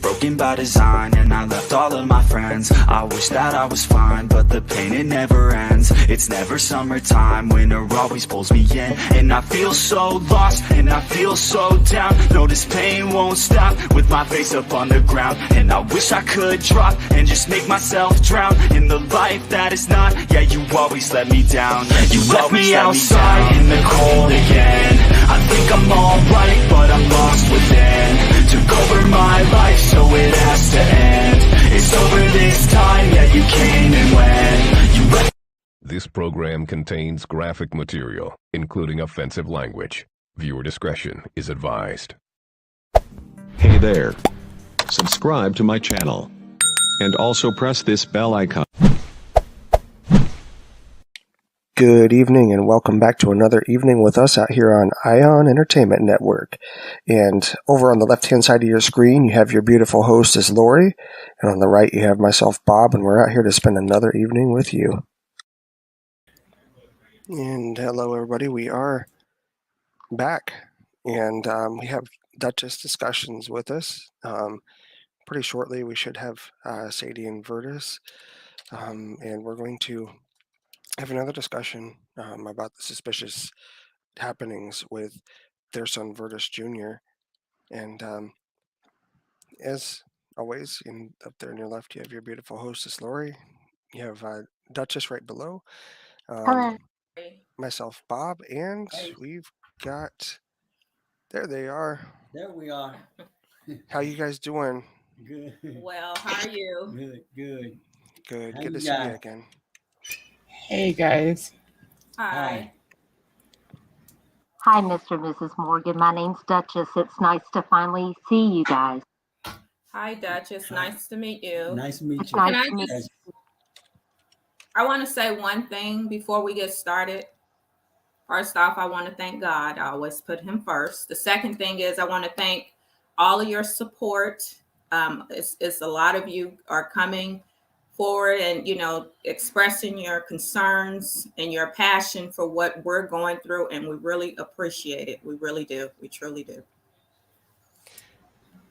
broken by design, and I left all of my friends. I wish that I was fine, but the pain, it never ends. It's never summertime, winter always pulls me in, and I feel so lost, and I feel so down. No, this pain won't stop, with my face up on the ground. And I wish I could drop, and just make myself drown in the life that is not. Yeah, you always let me down. You left me outside in the cold again. I think I'm alright, but I'm lost within. Took over my life, so it has to end. It's over this time, yeah, you came and went. You left. This program contains graphic material, including offensive language. Viewer discretion is advised. Hey there. Subscribe to my channel. And also press this bell icon. Good evening and welcome back to another evening with us out here on EyeOn Entertainment Network. And over on the left-hand side of your screen, you have your beautiful hostess, Lori. And on the right, you have myself, Bob, and we're out here to spend another evening with you. And hello, everybody. We are back. And we have Duchess discussions with us. Pretty shortly, we should have Sadie and Verdis. And we're going to have another discussion about the suspicious happenings with their son Verdis Jr. And as always, up there on your left, you have your beautiful hostess Lori. You have Duchess right below. Hello. Myself, Bob, and we've got. There they are. There we are. How you guys doing? Good. Well, how are you? Good. Good. How Good you to see you guys? again. Hey guys. Hi. Hi, Mr. and Mrs. Morgan. My name's Duchess. It's nice to finally see you guys. Hi, Duchess. Nice to meet you. Nice to meet you. Nice Can I to meet just, I want to say one thing before we get started. First off, I want to thank God. I always put him first. The second thing is I want to thank all of your support. It's a lot of you are coming forward and, expressing your concerns and your passion for what we're going through. And we really appreciate it. We really do. We truly do.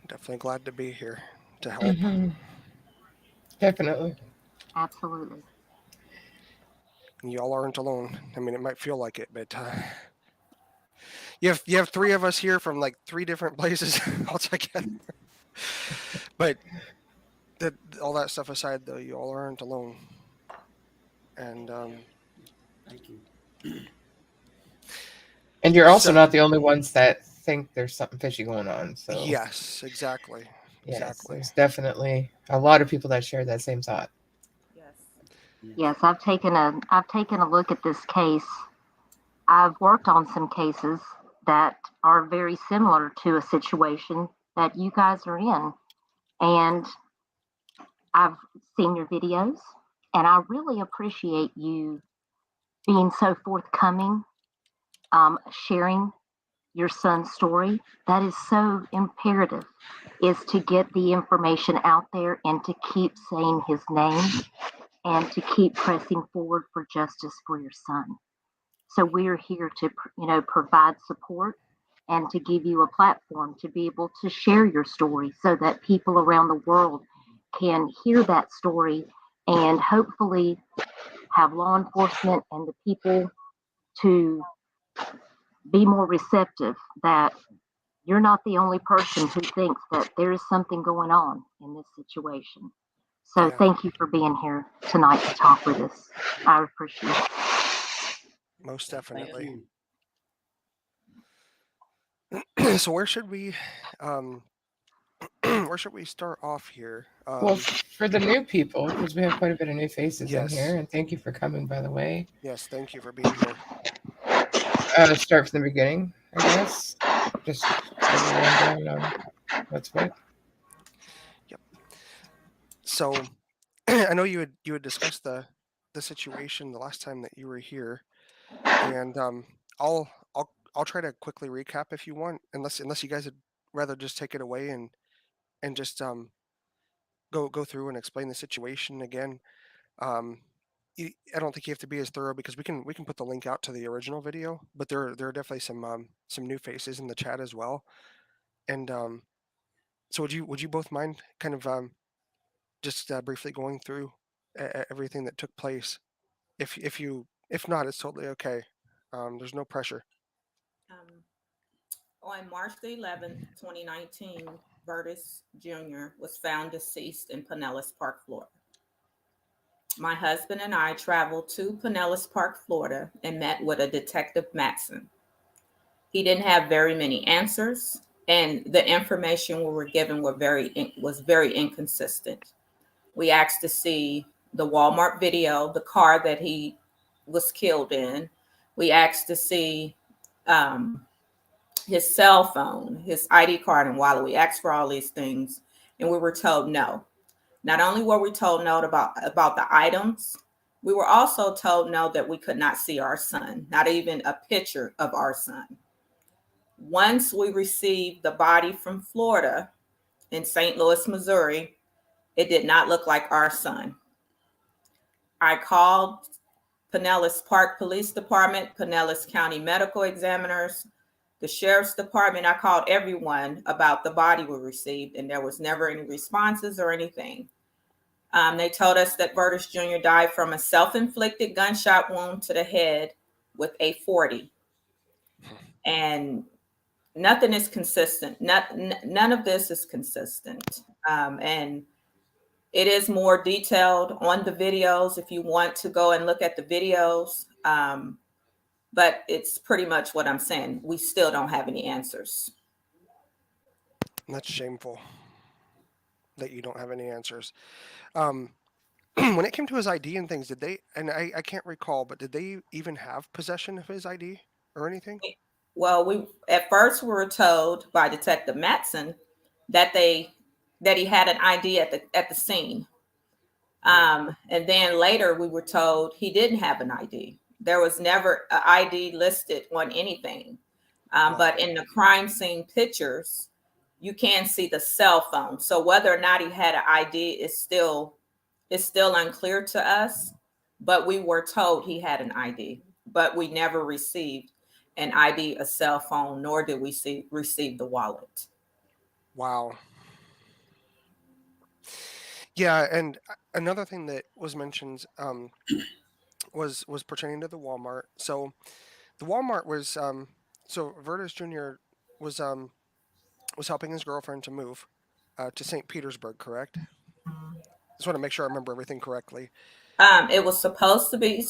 Definitely glad to be here to help. Mm-hmm. Definitely. Absolutely. Y'all aren't alone. I mean, it might feel like it, but you have three of us here from like three different places all together. But all that stuff aside, though, you all aren't alone. And Thank you. And you're also not the only ones that think there's something fishy going on. So yes, exactly. yes, Exactly. there's definitely a lot of people that share that same thought. Yes, I've taken a look at this case. I've worked on some cases that are very similar to a situation that you guys are in. And I've seen your videos, and I really appreciate you being so forthcoming, sharing your son's story. That is so imperative, is to get the information out there and to keep saying his name and to keep pressing forward for justice for your son. So we're here to, provide support and to give you a platform to be able to share your story so that people around the world can hear that story and hopefully have law enforcement and the people to be more receptive that you're not the only person who thinks that there is something going on in this situation. So thank you for being here tonight to talk with us. I appreciate it. Most definitely. So where should we start off here? Well, for the new people, because we have quite a bit of new faces in here, and thank you for coming, by the way. Yes, thank you for being here. Start from the beginning, I guess. Just down on what's what. Yep. So I know you had discussed the situation the last time that you were here, and I'll try to quickly recap if you want, unless you guys would rather just take it away and just go through and explain the situation again. I don't think you have to be as thorough because we can put the link out to the original video, but there are definitely some new faces in the chat as well, and So would you both mind kind of just briefly going through everything that took place? If not, it's totally okay. There's no pressure. Um, on March the 11th, 2019, Verdis Jr. was found deceased in Pinellas Park, Florida. My husband and I traveled to Pinellas Park, Florida, and met with a Detective Matson. He didn't have very many answers, and the information we were given was very inconsistent. We asked to see the Walmart video, the car that he was killed in. We asked to see his cell phone, his ID card, and wallet. We asked for all these things, and we were told no. Not only were we told no about the items, we were also told no that we could not see our son, not even a picture of our son. Once we received the body from Florida in St. Louis, Missouri, it did not look like our son. I called Pinellas Park Police Department, Pinellas County Medical Examiners, the Sheriff's Department. I called everyone about the body we received, and there was never any responses or anything. They told us that Verdis Jr. died from a self-inflicted gunshot wound to the head with a .40. And nothing is consistent. None of this is consistent. And it is more detailed on the videos if you want to go and look at the videos. But it's pretty much what I'm saying. We still don't have any answers. That's shameful that you don't have any answers. When it came to his ID and things, did they, and I can't recall, but did they even have possession of his ID or anything? Well, at first we were told by Detective Matson that he had an ID at the scene. And then later we were told he didn't have an ID. There was never an ID listed on anything. Wow. But in the crime scene pictures, you can see the cell phone. So whether or not he had an ID is still unclear to us. But we were told he had an ID, but we never received an ID, a cell phone, nor did we receive the wallet. Wow. Yeah, and another thing that was mentioned was pertaining to the Walmart. So the Walmart was so Verdis Jr. was helping his girlfriend to move to St. Petersburg, correct? Just want to make sure I remember everything correctly. It was supposedly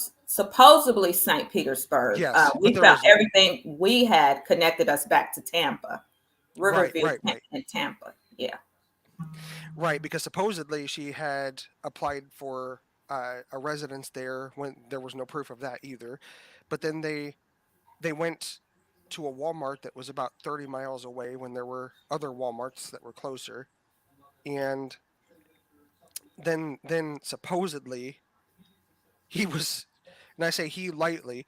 St. Petersburg. Yes, We but found everything we had connected us back to Tampa, Riverview, right. and Tampa. Yeah. Right, because supposedly she had applied for a residence there when there was no proof of that either. But then they went to a Walmart that was about 30 miles away when there were other Walmarts that were closer. And then supposedly he was, and I say he lightly,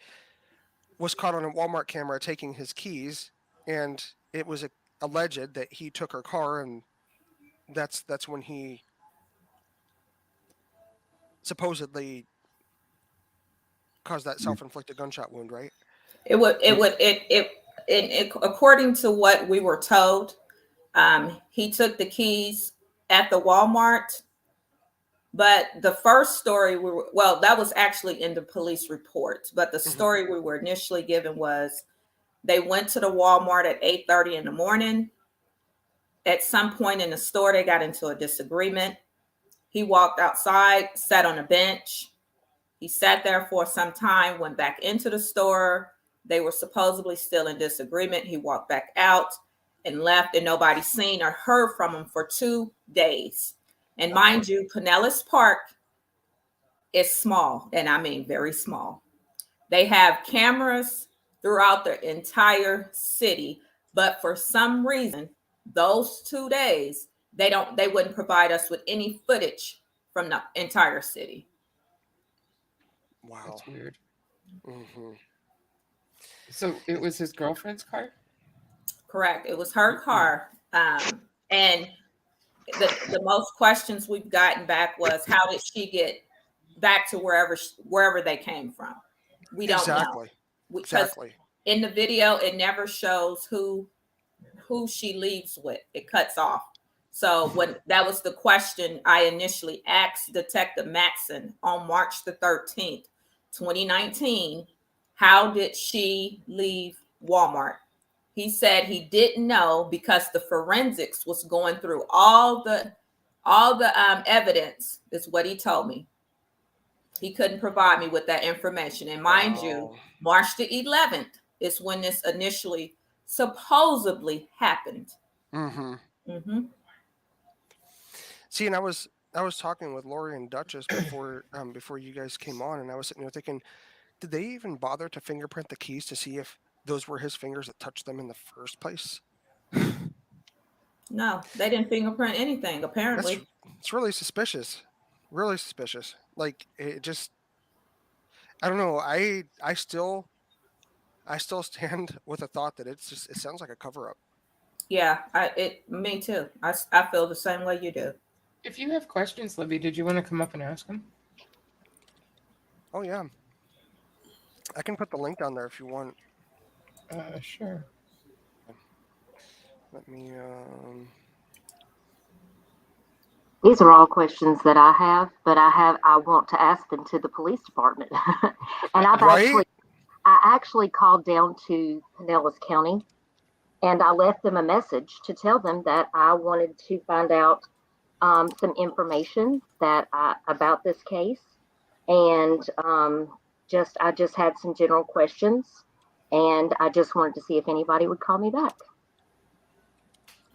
was caught on a Walmart camera taking his keys, and it was alleged that he took her car, and that's when he supposedly caused that self-inflicted gunshot wound, right? According to what we were told, he took the keys at the Walmart. But the first story that was actually in the police report. But the story we were initially given was they went to the Walmart at 8:30 in the morning. At some point in the store, they got into a disagreement. He walked outside, sat on a bench. He sat there for some time, went back into the store. They were supposedly still in disagreement. He walked back out and left, and nobody seen or heard from him for 2 days. And mind you, Pinellas Park is small, and I mean very small. They have cameras throughout the entire city, but for some reason, those 2 days, they wouldn't provide us with any footage from the entire city. Wow. That's weird. Mm-hmm. So it was his girlfriend's car? Correct. It was her car. And the most questions we've gotten back was, how did she get back to wherever they came from? We don't know. Exactly. In the video, it never shows who she leaves with. It cuts off. So when that was the question I initially asked Detective Matson on March the 13th, 2019, how did she leave Walmart? He said he didn't know because the forensics was going through all the evidence, is what he told me. He couldn't provide me with that information. And mind you, March the 11th is when this initially supposedly happened. See, and I was talking with Lori and Duchess before before you guys came on, and I was sitting there thinking, did they even bother to fingerprint the keys to see if those were his fingers that touched them in the first place? No, they didn't fingerprint anything, apparently. It's really suspicious. Really suspicious. Like, it just, I don't know. I still stand with the thought that it sounds like a cover up. Yeah, me too. I feel the same way you do. If you have questions, Libby, did you want to come up and ask them? Oh yeah, I can put the link down there if you want. Sure. Let me. These are all questions that I have, but I want to ask them to the police department. And I actually called down to Pinellas County, and I left them a message to tell them that I wanted to find out some information about this case, and I just had some general questions, and I just wanted to see if anybody would call me back,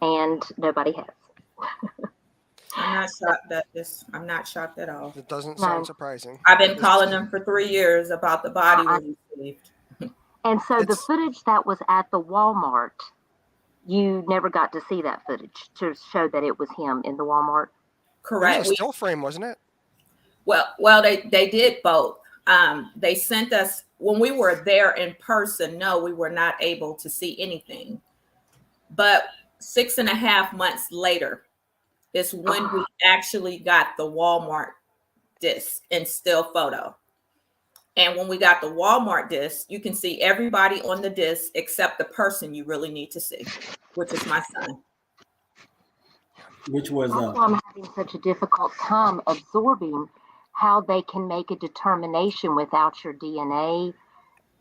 and nobody has. I'm not shocked at this. I'm not shocked at all. It doesn't sound surprising. I've been calling them for 3 years about the body received. And so the footage that was at the Walmart, you never got to see that footage to show that it was him in the Walmart? Correct. It was a still frame, wasn't it? Well, they did both. They sent us, when we were there in person, no, we were not able to see anything. But 6.5 months later is when we actually got the Walmart disc and still photo. And when we got the Walmart disc, you can see everybody on the disc except the person you really need to see, which is my son. Which was That's why I'm having such a difficult time absorbing how they can make a determination without your DNA.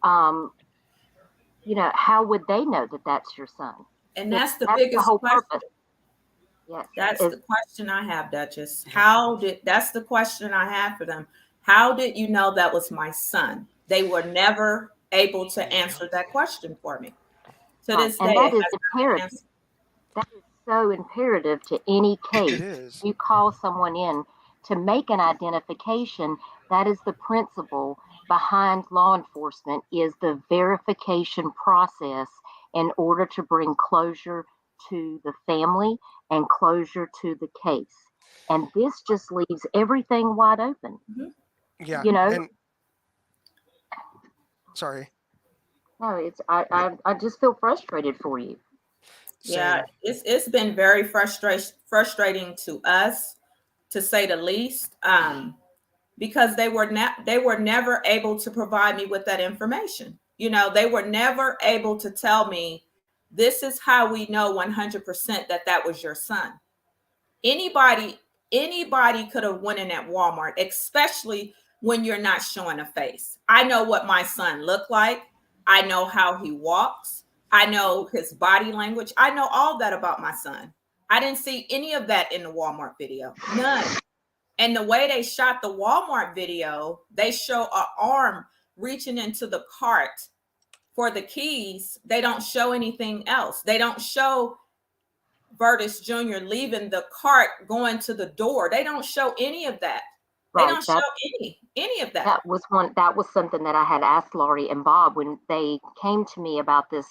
How would they know that that's your son? And that's the biggest question. Purpose. Yes. That's the question I have, Duchess. That's the question I have for them. How did you know that was my son? They were never able to answer that question for me. To this day, that is imperative. That is so imperative to any case. You call someone in to make an identification. That is the principle behind law enforcement, is the verification process in order to bring closure to the family and closure to the case. And this just leaves everything wide open. Yeah. Sorry. No, I just feel frustrated for you. Yeah, it's been very frustrating to us, to say the least, because they were never able to provide me with that information. They were never able to tell me, this is how we know 100% that was your son. Anybody could have went in at Walmart, especially when you're not showing a face. I know what my son looked like. I know how he walks. I know his body language. I know all that about my son. I didn't see any of that in the Walmart video. None. And the way they shot the Walmart video, they show an arm reaching into the cart for the keys. They don't show anything else. They don't show Verdis Jr. leaving the cart, going to the door. They don't show any of that. They don't show any of that. That was something that I had asked Laurie and Bob when they came to me about this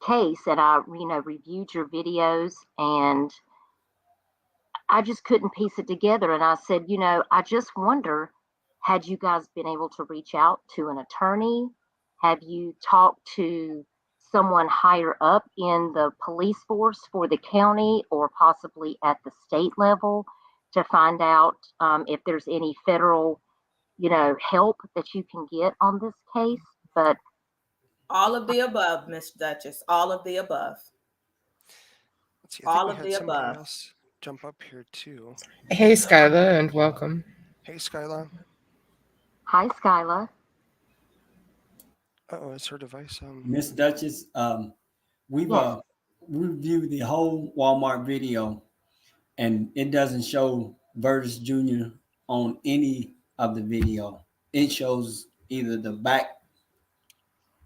case, and I reviewed your videos, and I just couldn't piece it together. And I said, I just wonder, had you guys been able to reach out to an attorney? Have you talked to someone higher up in the police force for the county, or possibly at the state level, to find out if there's any federal, help that you can get on this case? But all of the above, Miss Duchess, all of the above. Let's see, all of the above. jump up here too. Hey, Skyla, and welcome. Hey, Skyla. Hi, Skyla. Oh, is her device? Miss Duchess, we've Yes. reviewed the whole Walmart video, and it doesn't show Verdis Jr. on any of the video. It shows either the back.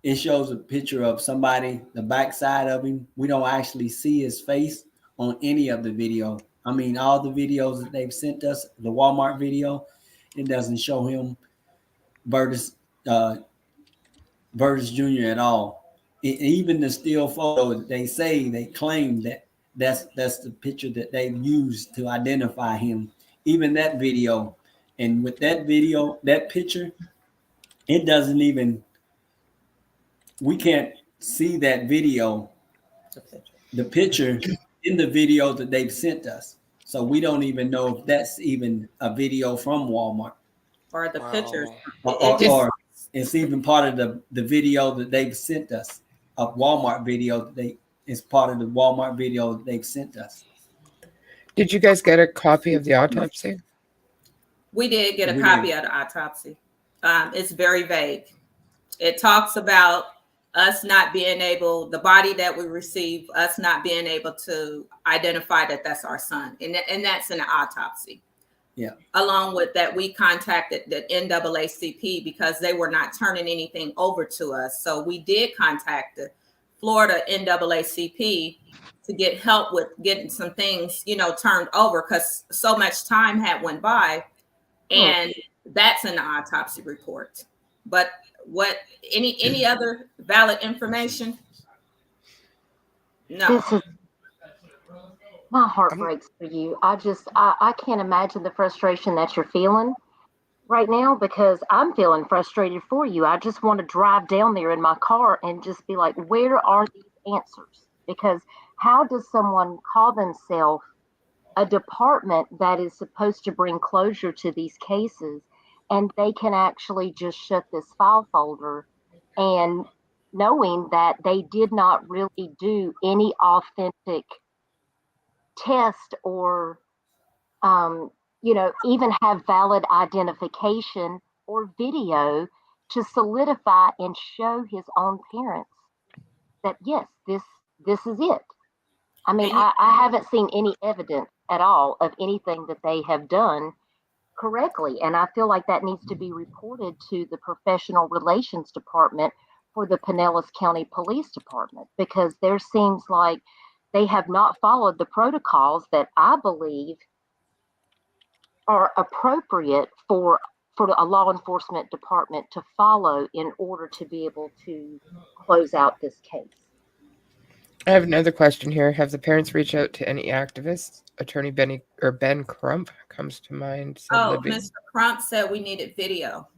It shows a picture of somebody, the backside of him. We don't actually see his face on any of the video. I mean, all the videos that they've sent us, the Walmart video, it doesn't show him, Verdis, Verdis Jr. at all. Even the still photo, they claim that that's the picture that they've used to identify him. Even that video, and with that video, that picture, it doesn't even. We can't see that video, the picture in the video that they've sent us. So we don't even know if that's even a video from Walmart. Or the pictures. Or it's even part of the video that they've sent us, a Walmart video that it's part of the Walmart video that they've sent us. Did you guys get a copy of the autopsy? We did get a copy of the autopsy. It's very vague. It talks about us not being able, the body that we receive, us not being able to identify that that's our son. And that's in the autopsy. Yeah. Along with that, we contacted the NAACP because they were not turning anything over to us. So we did contact the Florida NAACP to get help with getting some things, turned over, because so much time had went by, and that's in the autopsy report. But what, any other valid information? No. My heart breaks for you. I can't imagine the frustration that you're feeling right now, because I'm feeling frustrated for you. I just want to drive down there in my car and just be like, where are these answers? Because how does someone call themselves a department that is supposed to bring closure to these cases, and they can actually just shut this file folder, and knowing that they did not really do any authentic test or even have valid identification or video to solidify and show his own parents that yes, this is it. I mean, I haven't seen any evidence at all of anything that they have done correctly, and I feel like that needs to be reported to the professional relations department for the Pinellas County Police Department, because there seems like they have not followed the protocols that I believe are appropriate for a law enforcement department to follow in order to be able to close out this case. I have another question here. Have the parents reached out to any activists? Attorney Ben Crump comes to mind. Libby. Mr. Crump said we needed video.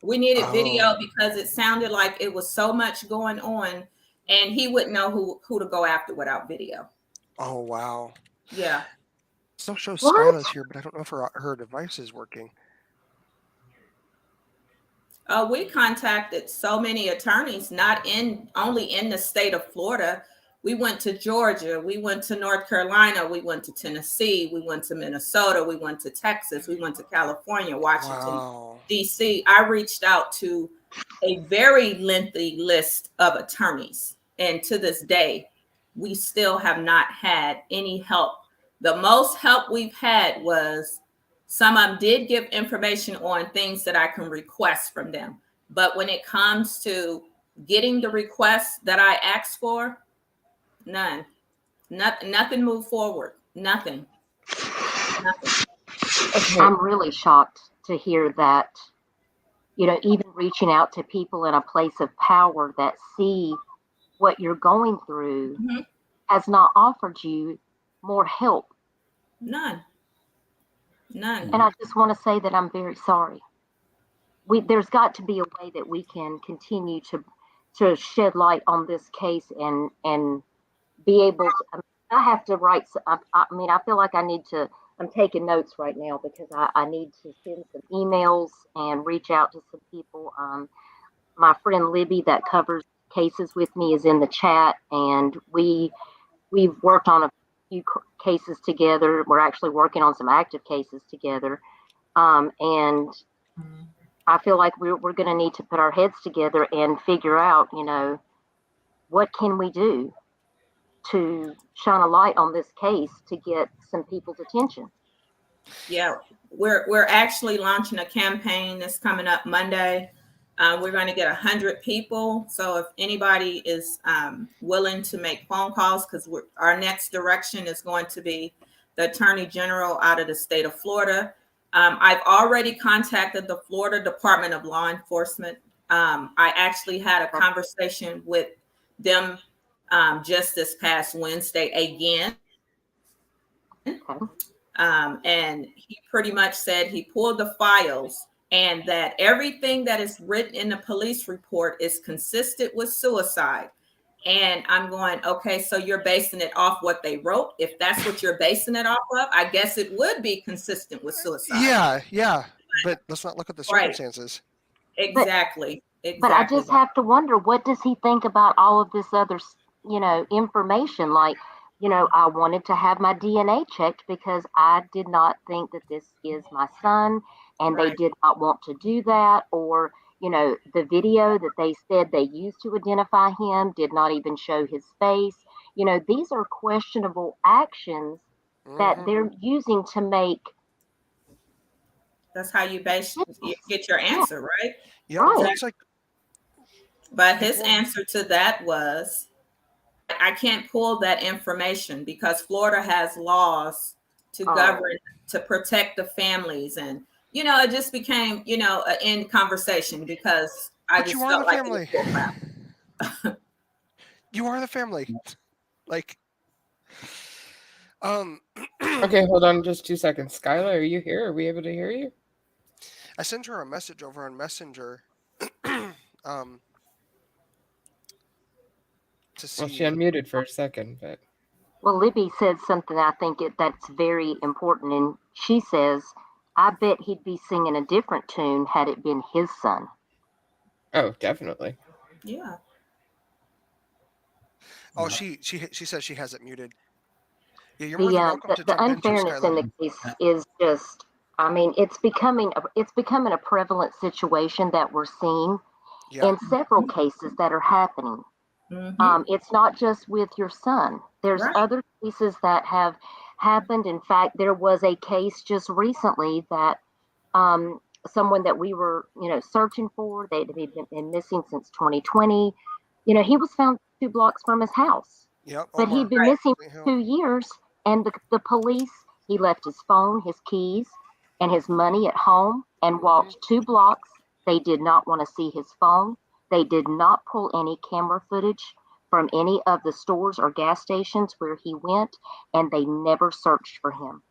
We needed video because it sounded like it was so much going on, and he wouldn't know who to go after without video. Oh, wow. Yeah. Still shows Skyla's here, but I don't know if her device is working. We contacted so many attorneys, not only in the state of Florida. We went to Georgia, we went to North Carolina, we went to Tennessee, we went to Minnesota, we went to Texas, we went to California, Washington, D.C. I reached out to a very lengthy list of attorneys, and to this day, we still have not had any help. The most help we've had was some of them did give information on things that I can request from them. But when it comes to getting the requests that I asked for, none. Nothing moved forward. Nothing. Okay. I'm really shocked to hear that, even reaching out to people in a place of power that see what you're going through has not offered you more help. None. And I just want to say that I'm very sorry. There's got to be a way that we can continue to shed light on this case and be able to. I have to write. I feel like I need to. I'm taking notes right now because I need to send some emails and reach out to some people. My friend Libby that covers cases with me is in the chat, and we've worked on few cases together. We're actually working on some active cases together. And I feel like we're going to need to put our heads together and figure out, what can we do to shine a light on this case to get some people's attention. Yeah, we're actually launching a campaign that's coming up Monday. We're going to get 100 people. So if anybody is willing to make phone calls, because our next direction is going to be the Attorney General out of the state of Florida. I've already contacted the Florida Department of Law Enforcement. I actually had a conversation with them just this past Wednesday again. And he pretty much said he pulled the files and that everything that is written in the police report is consistent with suicide. And I'm going, okay, so you're basing it off what they wrote. If that's what you're basing it off of, I guess it would be consistent with suicide. Yeah. But let's not look at the circumstances. Right. Exactly. But I just have to wonder, what does he think about all of this other, information? Like, I wanted to have my DNA checked because I did not think that this is my son, and they did not want to do that. Or, the video that they said they used to identify him did not even show his face. These are questionable actions that they're using to make. That's how you get your answer, right? Yeah, right. It's like, but his answer to that was, I can't pull that information because Florida has laws to govern, to protect the families. And, it just became, an end conversation because I just felt like it was bullcrap. You are the family. Like, Okay, hold on just 2 seconds. Skyla, are you here? Are we able to hear you? I sent her a message over on Messenger. To see. Well, she unmuted for a second, but. Well, Libby said something I think that's very important, and she says, I bet he'd be singing a different tune had it been his son. Oh, definitely. Yeah. Oh, she says she has it muted. Yeah, you're the unfairness in the case is just, it's becoming a prevalent situation that we're seeing in several cases that are happening. It's not just with your son. There's other cases that have happened. In fact, there was a case just recently that someone that we were, searching for, they'd been missing since 2020. He was found 2 blocks from his house. But he'd been missing for 2 years, and the police, he left his phone, his keys, and his money at home and walked 2 blocks. They did not want to see his phone. They did not pull any camera footage from any of the stores or gas stations where he went, and they never searched for him.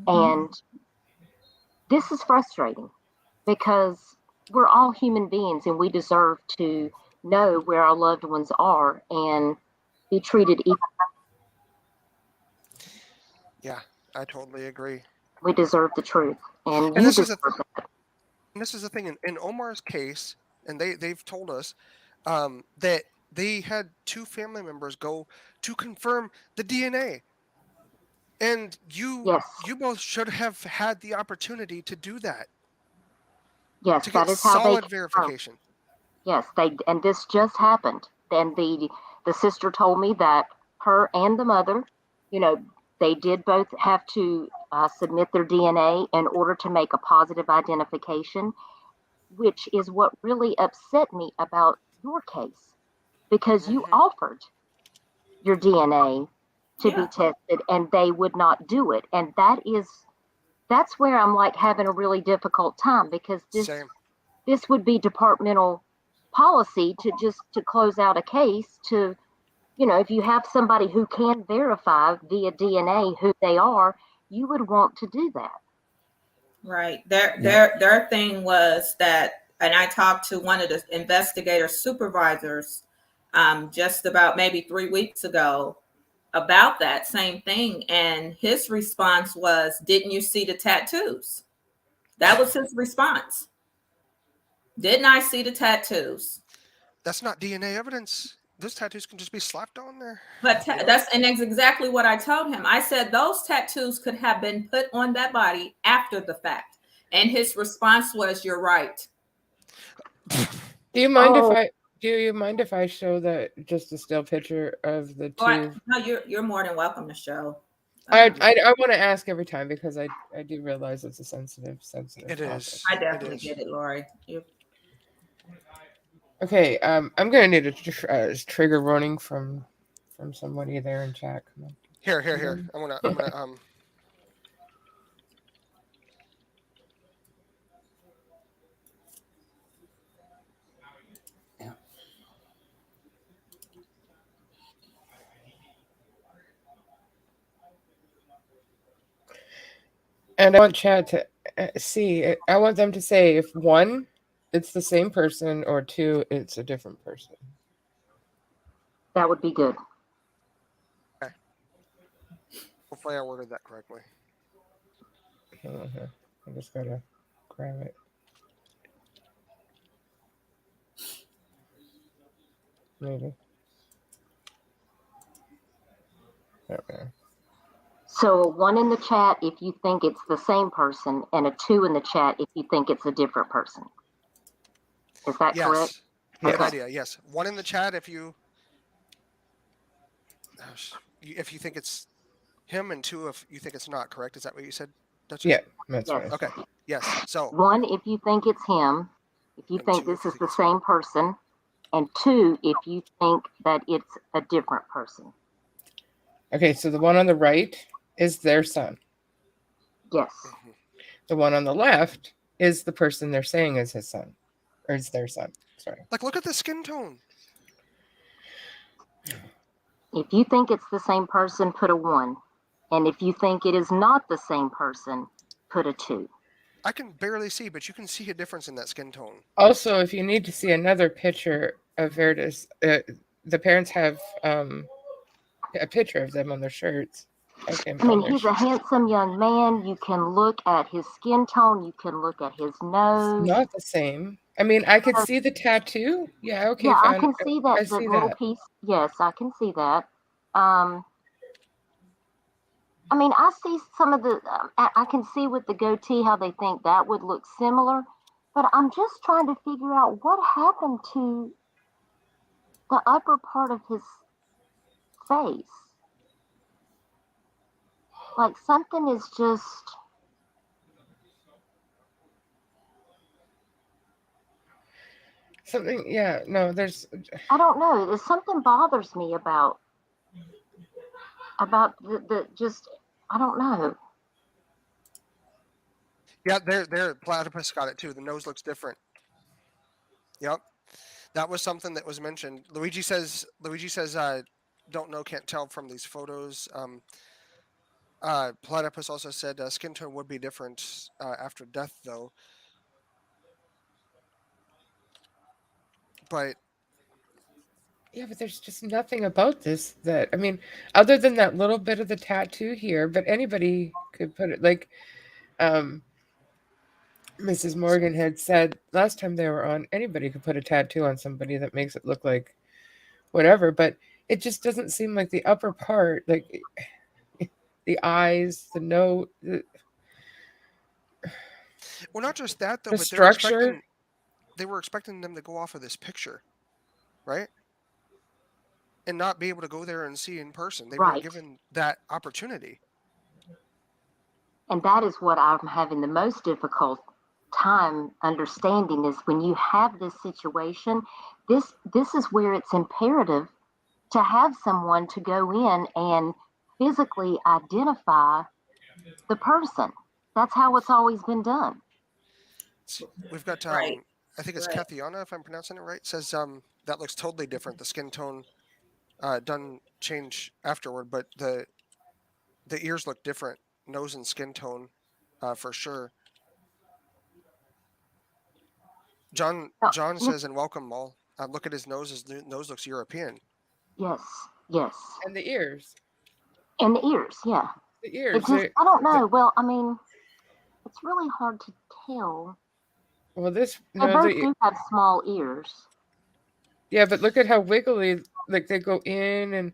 And this is frustrating because we're all human beings and we deserve to know where our loved ones are and be treated equally. Yeah, I totally agree. We deserve the truth. And this is the thing in Omar's case, and they've told us that they had 2 family members go to confirm the DNA. And you both should have had the opportunity to do that. Yes, to that get is how solid verification. Yes, and this just happened. And the sister told me that her and the mother, they did both have to submit their DNA in order to make a positive identification, which is what really upset me about your case, because you offered your DNA to be tested and they would not do it. And that's where I'm like having a really difficult time, because this would be departmental policy to close out a case to, if you have somebody who can verify via DNA who they are, you would want to do that. Right. Their thing was that, and I talked to one of the investigator supervisors just about maybe 3 weeks ago about that same thing. And his response was, didn't you see the tattoos? That was his response. Didn't I see the tattoos? That's not DNA evidence. those tattoos can just be slapped on there. But that's exactly what I told him. I said those tattoos could have been put on that body after the fact. And his response was, "You're right." Do you mind if I show just a still picture of the two? No, you're more than welcome to show. I want to ask every time because I do realize it's a sensitive It topic. is. I definitely get it, Lori. Okay, I'm gonna need a trigger warning from somebody there in chat. Come on. Here. I'm gonna And I want Chad to see. I want them to say if one, it's the same person, or two, it's a different person. That would be good. Okay. Hopefully, I worded that correctly. I just gotta grab it. Maybe. Okay. So a 1 in the chat if you think it's the same person, and a 2 in the chat if you think it's a different person. Is that correct? Good idea. Yes. 1 in the chat if you think it's him, and 2 if you think it's not. Correct? Is that what you said, Duchess? Yeah, that's right. Okay. Yes. So 1 if you think it's him, if you think this is the same person, and 2 if you think that it's a different person. Okay, so the one on the right is their son. Yes. The one on the left is the person they're saying is his son, or is their son. Sorry. Like, look at the skin tone. If you think it's the same person, put a 1. And if you think it is not the same person, put a 2. I can barely see, but you can see a difference in that skin tone. Also, if you need to see another picture of Verdis, the parents have a picture of them on their shirts. Okay, I mean, he's a handsome young man. You can look at his skin tone. You can look at his nose. It's not the same. I mean, I could see the tattoo. Yeah, okay, yeah, fine. I can see that little piece. Yes, I can see that. I mean, I see some of the. I can see with the goatee how they think that would look similar, but I'm just trying to figure out what happened to the upper part of his face. Like something is just. Something, yeah, no, there's. I don't know. There's something bothers me about the just. I don't know. Yeah, there. Platypus got it too. The nose looks different. Yep, that was something that was mentioned. Luigi says, don't know, can't tell from these photos. Platypus also said skin tone would be different after death, though. But yeah, but there's just nothing about this that, I mean, other than that little bit of the tattoo here, but anybody could put it, like Mrs. Morgan had said last time they were on, anybody could put a tattoo on somebody that makes it look like whatever, but it just doesn't seem like the upper part, like the eyes, the nose. Well, not just that, though, the but structure. They were expecting them to go off of this picture, right? And not be able to go there and see in person. They weren't given that opportunity. And that is what I'm having the most difficult time understanding is when you have this situation, this is where it's imperative to have someone to go in and physically identify the person. That's how it's always been done. We've got I think it's Kathiana, if I'm pronouncing it right, says that looks totally different. The skin tone done change afterward, but the ears look different, nose and skin tone for sure. John says, and welcome, Maul. Look at his nose. His nose looks European. Yes. And the ears. And the ears, yeah. The ears. I don't know. Well, I mean, it's really hard to tell. Well, they both do have small ears. Yeah, but look at how wiggly like they go in and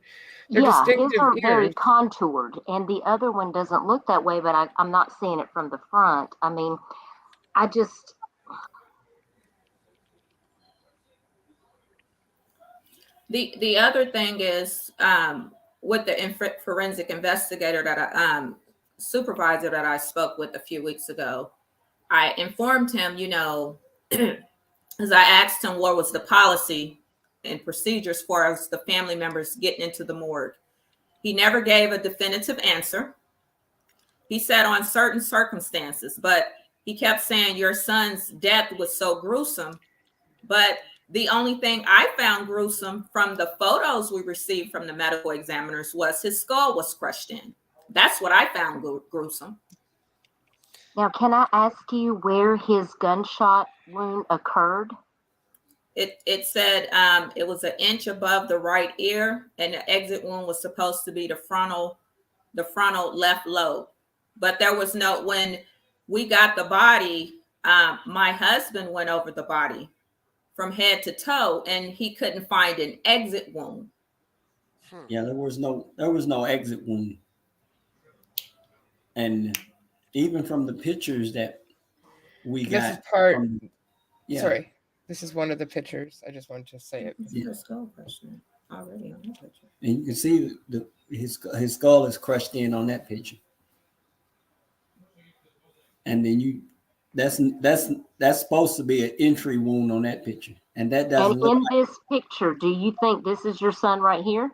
they're Yeah, his distinctive are very ears. contoured, and the other one doesn't look that way, but I'm not seeing it from the front. I mean, I just, The other thing is with the forensic investigator that I supervisor that I spoke with a few weeks ago, I informed him, as I asked him what was the policy and procedures for us, the family members getting into the morgue. He never gave a definitive answer. He said on certain circumstances, but he kept saying your son's death was so gruesome. But the only thing I found gruesome from the photos we received from the medical examiners was his skull was crushed in. That's what I found gruesome. now can I ask you where his gunshot wound occurred? It said it was an inch above the right ear, and the exit wound was supposed to be the frontal left lobe. But there was no, when we got the body, my husband went over the body from head to toe, and he couldn't find an exit wound. Yeah, there was no exit wound. And even from the pictures that we got, This is part. Yeah. Sorry, this is one of the pictures. I just wanted to say it. Yeah. The skull crushed already on the picture, and you can see his skull is crushed in on that picture. And then that's supposed to be an entry wound on that picture, and that doesn't. And in this picture, do you think this is your son right here?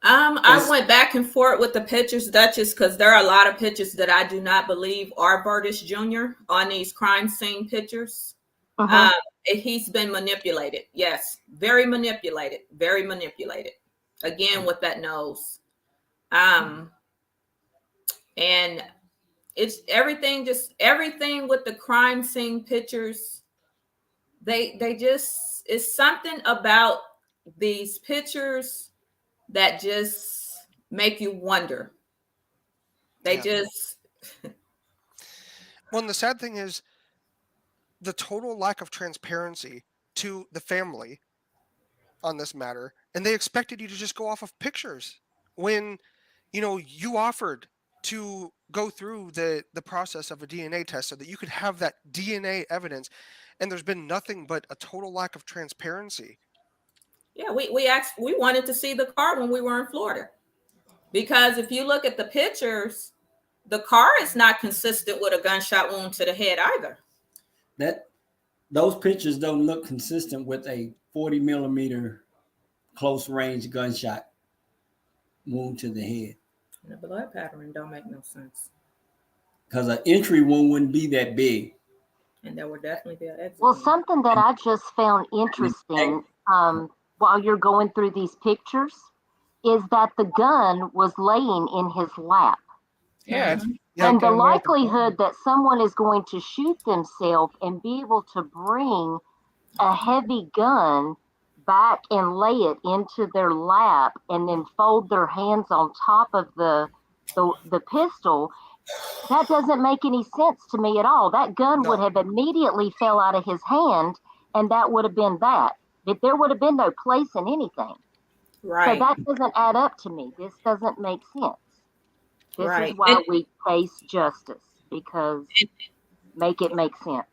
I went back and forth with the pictures, Duchess, because there are a lot of pictures that I do not believe are Verdis Jr. on these crime scene pictures. He's been manipulated. Yes, very manipulated. Again, with that nose. And it's everything with the crime scene pictures. They just, it's something about these pictures that just make you wonder. They just. Well, and the sad thing is the total lack of transparency to the family on this matter, and they expected you to just go off of pictures when, you offered to go through the process of a DNA test so that you could have that DNA evidence, and there's been nothing but a total lack of transparency. Yeah, we wanted to see the car when we were in Florida, because if you look at the pictures, the car is not consistent with a gunshot wound to the head either. Those pictures don't look consistent with a 40 millimeter close range gunshot wound to the head. And the blood pattern don't make no sense. Because an entry wound wouldn't be that big. And there would definitely be an exit. Well, something that I just found interesting while you're going through these pictures is that the gun was laying in his lap. Yeah. And the likelihood that someone is going to shoot themselves and be able to bring a heavy gun back and lay it into their lap and then fold their hands on top of the pistol, that doesn't make any sense to me at all. That gun would have immediately fell out of his hand, and that would have been that. If there would have been no place in anything. Right. So that doesn't add up to me. This doesn't make sense. This Right. is why we face justice, because make it make sense.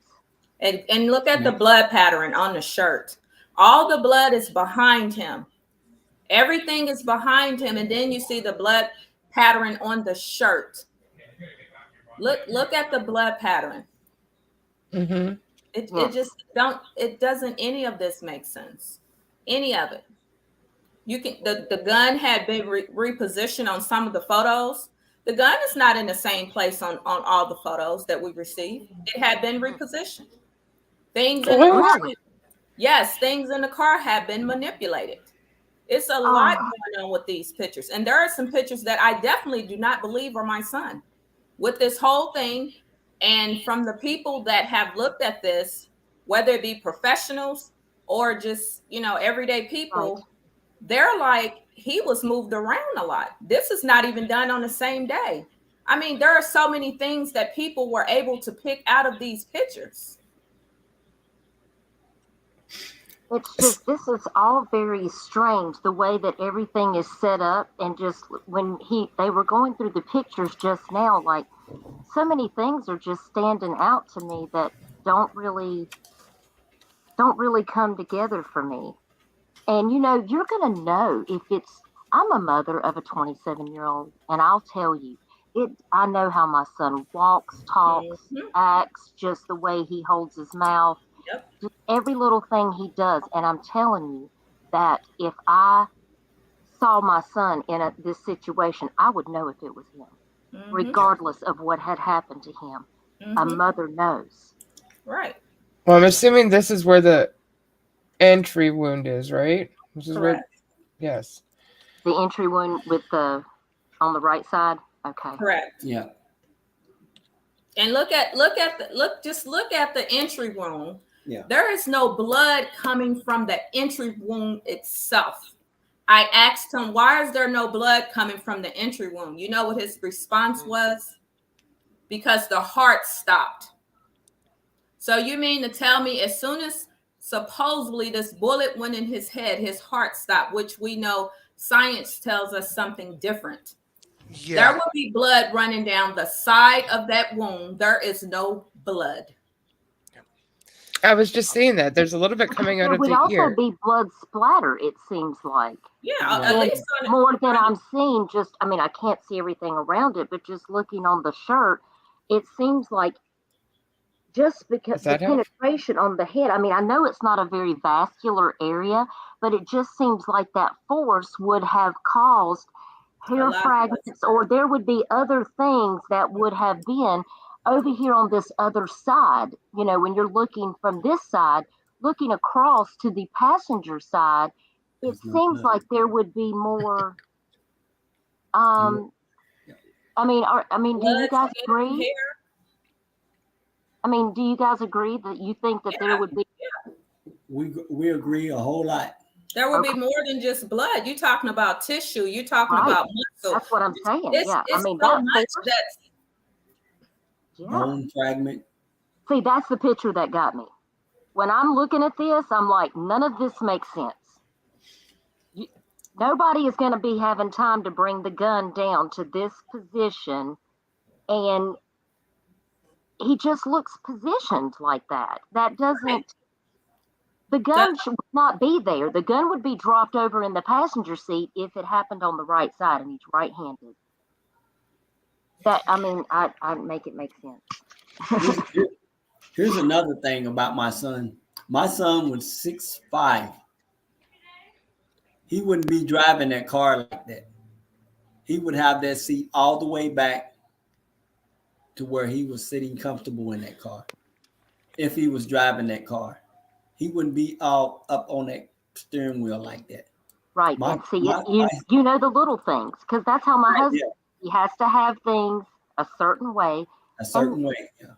And look at the blood pattern on the shirt. All the blood is behind him. Everything is behind him, and then you see the blood pattern on the shirt. Look at the blood pattern. Mm-hmm. It doesn't any of this make sense. Any of it. You can the gun had been repositioned on some of the photos. The gun is not in the same place on all the photos that we received. It had been repositioned. Things in the car, yes, things in the car have been manipulated. It's a lot going on with these pictures. And there are some pictures that I definitely do not believe are my son. With this whole thing, and from the people that have looked at this, whether it be professionals or just, everyday people, they're like, he was moved around a lot. This is not even done on the same day. I mean, there are so many things that people were able to pick out of these pictures. It's just, this is all very strange, the way that everything is set up. And just when they were going through the pictures just now, like, so many things are just standing out to me that don't really come together for me. And you're going to know if it's, I'm a mother of a 27-year-old, and I'll tell you, I know how my son walks, talks, acts, just the way he holds his mouth, Yep. just every little thing he does. And I'm telling you that if I saw my son in this situation, I would know if it was him, regardless of what had happened to him. A mother knows. Right. Well, I'm assuming this is where the entry wound is, right? This is Correct. Yes. The entry wound on the right side. Okay. Correct. Yeah. And look at the entry wound. Yeah. There is no blood coming from the entry wound itself. I asked him, why is there no blood coming from the entry wound? You know what his response was? Because the heart stopped. So you mean to tell me as soon as supposedly this bullet went in his head, his heart stopped, which we know science tells us something different. Yeah. There will be blood running down the side of that wound. There is no blood. I was just seeing that. There's a little bit coming out of the ear. There would also be blood splatter, it seems like. Yeah, at least more than I'm seeing. I can't see everything around it, but just looking on the shirt, it seems like just because the penetration on the head, I know it's not a very vascular area, but it just seems like that force would have caused hair fragments, or there would be other things that would have been over here on this other side. When you're looking from this side, looking across to the passenger side, it seems like there would be more. Do you guys agree? Do you guys agree that you think that there would be? We agree a whole lot. There will be more than just blood. You're talking about tissue. You're talking about muscle. That's what I'm saying. It's so much that's bone fragment. See, that's the picture that got me. When I'm looking at this, I'm like, none of this makes sense. Nobody is going to be having time to bring the gun down to this position, and he just looks positioned like that. That doesn't. The gun should not be there. The gun would be dropped over in the passenger seat if it happened on the right side and he's right-handed. I make it make sense. Here's another thing about my son. My son was 6'5". He wouldn't be driving that car like that. He would have that seat all the way back to where he was sitting comfortable in that car. If he was driving that car, he wouldn't be all up on that steering wheel like that. Right. You know the little things, because that's how my husband, he has to have things a certain way. A certain way. Yeah.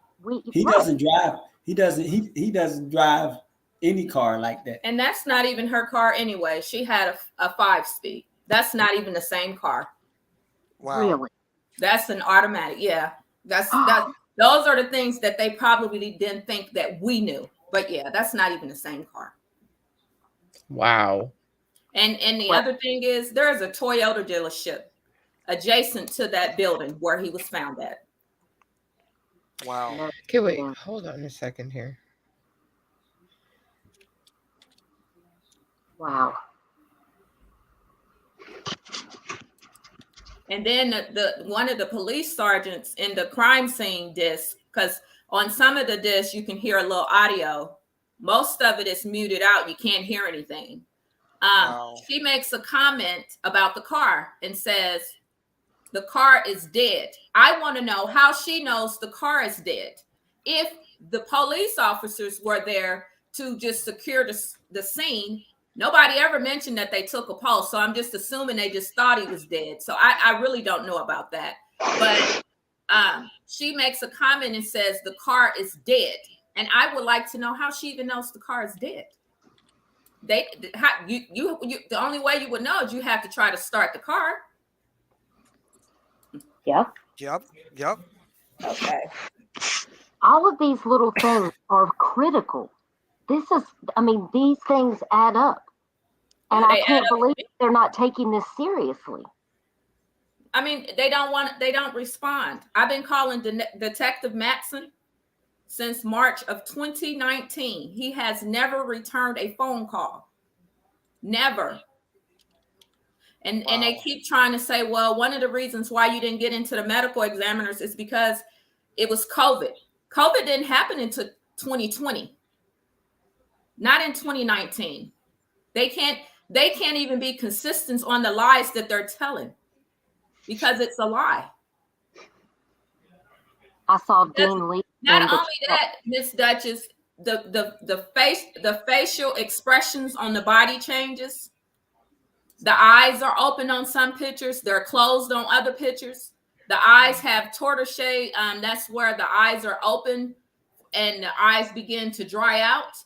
He doesn't drive. He doesn't drive any car like that. And that's not even her car anyway. She had a 5-speed. That's not even the same car. Wow. Really? That's an automatic. Yeah. That's those are the things that they probably didn't think that we knew. But yeah, that's not even the same car. Wow. And the other thing is, there is a Toyota dealership adjacent to that building where he was found at. Wow. Okay, wait. Hold on a second here. Wow. And then the one of the police sergeants in the crime scene disc, because on some of the discs you can hear a little audio. Most of it is muted out. You can't hear anything. She makes a comment about the car and says, the car is dead. I want to know how she knows the car is dead. If the police officers were there to just secure the scene, nobody ever mentioned that they took a pulse. So I'm just assuming they just thought he was dead. So I really don't know about that. But she makes a comment and says the car is dead. And I would like to know how she even knows the car is dead. The only way you would know is you have to try to start the car. Yep. Okay. All of these little things are critical. these things add up. And Yeah, I they add can't up. believe they're not taking this seriously. I mean, they don't respond. I've been calling Detective Matson since March of 2019. He has never returned a phone call. Never. And they keep trying to say, well, one of the reasons why you didn't get into the medical examiners is because it was COVID. COVID didn't happen until 2020. Not in 2019. They can't even be consistent on the lies that they're telling because it's a lie. I saw Dean Lee. Not only that, Miss Duchess, the facial expressions on the body changes. The eyes are open on some pictures. They're closed on other pictures. The eyes have tortoise shade. That's where the eyes are open and the eyes begin to dry out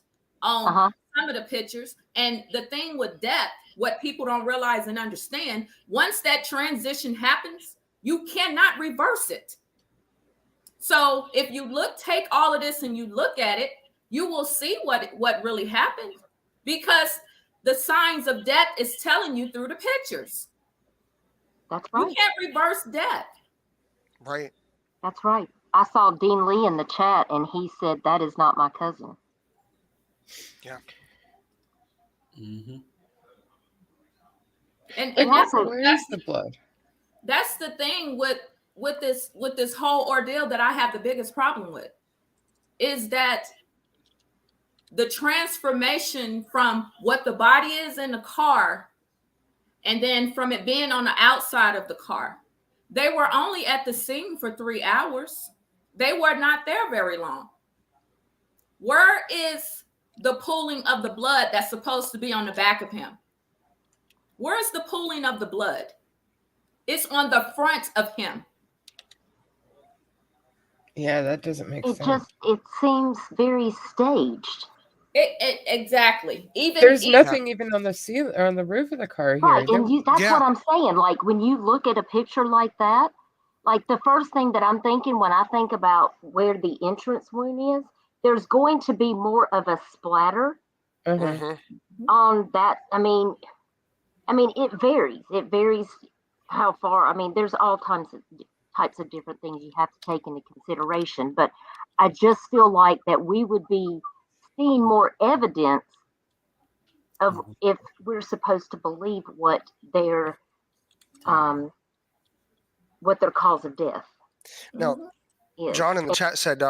on some of the pictures. And the thing with death, what people don't realize and understand, once that transition happens, you cannot reverse it. So if you take all of this and you look at it, you will see what really happened, because the signs of death is telling you through the pictures. That's right. You can't reverse death. Right. That's right. I saw Dean Lee in the chat, and he said, that is not my cousin. Yeah. Mm-hmm. And where's the blood? That's the thing with this whole ordeal that I have the biggest problem with, is that the transformation from what the body is in the car and then from it being on the outside of the car. They were only at the scene for 3 hours. They were not there very long. Where is the pooling of the blood that's supposed to be on the back of him? Where is the pooling of the blood? It's on the front of him. Yeah, that doesn't make sense. It seems very staged. Exactly. There's nothing even on the ceiling or on the roof of the car here. Right, and that's what I'm saying. Like, when you look at a picture like that, like, the first thing that I'm thinking when I think about where the entrance wound is, there's going to be more of a splatter on that. I mean, it varies. It varies how far. I mean, there's all types of different things you have to take into consideration. But I just feel like that we would be seeing more evidence of, if we're supposed to believe what their cause of death. Now, John in the chat said,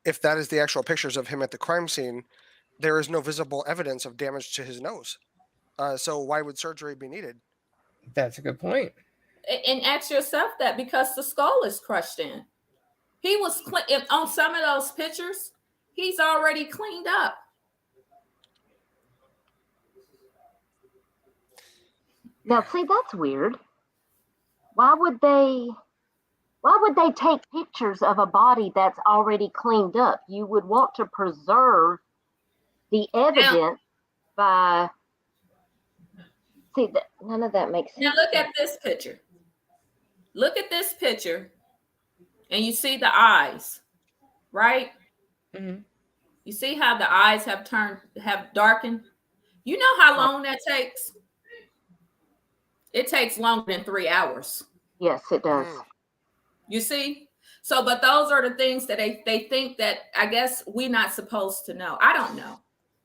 if that is the actual pictures of him at the crime scene, there is no visible evidence of damage to his nose. So why would surgery be needed? That's a good point. And ask yourself that, because the skull is crushed in. He was on some of those pictures. He's already cleaned up. Now, see, that's weird. Why would they take pictures of a body that's already cleaned up? You would want to preserve the evidence by. See, none of that makes sense. Now look at this picture. Look at this picture, and you see the eyes, right? Mm-hmm. You see how the eyes have darkened? You know how long that takes? It takes longer than 3 hours. Yes, it does. You see? So, but those are the things that they think that, I guess, we're not supposed to know. I don't know.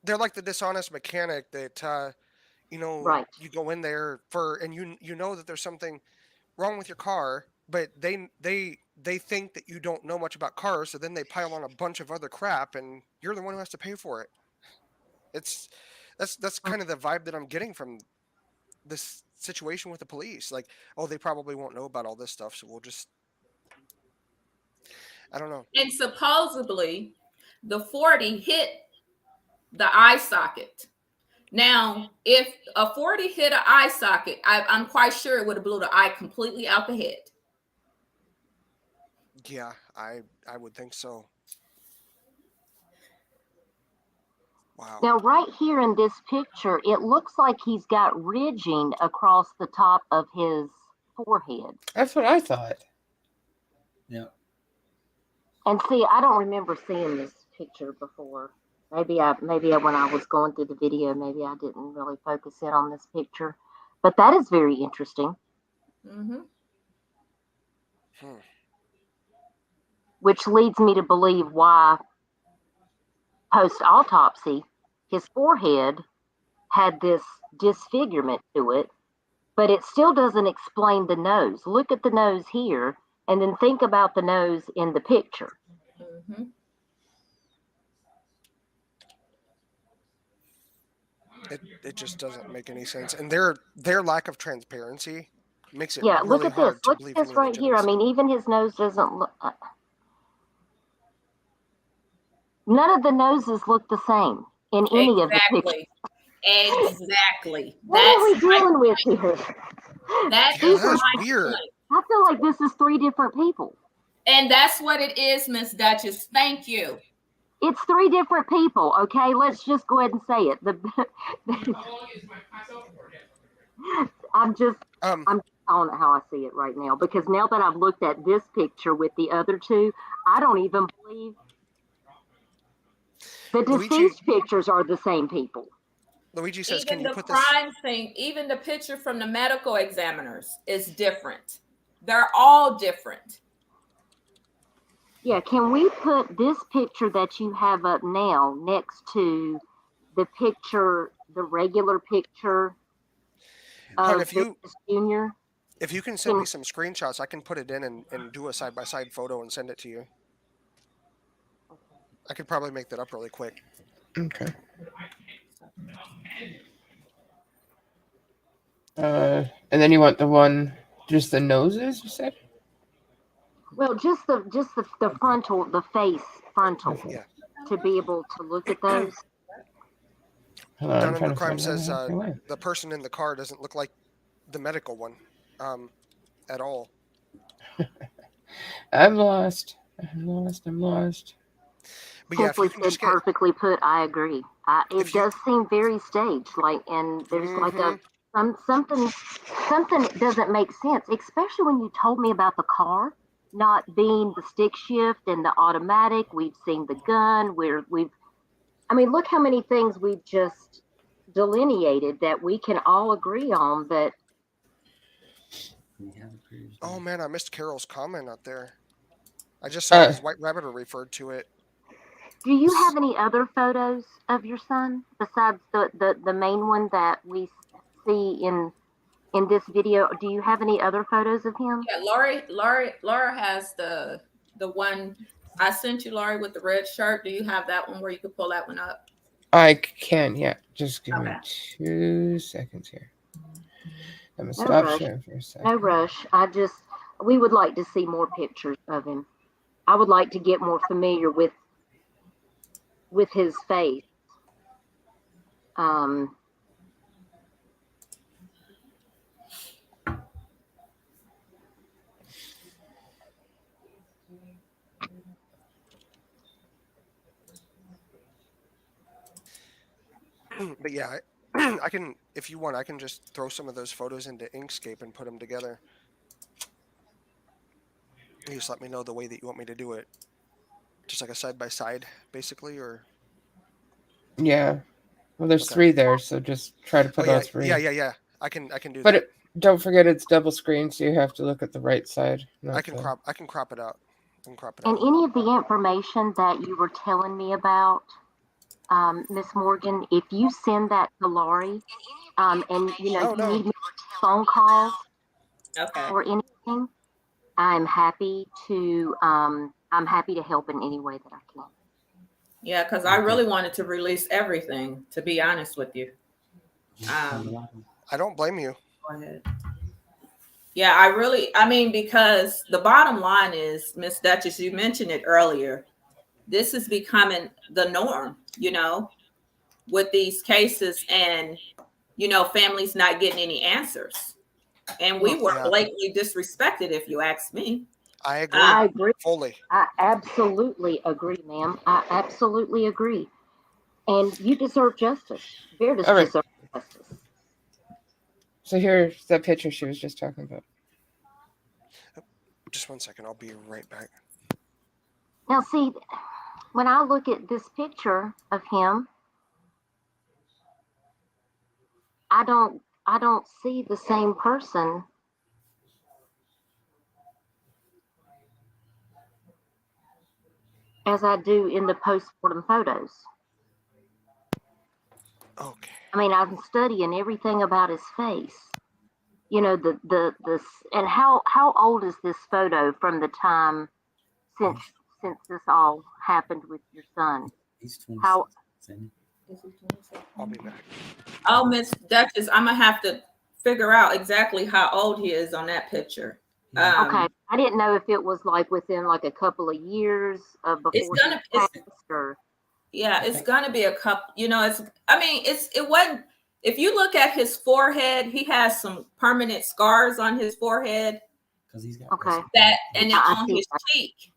They're like the dishonest mechanic that, you go in there and you know that there's something wrong with your car, but they think that you don't know much about cars, so then they pile on a bunch of other crap, and you're the one who has to pay for it. That's kind of the vibe that I'm getting from this situation with the police. Like, oh, they probably won't know about all this stuff, so we'll just, I don't know. And supposedly the 40 hit the eye socket. Now, if a 40 hit an eye socket, I'm quite sure it would have blew the eye completely out the head. Yeah, I would think so. Wow. Now, right here in this picture, it looks like he's got ridging across the top of his forehead. That's what I thought. Yeah. And see, I don't remember seeing this picture before. Maybe when I was going through the video, maybe I didn't really focus in on this picture, but that is very interesting. Mm-hmm. Which leads me to believe why post-autopsy his forehead had this disfigurement to it, but it still doesn't explain the nose. Look at the nose here, and then think about the nose in the picture. Mm-hmm. It just doesn't make any sense, and their lack of transparency makes it Yeah, look really at this. hard to Look believe at this any right here. I legitimacy. mean, even his nose doesn't look. None of the noses look the same in any of the pictures. Exactly. What are we dealing with here? That Yeah, is that is my weird. point. I feel like this is 3 different people. And that's what it is, Miss Duchess. Thank you. It's 3 different people. Okay, let's just go ahead and say it. I'm calling it how I see it right now, because now that I've looked at this picture with the other 2, I don't even believe the deceased pictures are the same people. Luigi says, even "Can you the put this?" crime scene, even the picture from the medical examiners is different. They're all different. Yeah, can we put this picture that you have up now next to the picture, the regular picture of Verdis Jr.? If you can send me some screenshots, I can put it in and do a side-by-side photo and send it to you. I could probably make that up really quick. Okay. And then you want the one, just the noses, you said? Well, just the frontal, the face frontal, Yeah. to be able to look at those. Down Under Crime says the person in the car doesn't look like the medical one at all. I'm lost. But yeah, if you can just perfectly put, I agree. It does seem very staged, and there's like something that doesn't make sense, especially when you told me about the car not being the stick shift and the automatic. We've seen the gun. Look how many things we've just delineated that we can all agree on. But oh man, I missed Carol's comment out there. I just saw his white rabbit referred to it. Do you have any other photos of your son besides the main one that we see in this video? Do you have any other photos of him? Yeah, Laura has the one I sent you, Laurie, with the red shirt. Do you have that one where you could pull that one up? I can, yeah. Just give me 2 seconds here. I'm gonna stop sharing for a second. No rush. We would like to see more pictures of him. I would like to get more familiar with his face. But yeah, I can, if you want, I can just throw some of those photos into Inkscape and put them together. You just let me know the way that you want me to do it. Just like a side-by-side, basically, or? Yeah. Well, there's 3 there, so just try to put all 3. Yeah. I can do but that. Don't forget it's double screen, so you have to look at the right side. I can crop it out. And any of the information that you were telling me about, Miss Morgan, if you send that to Laurie, and you need me phone calls or anything, I'm happy to help in any way that I can. Yeah, because I really wanted to release everything, to be honest with you. I don't blame you. Go ahead. Yeah, because the bottom line is, Miss Duchess, you mentioned it earlier. This is becoming the norm, with these cases and, families not getting any answers. And we were blatantly disrespected, if you ask me. I agree. I agree fully. I absolutely agree, ma'am. I absolutely agree. And you deserve justice. Verdis deserves justice. So here's the picture she was just talking about. Just 1 second. I'll be right back. Now, see, when I look at this picture of him, I don't see the same person as I do in the postmortem photos. Okay. I mean, I'm studying everything about his face. You know, the and how old is this photo from the time since this all happened with your son? He's 26. How? I'll be back. Oh, Miss Duchess, I'm gonna have to figure out exactly how old he is on that picture. Okay, I didn't know if it was like within like a couple of years before he passed, or yeah, it's gonna be a couple. You know, it wasn't. If you look at his forehead, he has some permanent scars on his forehead. Because he's got that, and then on his cheek.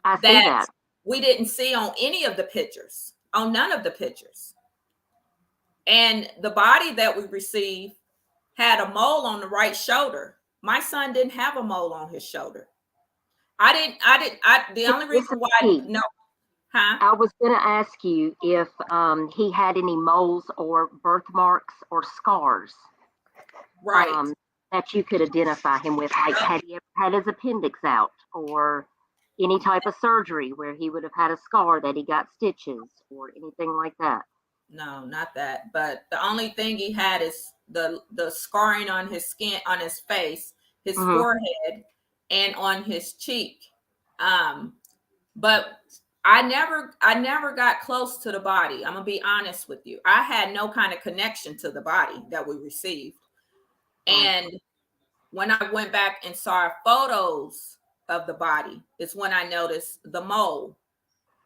I see that we didn't see on any of the pictures, on none of the pictures. And the body that we received had a mole on the right shoulder. My son didn't have a mole on his shoulder. The only reason why, no. Huh? I was going to ask you if he had any moles or birthmarks or scars, right? That you could identify him with. Like, had he ever had his appendix out, or any type of surgery where he would have had a scar that he got stitches, or anything like that? No, not that. But the only thing he had is the scarring on his skin, on his face, his forehead, and on his cheek. But I never got close to the body. I'm gonna be honest with you. I had no kind of connection to the body that we received. And when I went back and saw photos of the body, it's when I noticed the mole.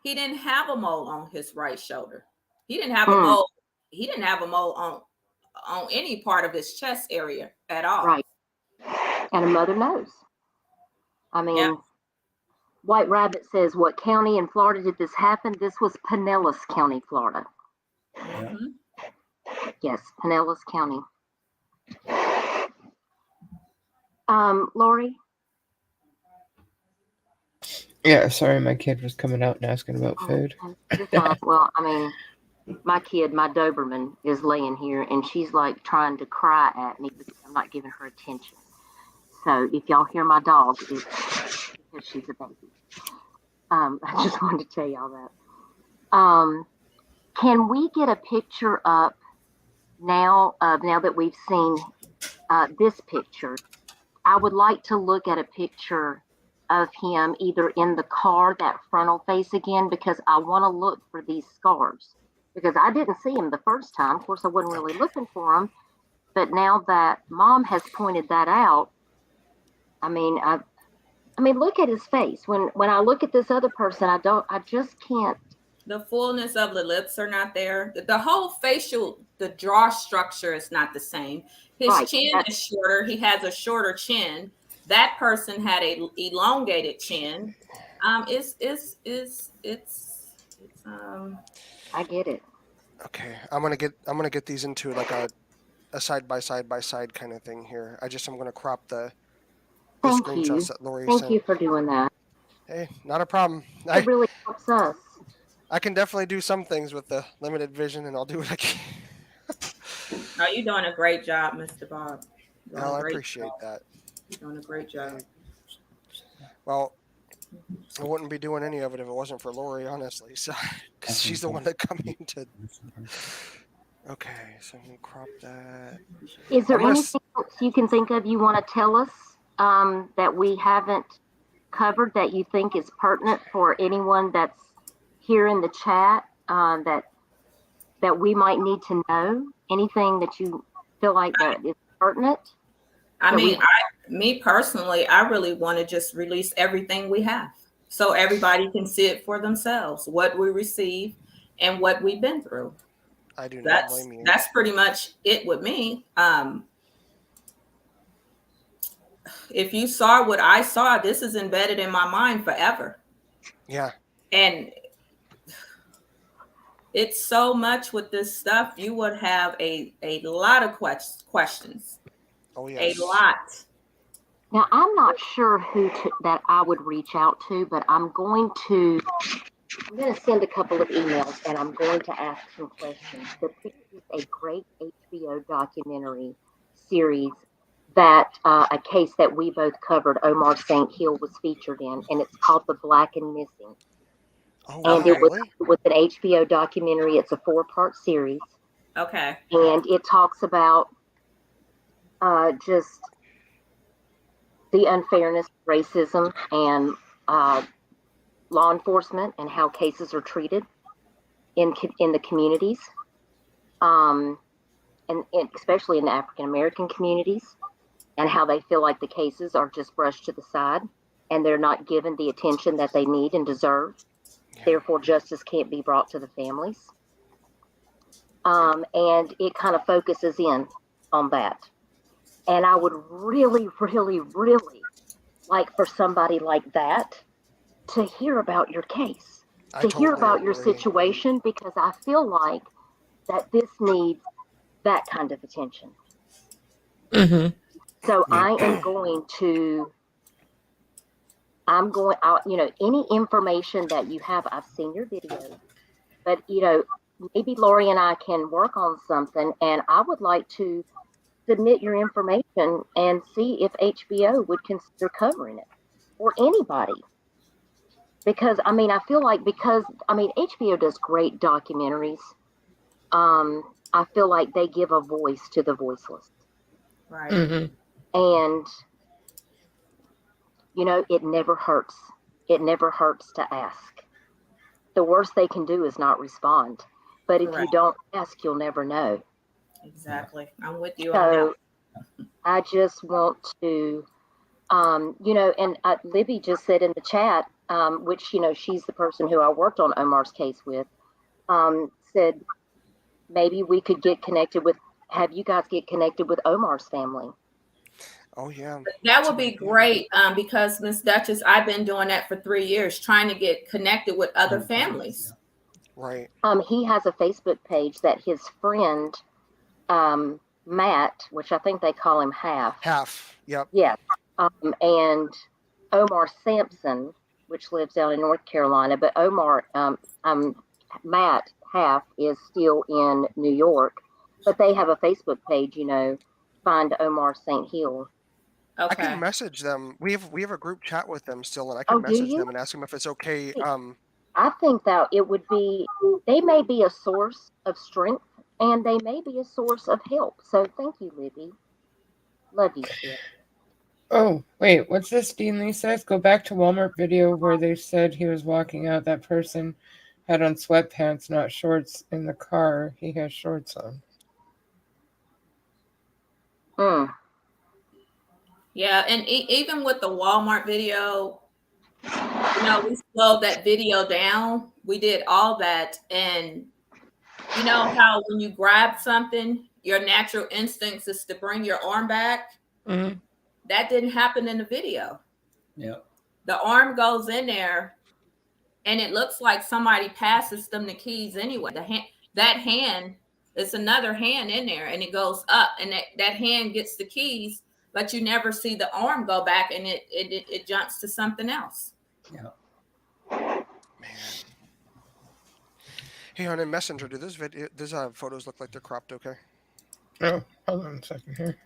He didn't have a mole on his right shoulder. He didn't have a mole. He didn't have a mole on any part of his chest area at all. Right. And a mother knows. I mean, White Rabbit says, what county in Florida did this happen? This was Pinellas County, Florida. Mm-hmm. Yes, Pinellas County. Lori? Yeah, sorry, my kid was coming out and asking about food. Well, I mean, my kid, my Doberman, is laying here, and she's like trying to cry at me because I'm not giving her attention. So if y'all hear my dog, it's because she's a baby. I just wanted to tell y'all that. Can we get a picture up now that we've seen this picture? I would like to look at a picture of him either in the car, that frontal face again, because I want to look for these scars. Because I didn't see him the first time. Of course, I wasn't really looking for him. But now that Mom has pointed that out, I mean, look at his face. When I look at this other person, I just can't. The fullness of the lips are not there. The whole facial, the jaw structure is not the same. His chin is shorter. He has a shorter chin. That person had a elongated chin. I get it. Okay, I'm gonna get these into like a side by side kind of thing here. I'm gonna crop the screenshots that Lori sent. Thank you for doing that. Hey, not a problem. It really helps us. I can definitely do some things with the limited vision, and I'll do what I can. Oh, you're doing a great job, Mr. Bob. No, I appreciate that. You're doing a great job. Well, I wouldn't be doing any of it if it wasn't for Lori, honestly. So, because she's the one that got me into. Okay, so I'm gonna crop that. Is there anything else you can think of you want to tell us that we haven't covered that you think is pertinent for anyone that's here in the chat that we might need to know? Anything that you feel like that is pertinent? I mean, me personally, I really want to just release everything we have so everybody can see it for themselves, what we receive and what we've been through. I do not blame you. That's pretty much it with me. If you saw what I saw, this is embedded in my mind forever. Yeah. And it's so much with this stuff. You would have a lot of questions. Oh, yes. A lot. Now, I'm not sure that I would reach out to, but I'm going to I'm going to send a couple of emails and I'm going to ask some questions. But there is a great HBO documentary series that a case that we both covered, Omar St. Hill was featured in, and it's called The Black and Missing. Oh, And wow, it was really? an HBO documentary. It's a 4-part series. Okay. And it talks about just the unfairness, racism, and law enforcement and how cases are treated in the communities, and especially in the African American communities, and how they feel like the cases are just brushed to the side and they're not given the attention that they need and deserve. Yeah. Therefore, justice can't be brought to the families. And it kind of focuses in on that. And I would really, really, really like for somebody like that to hear about your case, I to hear totally about your agree. situation, because I feel like that this needs that kind of attention. Mm-hmm. So Yeah. I am going to, any information that you have, I've seen your videos, but, maybe Lori and I can work on something, and I would like to submit your information and see if HBO would consider covering it, or anybody. Because, I feel like HBO does great documentaries. I feel like they give a voice to the voiceless. Right. Mm-hmm. And, it never hurts. It never hurts to ask. The worst they can do is not respond. But if you Correct. don't ask, you'll never know. Exactly. I'm with you on that. So I just want to, and Libby just said in the chat, which, she's the person who I worked on Omar's case with, said maybe we could have you guys get connected with Omar's family. Oh, yeah. That would be great, because Miss Duchess, I've been doing that for 3 years, trying to get connected with other families. Right. He has a Facebook page that his friend, Matt, which I think they call him Half. Yep. Yes. And Omar Sampson, which lives down in North Carolina, but Matt Half is still in New York, but they have a Facebook page, Find Omar St. Hill. I Okay. can message them. We have a group chat with them still, and I can Oh, do message you? them and ask them if it's okay. I think that it would be, they may be a source of strength and they may be a source of help. So thank you, Libby. Love you, sis. Oh, wait, what's this Dean Lee says? Go back to Walmart video where they said he was walking out. That person had on sweatpants, not shorts in the car. He has shorts on. Yeah, and even with the Walmart video, we slowed that video down. We did all that, and you know how when you grab something, your natural instincts is to bring your arm back. Mm-hmm. That didn't happen in the video. Yeah. The arm goes in there, and it looks like somebody passes them the keys anyway. That hand, it's another hand in there, and it goes up, and that hand gets the keys, but you never see the arm go back, and it jumps to something else. Yeah. Man. Hey, on Messenger, do those photos look like they're cropped okay? Oh, hold on a second here.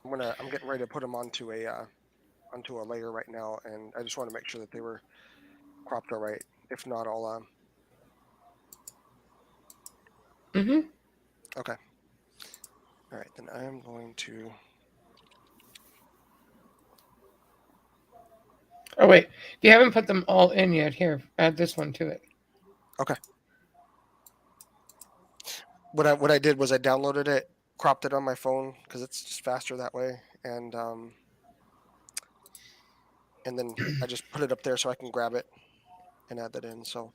I'm getting ready to put them onto a layer right now, and I just want to make sure that they were cropped all right. If not, I'll Mm-hmm. Okay. All right, then I am going to. Oh, wait. If you haven't put them all in yet, here, add this one to it. Okay. What I did was I downloaded it, cropped it on my phone because it's just faster that way, and then I just put it up there so I can grab it and add that in. So.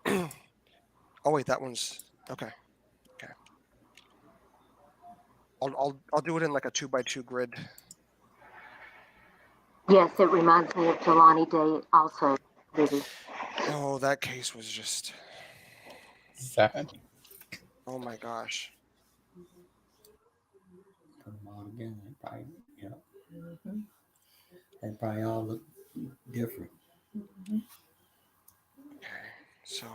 Oh wait, that one's okay. Okay. I'll do it in like a 2x2 grid. Yes, it reminds me of Jelani Day also, Libby. Oh, that case was just. Sad. Oh my gosh. Put them all together. They probably, Mm-hmm. they probably all look different. Mm-hmm. So,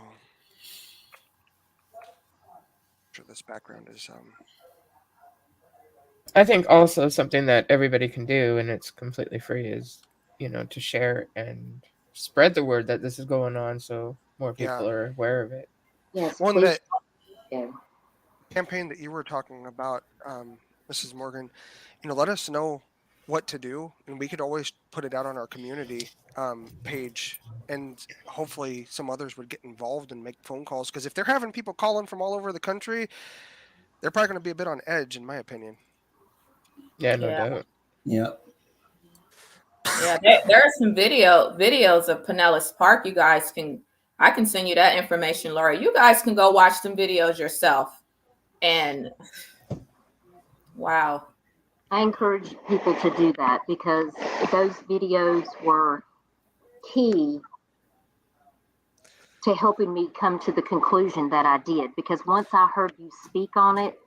sure this background is I think also something that everybody can do, and it's completely free, is, to share and spread the word that this is going on, so more people are aware of it. Yes, one please. that Yeah. campaign that you were talking about, Mrs. Morgan. Let us know what to do, and we could always put it out on our community page, and hopefully some others would get involved and make phone calls, because if they're having people calling from all over the country, they're probably going to be a bit on edge, in my opinion. Yeah, no Yeah. doubt. Yeah. Yeah, there are some videos of Pinellas Park. I can send you that information, Laura. You guys can go watch some videos yourself. And wow. I encourage people to do that because those videos were key to helping me come to the conclusion that I did. Because once I heard you speak on it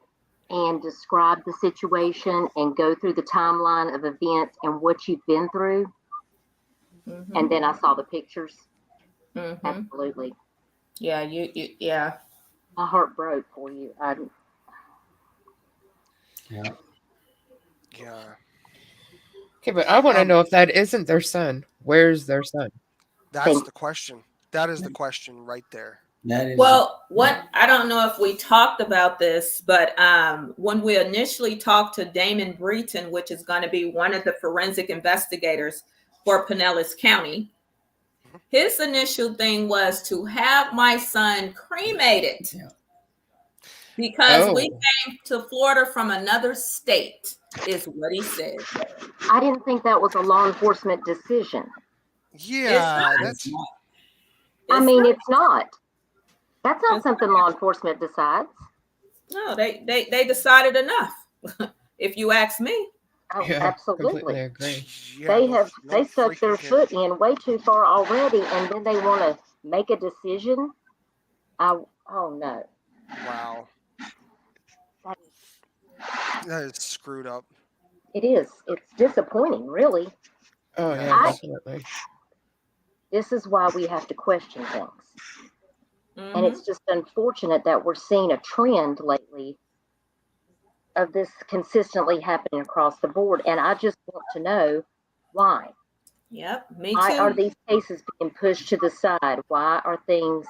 and describe the situation and go through the timeline of events and what you've been through, and then I saw the pictures. Absolutely. Yeah, yeah. My heart broke for you. Yeah. Okay, but I want to know, if that isn't their son, where's their son? That's the question. That is the question right there. That is. Well, I don't know if we talked about this, but when we initially talked to Damon Breton, which is going to be one of the forensic investigators for Pinellas County, his initial thing was to have my son cremated. Yeah. Because we came to Florida from another state, is what he said. I didn't think that was a law enforcement decision. Yeah, it's not. That's not something law enforcement decides. No, they decided enough. If you ask me. Oh, yeah, absolutely. Agree. They stuck their foot in way too far already, and then they want to make a decision. Oh no. Wow. That is screwed up. It is. It's disappointing, really. Oh yeah, definitely. This is why we have to question things. And it's just unfortunate that we're seeing a trend lately of this consistently happening across the board. And I just want to know why. Yep, me too. Why are these cases being pushed to the side? Why are things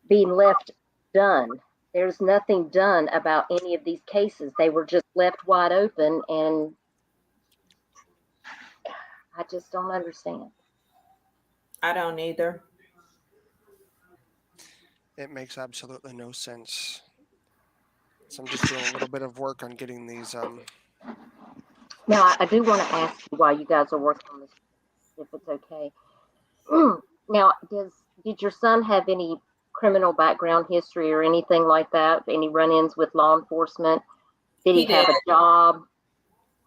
being left done? There's nothing done about any of these cases. They were just left wide open, and I just don't understand. I don't either. It makes absolutely no sense. So I'm just doing a little bit of work on getting these. Now, I do want to ask you why you guys are working on this, if it's okay. Now, did your son have any criminal background history or anything like that? Any run-ins with law enforcement? Did he have a job?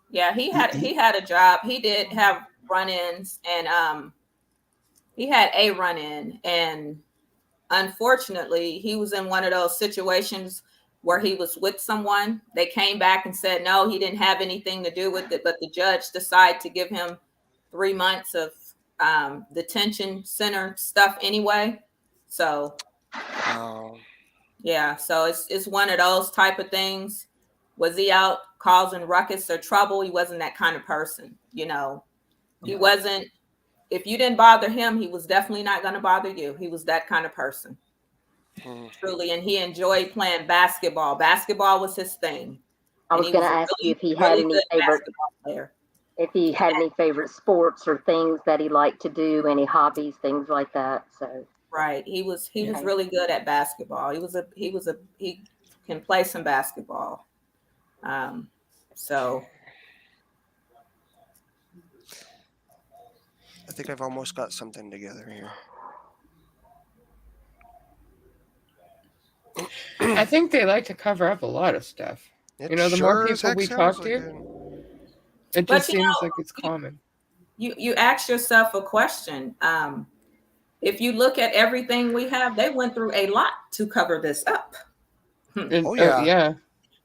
Yeah, he had a job. He did have run-ins, and he had a run-in, and unfortunately, he was in one of those situations where he was with someone. They came back and said, no, he didn't have anything to do with it, but the judge decided to give him 3 months of detention center stuff anyway. So, yeah, so it's one of those type of things. Was he out causing ruckus or trouble? He wasn't that kind of person, He wasn't. If you didn't bother him, he was definitely not going to bother you. He was that kind of person. Truly. And he enjoyed playing basketball. Basketball was his thing. I was going to ask you if he had any favorite sports or things that he liked to do, any hobbies, things like that. So right. He was really good at basketball. He can play some basketball. So I think I've almost got something together here. I think they like to cover up a lot of stuff. The more people we talk to, it just seems like it's common. You ask yourself a question. If you look at everything we have, they went through a lot to cover this up. Oh yeah. Yeah.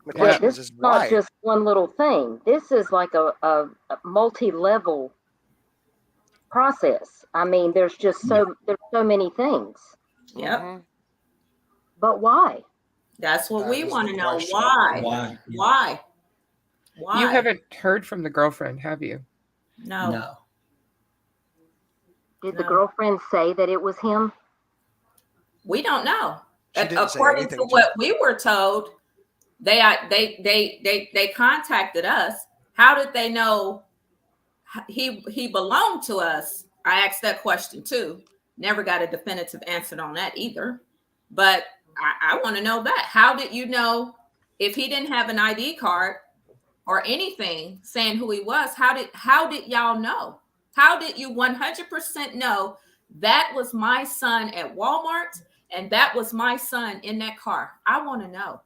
The question this is not just one little thing. This is like a multi-level process. I mean, there's so many things. Yep. Mhm. But why? That's what That we is want the to know. question. Why? Why? Yeah. Why? Why? You haven't heard from the girlfriend, have you? No. No. Did the No. girlfriend say that it was him? We don't know. She didn't say According to anything to what we were told, they contacted us. How did they know he belonged to us? I asked that question too. Never got a definitive answer on that either. But I want to know that. How did you know if he didn't have an ID card or anything saying who he was? How did y'all know? How did you 100% know that was my son at Walmart and that was my son in that car? I want to know.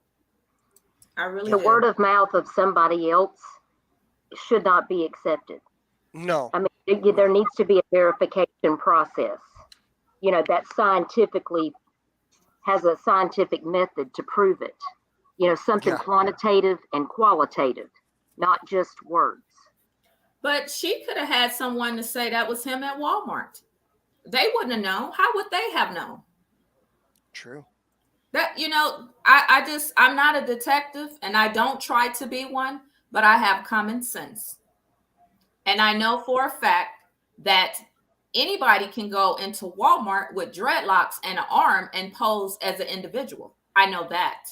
I really The do. word of mouth of somebody else should not be accepted. No. I mean, there needs to be a verification process, that scientifically has a scientific method to prove it. Something Yeah. quantitative and qualitative, not just words. But she could have had someone to say that was him at Walmart. They wouldn't have known. How would they have known? True. That, I'm not a detective and I don't try to be one, but I have common sense. And I know for a fact that anybody can go into Walmart with dreadlocks and an arm and pose as an individual. I know that.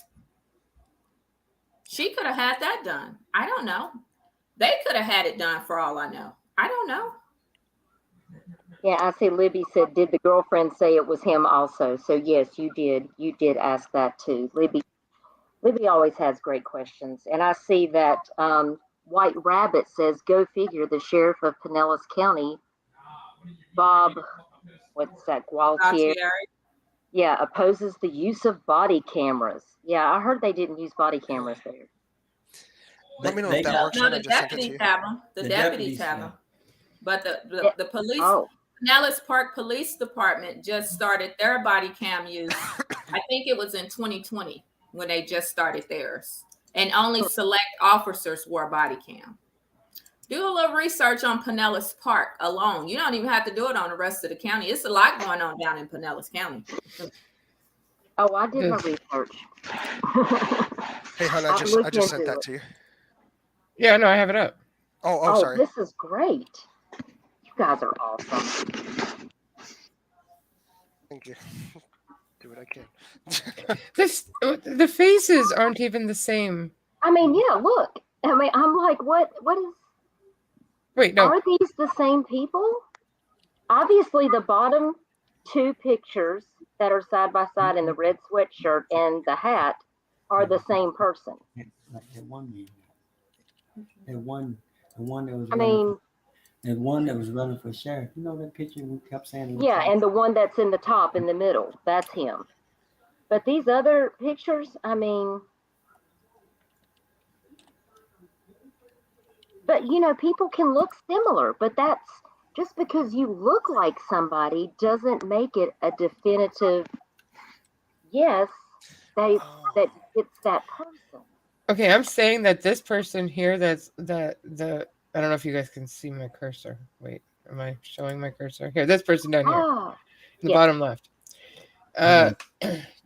She could have had that done. I don't know. They could have had it done for all I know. I don't know. Yeah, I see Libby said, did the girlfriend say it was him also? So yes, you did. You did ask that too. Libby always has great questions. And I see that White Rabbit says, go figure, the sheriff of Pinellas County, Bob, what's that, Gualtieri? Yeah, opposes the use of body cameras. Yeah, I heard they didn't use body cameras there. Let me know if that works. No, And I the just sent it to deputies you. have them. The deputies have them. But the police, Pinellas Park Police Department just started their body cam use. I think it was in 2020 when they just started theirs. And only select officers wore body cam. Do a little research on Pinellas Park alone. You don't even have to do it on the rest of the county. It's a lot going on down in Pinellas County. Oh, I did my research. Hey, hon, I just sent that to you. Yeah, no, I have it up. Oh, sorry. This is great. You guys are awesome. Thank you. Do what I can. The faces aren't even the same. I mean, yeah, look. I mean, I'm like, what is... Wait, no. Are these the same people? Obviously, the bottom two pictures that are side by side in the red sweatshirt and the hat are the same person. Like that one that was. I mean, the one that was running for sheriff. You know that picture we kept saying. Yeah, and the one that's in the top in the middle, that's him. But these other pictures, I mean, but people can look similar, but that's just because you look like somebody doesn't make it a definitive yes that it's that person. Okay, I'm saying that this person here, that's the I don't know if you guys can see my cursor. Wait, am I showing my cursor? Here, this person down here, in the bottom left,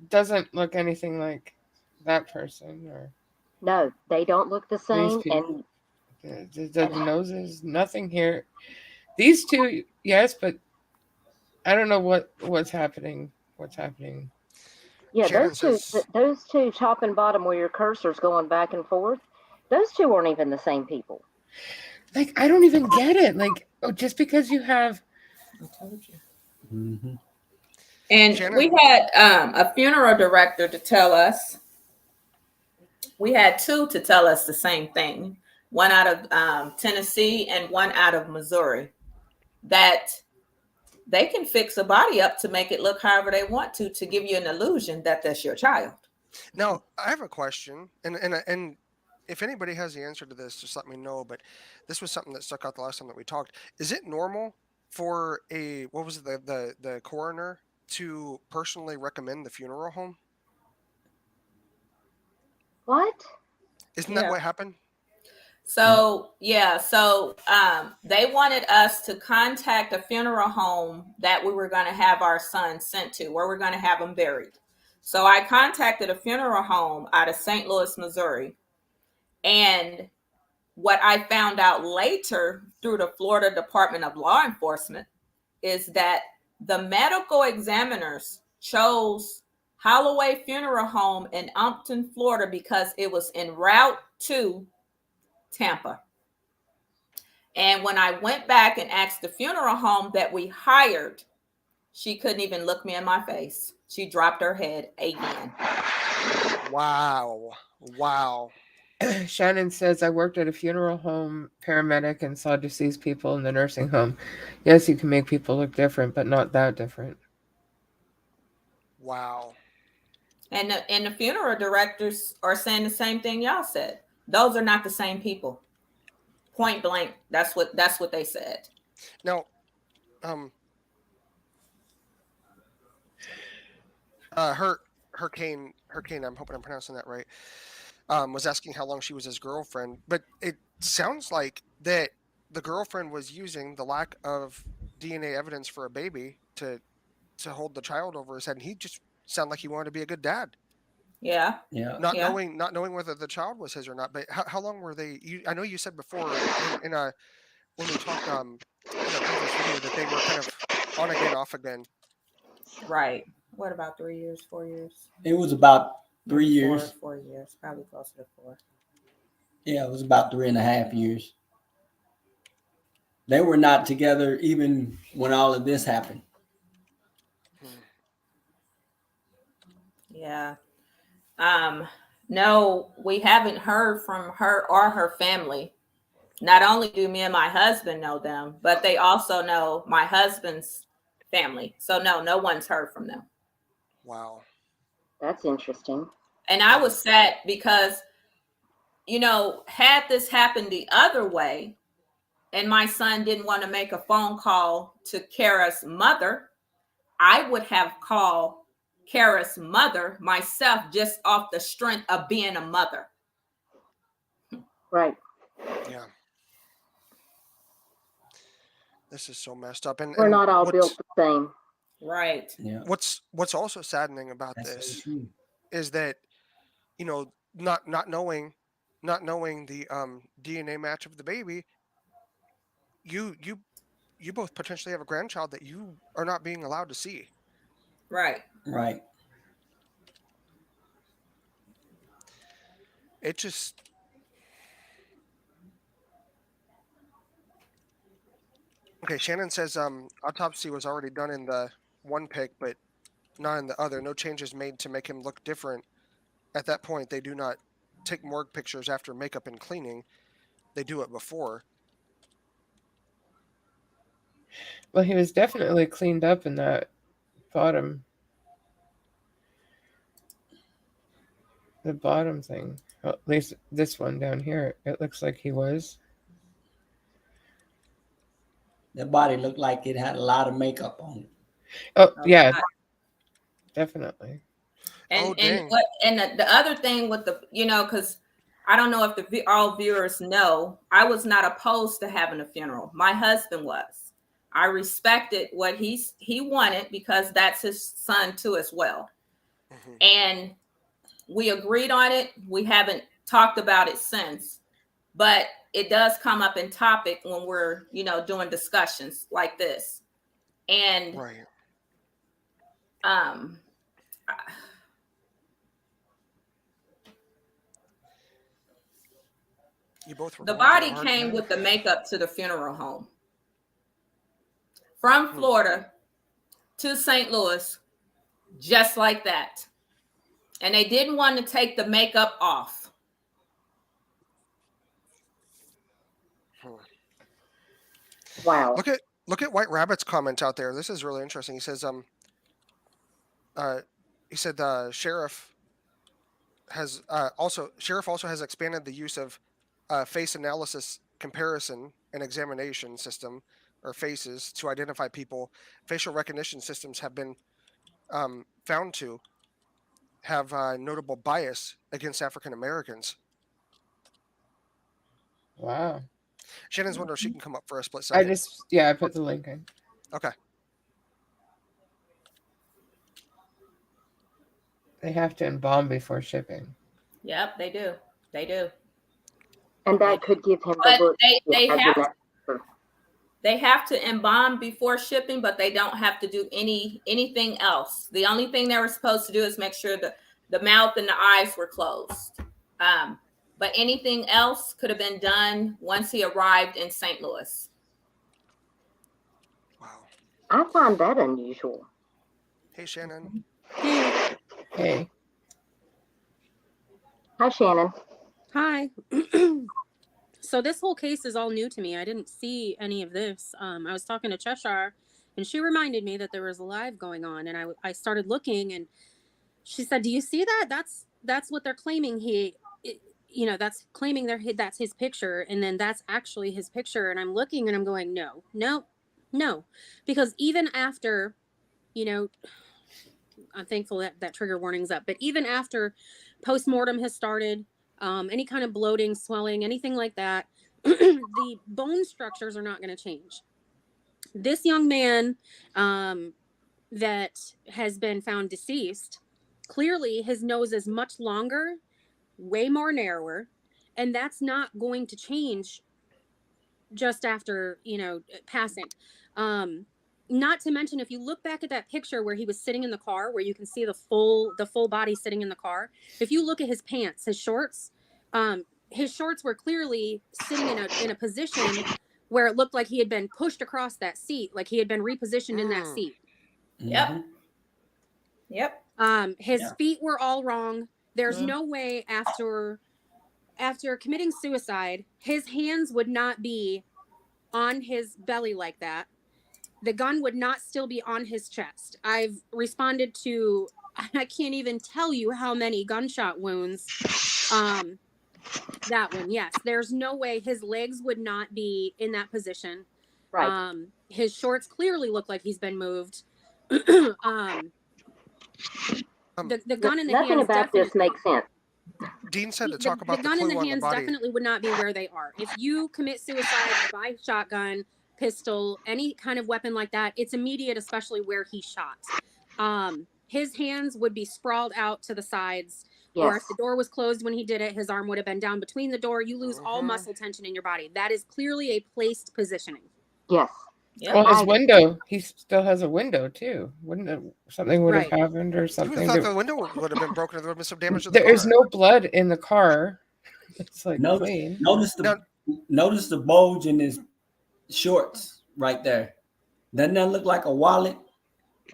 doesn't look anything like that person. Or no, they don't look the same, and the noses, nothing here. These two, yes, but I don't know what's happening. What's happening? Yeah, those two top and bottom where your cursor's going back and forth, those two aren't even the same people. Like, I don't even get it. Like, just because you have... I told you. Mm-hmm. And we had a funeral director to tell us. We had two to tell us the same thing. One out of Tennessee and one out of Missouri. That they can fix a body up to make it look however they want to give you an illusion that that's your child. Now, I have a question, and if anybody has the answer to this, just let me know. But this was something that stuck out the last time that we talked. Is it normal for the coroner to personally recommend the funeral home? What? Isn't that what happened? So yeah, so they wanted us to contact a funeral home that we were going to have our son sent to, where we're going to have him buried. So I contacted a funeral home out of St. Louis, Missouri, and what I found out later through the Florida Department of Law Enforcement is that the medical examiners chose Holloway Funeral Home in Upton, Florida, because it was en route to Tampa. And when I went back and asked the funeral home that we hired, she couldn't even look me in my face. She dropped her head again. Wow. Shannon says, I worked at a funeral home paramedic and saw deceased people in the nursing home. Yes, you can make people look different, but not that different. Wow. And the funeral directors are saying the same thing y'all said. Those are not the same people. Point blank. That's what they said. Now, Hurricane, I'm hoping I'm pronouncing that right, was asking how long she was his girlfriend, but it sounds like that the girlfriend was using the lack of DNA evidence for a baby to hold the child over his head, and he just sounded like he wanted to be a good dad. Yeah. Not knowing whether the child was his or not. But how long were they? I know you said before when we talked in a previous video that they were kind of on again, off again. Right. What about 3 years, 4 years? It was about 3 years. 4 years, probably closer to 4. Yeah, it was about 3.5 years. They were not together even when all of this happened. Yeah. No, we haven't heard from her or her family. Not only do me and my husband know them, but they also know my husband's family. So no one's heard from them. Wow. That's interesting. And I was sad because, had this happened the other way and my son didn't want to make a phone call to Kara's mother, I would have called Kara's mother myself just off the strength of being a mother. Right. Yeah. This is so messed up. And we're not all built the same. Right. Yeah. What's also saddening about this is that, not knowing the DNA match of the baby, you both potentially have a grandchild that you are not being allowed to see. Right. Right. It just, okay, Shannon says autopsy was already done in the one pic, but not in the other. No changes made to make him look different. At that point, they do not take morgue pictures after makeup and cleaning. They do it before. Well, he was definitely cleaned up in that bottom. The bottom thing. Well, at least this one down here. It looks like he was. The body looked like it had a lot of makeup on it. Oh, yeah. Definitely. And the other thing with the, because I don't know if all viewers know, I was not opposed to having a funeral. My husband was. I respected what he wanted because that's his son too as well. Mm-hmm. And we agreed on it. We haven't talked about it since, but it does come up in topic when we're, doing discussions like this. And right. You both were. The body came with the makeup to the funeral home from Florida to St. Louis, just like that. And they didn't want to take the makeup off. Wow. Look at White Rabbit's comment out there. This is really interesting. He says, sheriff also has expanded the use of face analysis comparison and examination system, or faces, to identify people. Facial recognition systems have been found to have notable bias against African Americans. Wow. Shannon's wondering if she can come up for a split I second. I put the link in. Okay. They have to embalm before shipping. Yep, they do. They do. And that could give him the But look. they have to embalm before shipping, but they don't have to do anything else. The only thing they were supposed to do is make sure that the mouth and the eyes were closed. But anything else could have been done once he arrived in St. Louis. Wow. I find that unusual. Hey, Shannon. Hey. Hi, Shannon. Hi. So this whole case is all new to me. I didn't see any of this. I was talking to Cheshire, and she reminded me that there was a live going on, and I started looking, and she said, "Do you see that? That's what they're claiming. That's claiming that's his picture, and then that's actually his picture." And I'm looking, and I'm going, no, because even after, I'm thankful that trigger warning's up, but even after post-mortem has started, any kind of bloating, swelling, anything like that, the bone structures are not going to change. This young man that has been found deceased, clearly his nose is much longer, way more narrower, and that's not going to change just after, passing. Not to mention, if you look back at that picture where he was sitting in the car, where you can see the full body sitting in the car, if you look at his pants, his shorts were clearly sitting in a position where it looked like he had been pushed across that seat, like he had been repositioned in that seat. Yep. His feet were all wrong. There's no way after committing suicide, his hands would not be on his belly like that. The gun would not still be on his chest. I've responded to, I can't even tell you how many gunshot wounds. That one, yes. There's no way his legs would not be in that position. Right. His shorts clearly look like he's been moved. The gun in the Nothing hands about this makes sense. Dean said to talk about the gun in the clue on hands the body. definitely would not be where they are. If you commit suicide by shotgun, pistol, any kind of weapon like that, it's immediate, especially where he shot. His hands would be sprawled out to the sides, or if the door was closed when he did it, his arm would have been down between the door. You lose all muscle tension in your body. That is clearly a placed positioning. Yes. Yep. Well, his window, he still has a window too. Something would have happened or You something? would have thought the window would have been broken, or there would have been some damage to the car. There is no blood in the car. It's like clean. Notice the bulge in his shorts right there. Doesn't that look like a wallet?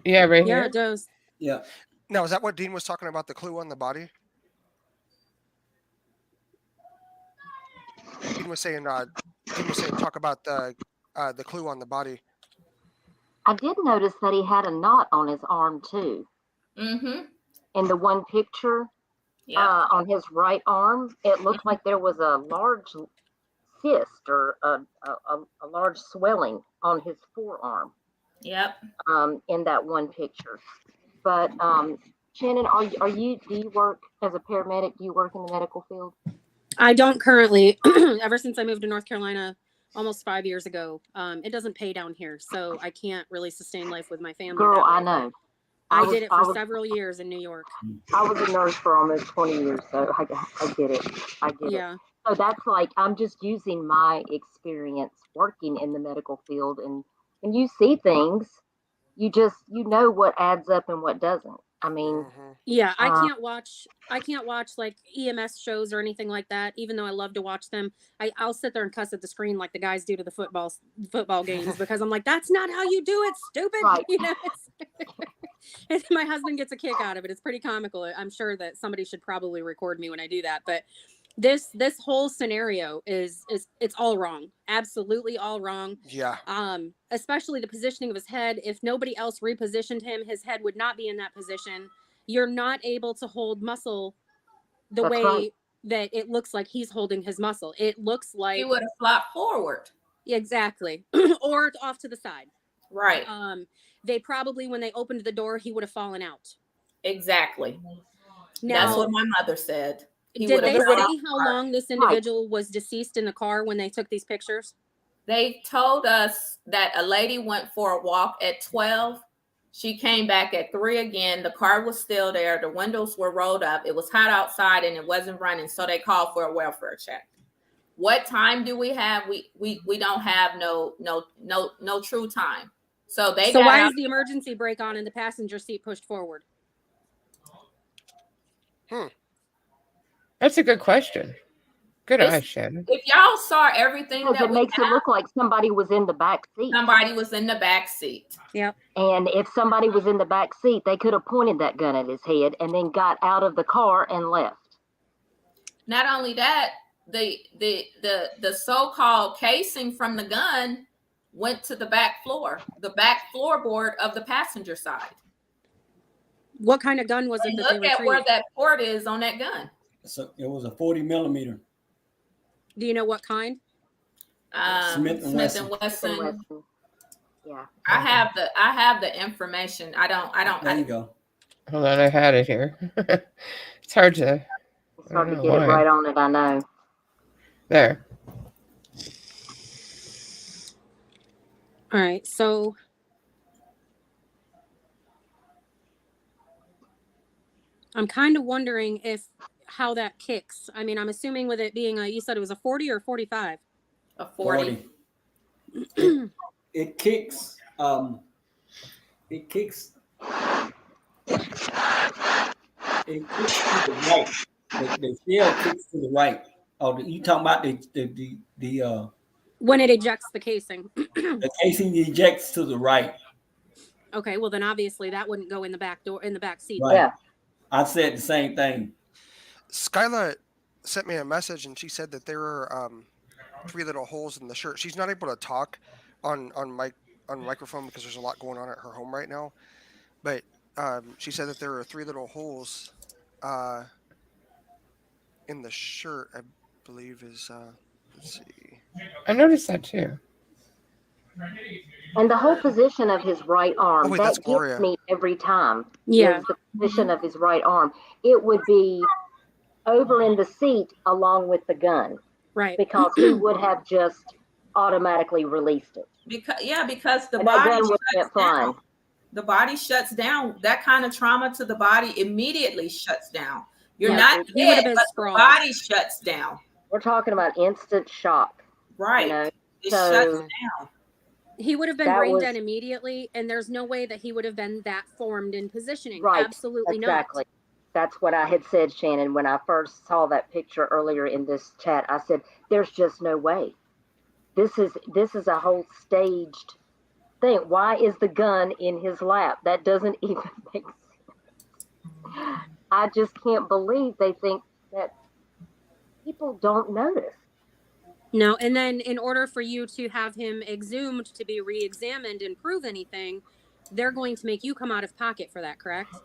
Yeah, right here. Yeah, it does. Yeah. Now, is that what Dean was talking about, the clue on the body? Dean was saying talk about the clue on the body. I did notice that he had a knot on his arm too. Mm-hmm. In the one picture, on his right arm, it looked like there was a large cyst or a large swelling on his forearm. Yep. In that one picture. But Shannon, do you work as a paramedic? Do you work in the medical field? I don't currently. Ever since I moved to North Carolina almost 5 years ago, it doesn't pay down here, so I can't really sustain life with my family. Girl, I know. I did it for several years in New York. I was a nurse for almost 20 years, so I get it. I get it. So that's like, I'm just using my experience working in the medical field, and you see things, you know what adds up and what doesn't. I mean, yeah, I can't watch like EMS shows or anything like that, even though I love to watch them. I'll sit there and cuss at the screen like the guys do to the football games, because I'm like, that's not how you do it, stupid. Right. You know, my husband gets a kick out of it. It's pretty comical. I'm sure that somebody should probably record me when I do that, but this whole scenario is it's all wrong. Absolutely all wrong. Yeah. Especially the positioning of his head. If nobody else repositioned him, his head would not be in that position. You're not able to hold muscle the way that it looks like he's holding his muscle. It looks like he would have flopped forward. Exactly. Or off to the side. Right. They probably, when they opened the door, he would have fallen out. Exactly. Now, that's what my mother said. Did they Nobody- say how long this individual was deceased in the car when they took these pictures? They told us that a lady went for a walk at 12. She came back at 3 again. The car was still there. The windows were rolled up. It was hot outside and it wasn't running. So they called for a welfare check. What time do we have? We don't have no true time. So they got why out. is the emergency brake on and the passenger seat pushed forward? That's a good question. Good eye, Shannon. If y'all saw everything Because that it makes it look like somebody was in the back seat. somebody was in the back seat. Yep. And if somebody was in the back seat, they could have pointed that gun at his head and then got out of the car and left. Not only that, the so-called casing from the gun went to the back floorboard of the passenger side. What kind of gun was it And that they look at retrieved? where that port is on that gun. So it was a 40 millimeter. Do you know what kind? Smith and Wesson. Yeah. I have the information. I don't. There you go. Hold on, I had it here. It's hard to. It's hard to get it right on it, I know. There. All right, so I'm kind of wondering how that kicks. I mean, I'm assuming with it being you said it was a 40 or 45? A 40. It kicks. It kicks. It kicks to the right. The shell kicks to the right. Oh, you talking about the When it ejects the casing. the casing ejects to the right. Okay, well then obviously that wouldn't go in the back door in the back seat. Right. Yeah. I said the same thing. Skyla sent me a message and she said that there are 3 little holes in the shirt. She's not able to talk on microphone because there's a lot going on at her home right now. But she said that there are 3 little holes in the shirt. I believe is let's see. I noticed that too. And the whole position of his right arm, Oh, wait, that's that Gloria. gets me every time. Yeah. Is the position of his right arm. It would be over in the seat along with the gun Right. because he would have just automatically released it. Because the And that body gun would have shuts went flying. down. The body shuts down. That kind of trauma to the body immediately shuts down. You're Yeah, not he would have dead, been but the sprawled. body shuts down. We're talking about instant shock. Right. You know? It So- shuts down. He would have been That brain was- dead immediately, and there's no way that he would have been that formed in positioning. Right. Absolutely Exactly. not. That's what I had said, Shannon, when I first saw that picture earlier in this chat. I said, there's just no way. This is a whole staged thing. Why is the gun in his lap? That doesn't even make sense. I just can't believe they think that people don't notice. No, and then in order for you to have him exhumed to be re-examined and prove anything, they're going to make you come out of pocket for that, correct?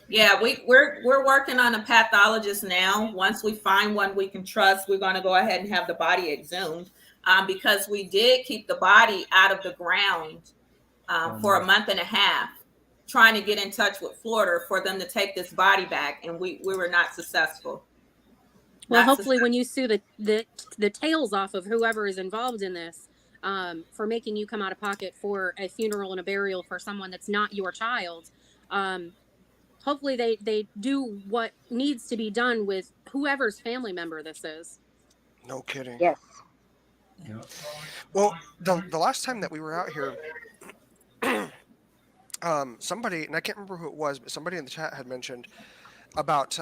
Yeah, we're working on a pathologist now. Once we find one we can trust, we're going to go ahead and have the body exhumed because we did keep the body out of the ground for a month and a half, trying to get in touch with Florida for them to take this body back, and we were not successful. Well, hopefully when you sue the tails off of whoever is involved in this for making you come out of pocket for a funeral and a burial for someone that's not your child, hopefully they do what needs to be done with whoever's family member this is. No kidding. Yes. Yeah. Well, the last time that we were out here, somebody, and I can't remember who it was, but somebody in the chat had mentioned about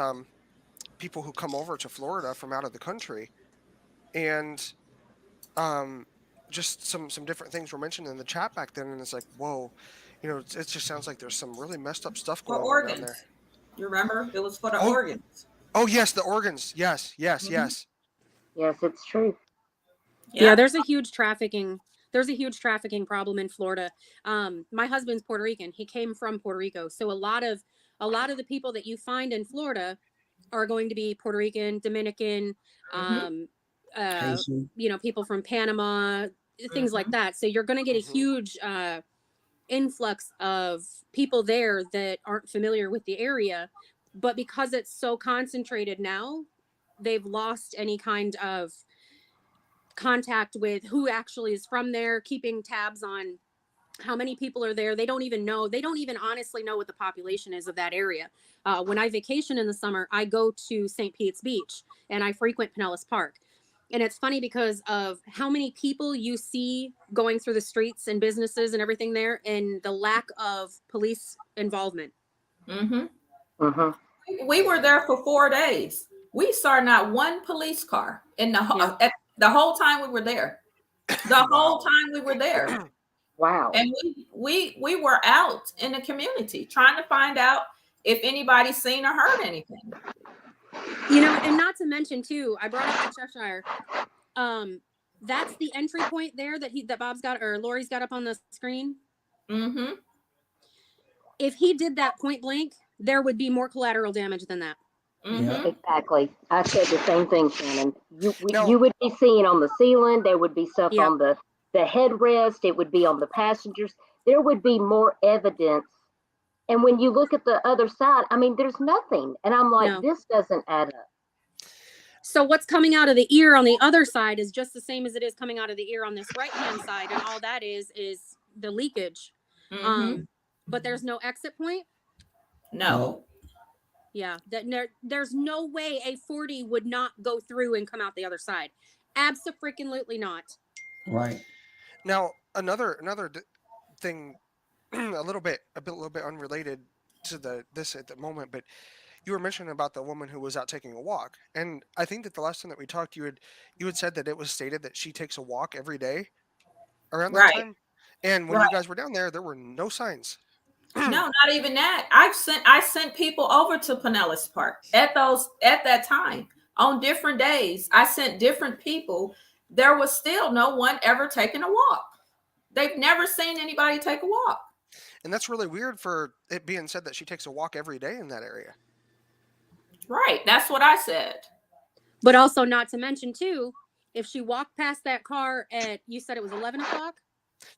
people who come over to Florida from out of the country, and just some different things were mentioned in the chat back then, and it's like, whoa, you know, it just sounds like there's some really messed up stuff going on down there. You remember? It was for the Oh. organs. Oh yes, the organs. Yes, yes, yes. Yes, it's true. Yeah, there's a huge trafficking problem in Florida. My husband's Puerto Rican. He came from Puerto Rico. So a lot of the people that you find in Florida are going to be Puerto Rican, Dominican, people from Panama, things like that. So you're going to get a huge influx of people there that aren't familiar with the area. But because it's so concentrated now, they've lost any kind of contact with who actually is from there, keeping tabs on how many people are there. They don't even know. They don't even honestly know what the population is of that area. When I vacation in the summer, I go to St. Pete's Beach and I frequent Pinellas Park. And it's funny because of how many people you see going through the streets and businesses and everything there, and the lack of police involvement. We were there for 4 days. We saw not one police car in the whole time we were there. The whole time we were there. Wow. And we were out in the community trying to find out if anybody's seen or heard anything. You know, and not to mention too, I brought up the Cheshire. That's the entry point there that Bob's got, or Lori's got up on the screen. If he did that point blank, there would be more collateral damage than that. Exactly. I said the same thing, Shannon. You would be seeing on the ceiling. There would be stuff on the headrest. It would be on the passengers. There would be more evidence. And when you look at the other side, I mean, there's nothing. And I'm like, this doesn't add up. So what's coming out of the ear on the other side is just the same as it is coming out of the ear on this right-hand side. And all that is the leakage. But there's no exit point? No. Yeah. There's no way a 40 would not go through and come out the other side. Abso-freaking-lutely not. Right. Now, another thing, a little bit unrelated to this at the moment, but you were mentioning about the woman who was out taking a walk, and I think that the last time that we talked, you had said that it was stated that she takes a walk every day around that time, and when you guys were down there were no signs. No, not even that. I sent people over to Pinellas Park at that time on different days. I sent different people. There was still no one ever taking a walk. They've never seen anybody take a walk. And that's really weird for it being said that she takes a walk every day in that area. Right. That's what I said. But also not to mention too, if she walked past that car at, you said it was 11 o'clock?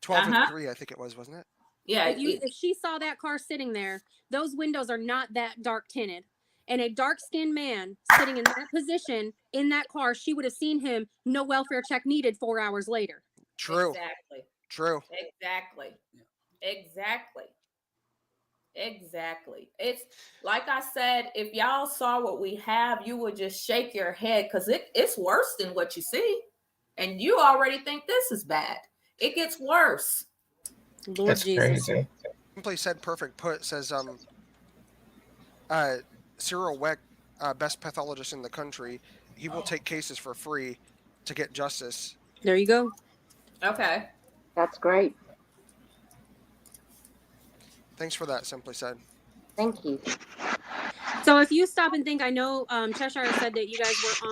12:03, I think it was, wasn't it? Yeah. If she saw that car sitting there, those windows are not that dark tinted. And a dark-skinned man sitting in that position in that car, she would have seen him, no welfare check needed 4 hours later. True. Exactly. True. Exactly. It's like I said, if y'all saw what we have, you would just shake your head because it's worse than what you see. And you already think this is bad. It gets worse. Lord That's Jesus. Crazy. Simply said, perfect put, says Cyril Weck, best pathologist in the country. He will take cases for free to get justice. There you go. Okay. That's great. Thanks for that, Simply Said. Thank you. So if you stop and think, I know Cheshire said that you guys were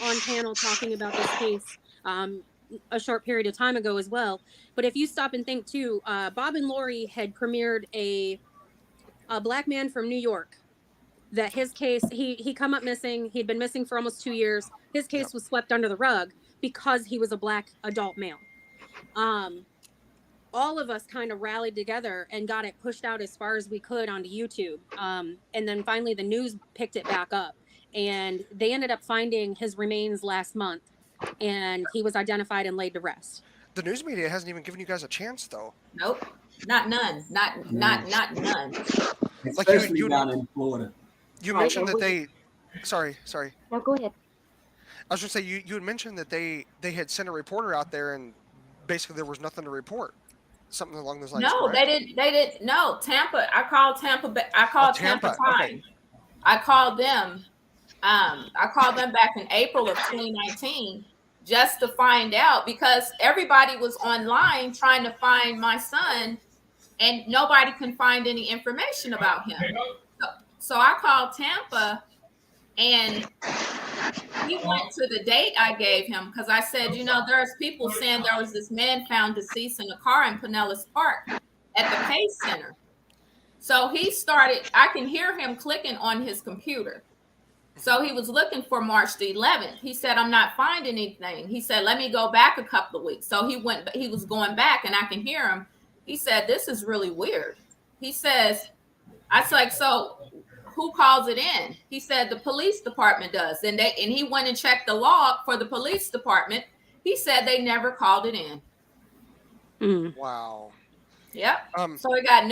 on panel talking about this case a short period of time ago as well. But if you stop and think too, Bob and Lori had premiered a black man from New York that his case, he come up missing. He'd been missing for almost 2 years. His case was swept under the rug because he was a black adult male. All of us kind of rallied together and got it pushed out as far as we could onto YouTube. And then finally the news picked it back up, and they ended up finding his remains last month, and he was identified and laid to rest. The news media hasn't even given you guys a chance, though. Nope. Not none. Not none. Especially down in Florida. You mentioned that they... Sorry. No, go ahead. I was going to say, you had mentioned that they had sent a reporter out there and basically there was nothing to report. Something along those lines. No, correct? they didn't. No, Tampa. I called Tampa. I called Tampa Time. Okay. I called them. I called them back in April of 2019 just to find out, because everybody was online trying to find my son and nobody can find any information about him. So I called Tampa and he went to the date I gave him, because I said, there's people saying there was this man found deceased in a car in Pinellas Park at the Pace Center. So he started, I can hear him clicking on his computer. So he was looking for March the 11th. He said, I'm not finding anything. He said, let me go back a couple of weeks. So he was going back and I can hear him. He said, this is really weird. He says, I was like, so who calls it in? He said the police department does. And he went and checked the log for the police department. He said they never called it in. Wow. Yep. So it got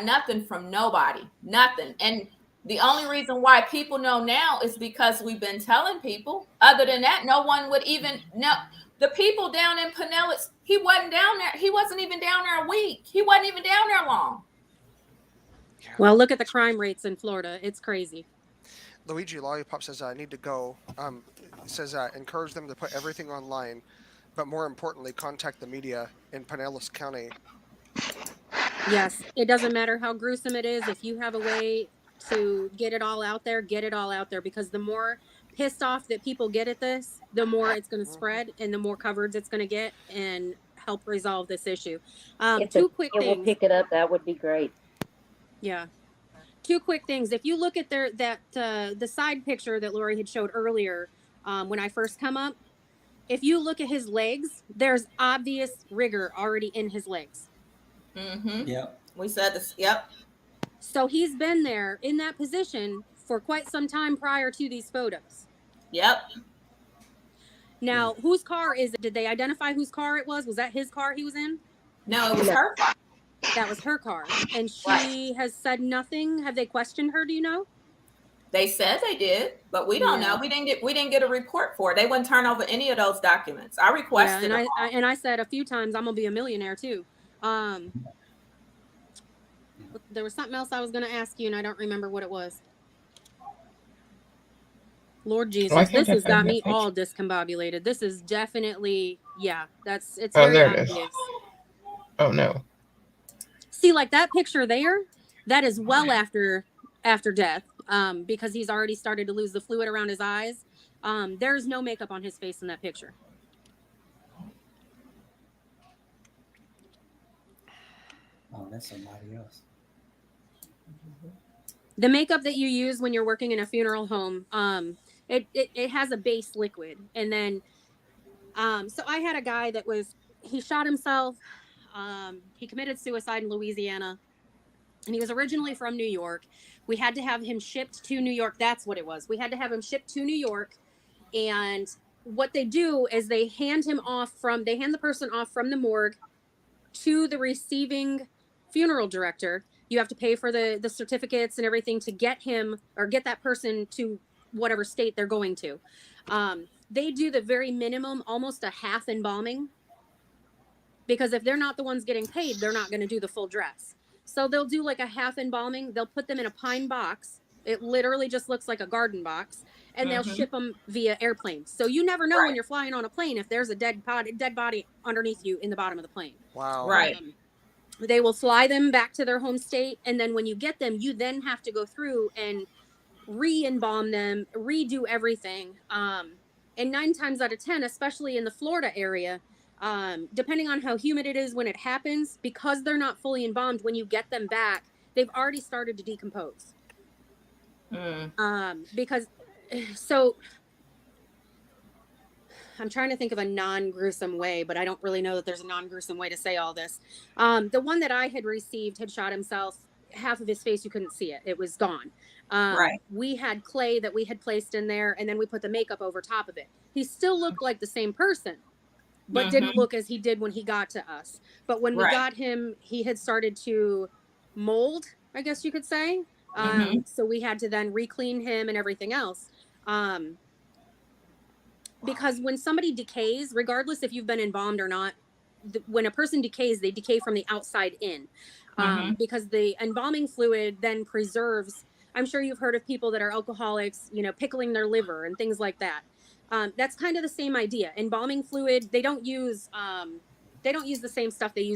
nothing from nobody. Nothing. And the only reason why people know now is because we've been telling people. Other than that, no one would even know. The people down in Pinellas, he wasn't down there. He wasn't even down there a week. He wasn't even down there long. Well, look at the crime rates in Florida. It's crazy. Luigi Lollipop says, I need to go. Says, encourage them to put everything online, but more importantly, contact the media in Pinellas County. Yes, it doesn't matter how gruesome it is. If you have a way to get it all out there, get it all out there, because the more pissed off that people get at this, the more it's going to spread and the more coverage it's going to get and help resolve this issue. Two quick things. Will pick it up, that would be great. Yeah. Two quick things. If you look at the side picture that Lori had showed earlier, when I first come up, if you look at his legs, there's obvious rigor already in his legs. Mm-hmm. Yep. We said this. Yep. So he's been there in that position for quite some time prior to these photos. Yep. Now, whose car is it? Did they identify whose car it was? Was that his car he was in? No, it was her car. That was her car. And she has said nothing. Have they questioned her? Do you know? They said they did, but we don't know. We didn't get a report for it. They wouldn't turn over any of those documents. I requested and I said a few times, I'm gonna be a millionaire too. There was something else I was gonna ask you, and I don't remember what it was. Lord Jesus, this has got me all discombobulated. This is definitely, it's very obvious. Oh no. See, like that picture there, that is well after death, because he's already started to lose the fluid around his eyes. There's no makeup on his face in that picture. Oh, that's somebody else. The makeup that you use when you're working in a funeral home, it has a base liquid. And then, so I had a guy he shot himself. He committed suicide in Louisiana, and he was originally from New York. We had to have him shipped to New York. That's what it was. We had to have him shipped to New York. And what they do is they hand the person off from the morgue to the receiving funeral director. You have to pay for the certificates and everything to get him or get that person to whatever state they're going to. They do the very minimum, almost a half embalming, because if they're not the ones getting paid, they're not going to do the full dress. So they'll do like a half embalming. They'll put them in a pine box. It literally just looks like a garden box, and they'll ship them via airplane. So you never know when you're flying on a plane if there's a dead body underneath you in the bottom of the plane. Wow. Right. They will fly them back to their home state, and then when you get them, you then have to go through and re-embalm them, redo everything. And 9 times out of 10, especially in the Florida area, depending on how humid it is when it happens, because they're not fully embalmed, when you get them back, they've already started to decompose. So I'm trying to think of a non-gruesome way, but I don't really know that there's a non-gruesome way to say all this. The one that I had received had shot himself. Half of his face, you couldn't see it. It was gone. We had clay that we had placed in there, and then we put the makeup over top of it. He still looked like the same person, but didn't look as he did when he got to us. But when we got him, he had started to mold, I guess you could say. So we had to then re-clean him and everything else. Because when somebody decays, regardless if you've been embalmed or not, when a person decays, they decay from the outside in. Because the embalming fluid then preserves. I'm sure you've heard of people that are alcoholics, pickling their liver and things like that. That's kind of the same idea. Embalming fluid, they don't use the same stuff they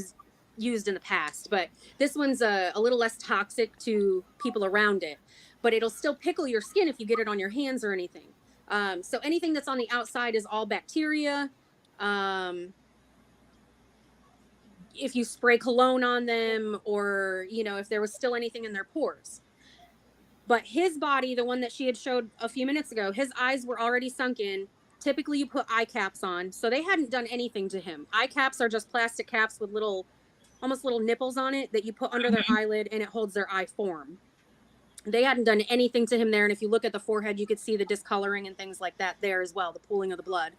used in the past, but this one's a little less toxic to people around it, but it'll still pickle your skin if you get it on your hands or anything. So anything that's on the outside is all bacteria. If you spray cologne on them, or, if there was still anything in their pores. But his body, the one that she had showed a few minutes ago, his eyes were already sunk in. Typically you put eye caps on. So they hadn't done anything to him. Eye caps are just plastic caps with almost little nipples on it that you put under their eyelid, and it holds their eye form. They hadn't done anything to him there. And if you look at the forehead, you could see the discoloring and things like that there as well, the pooling of the blood.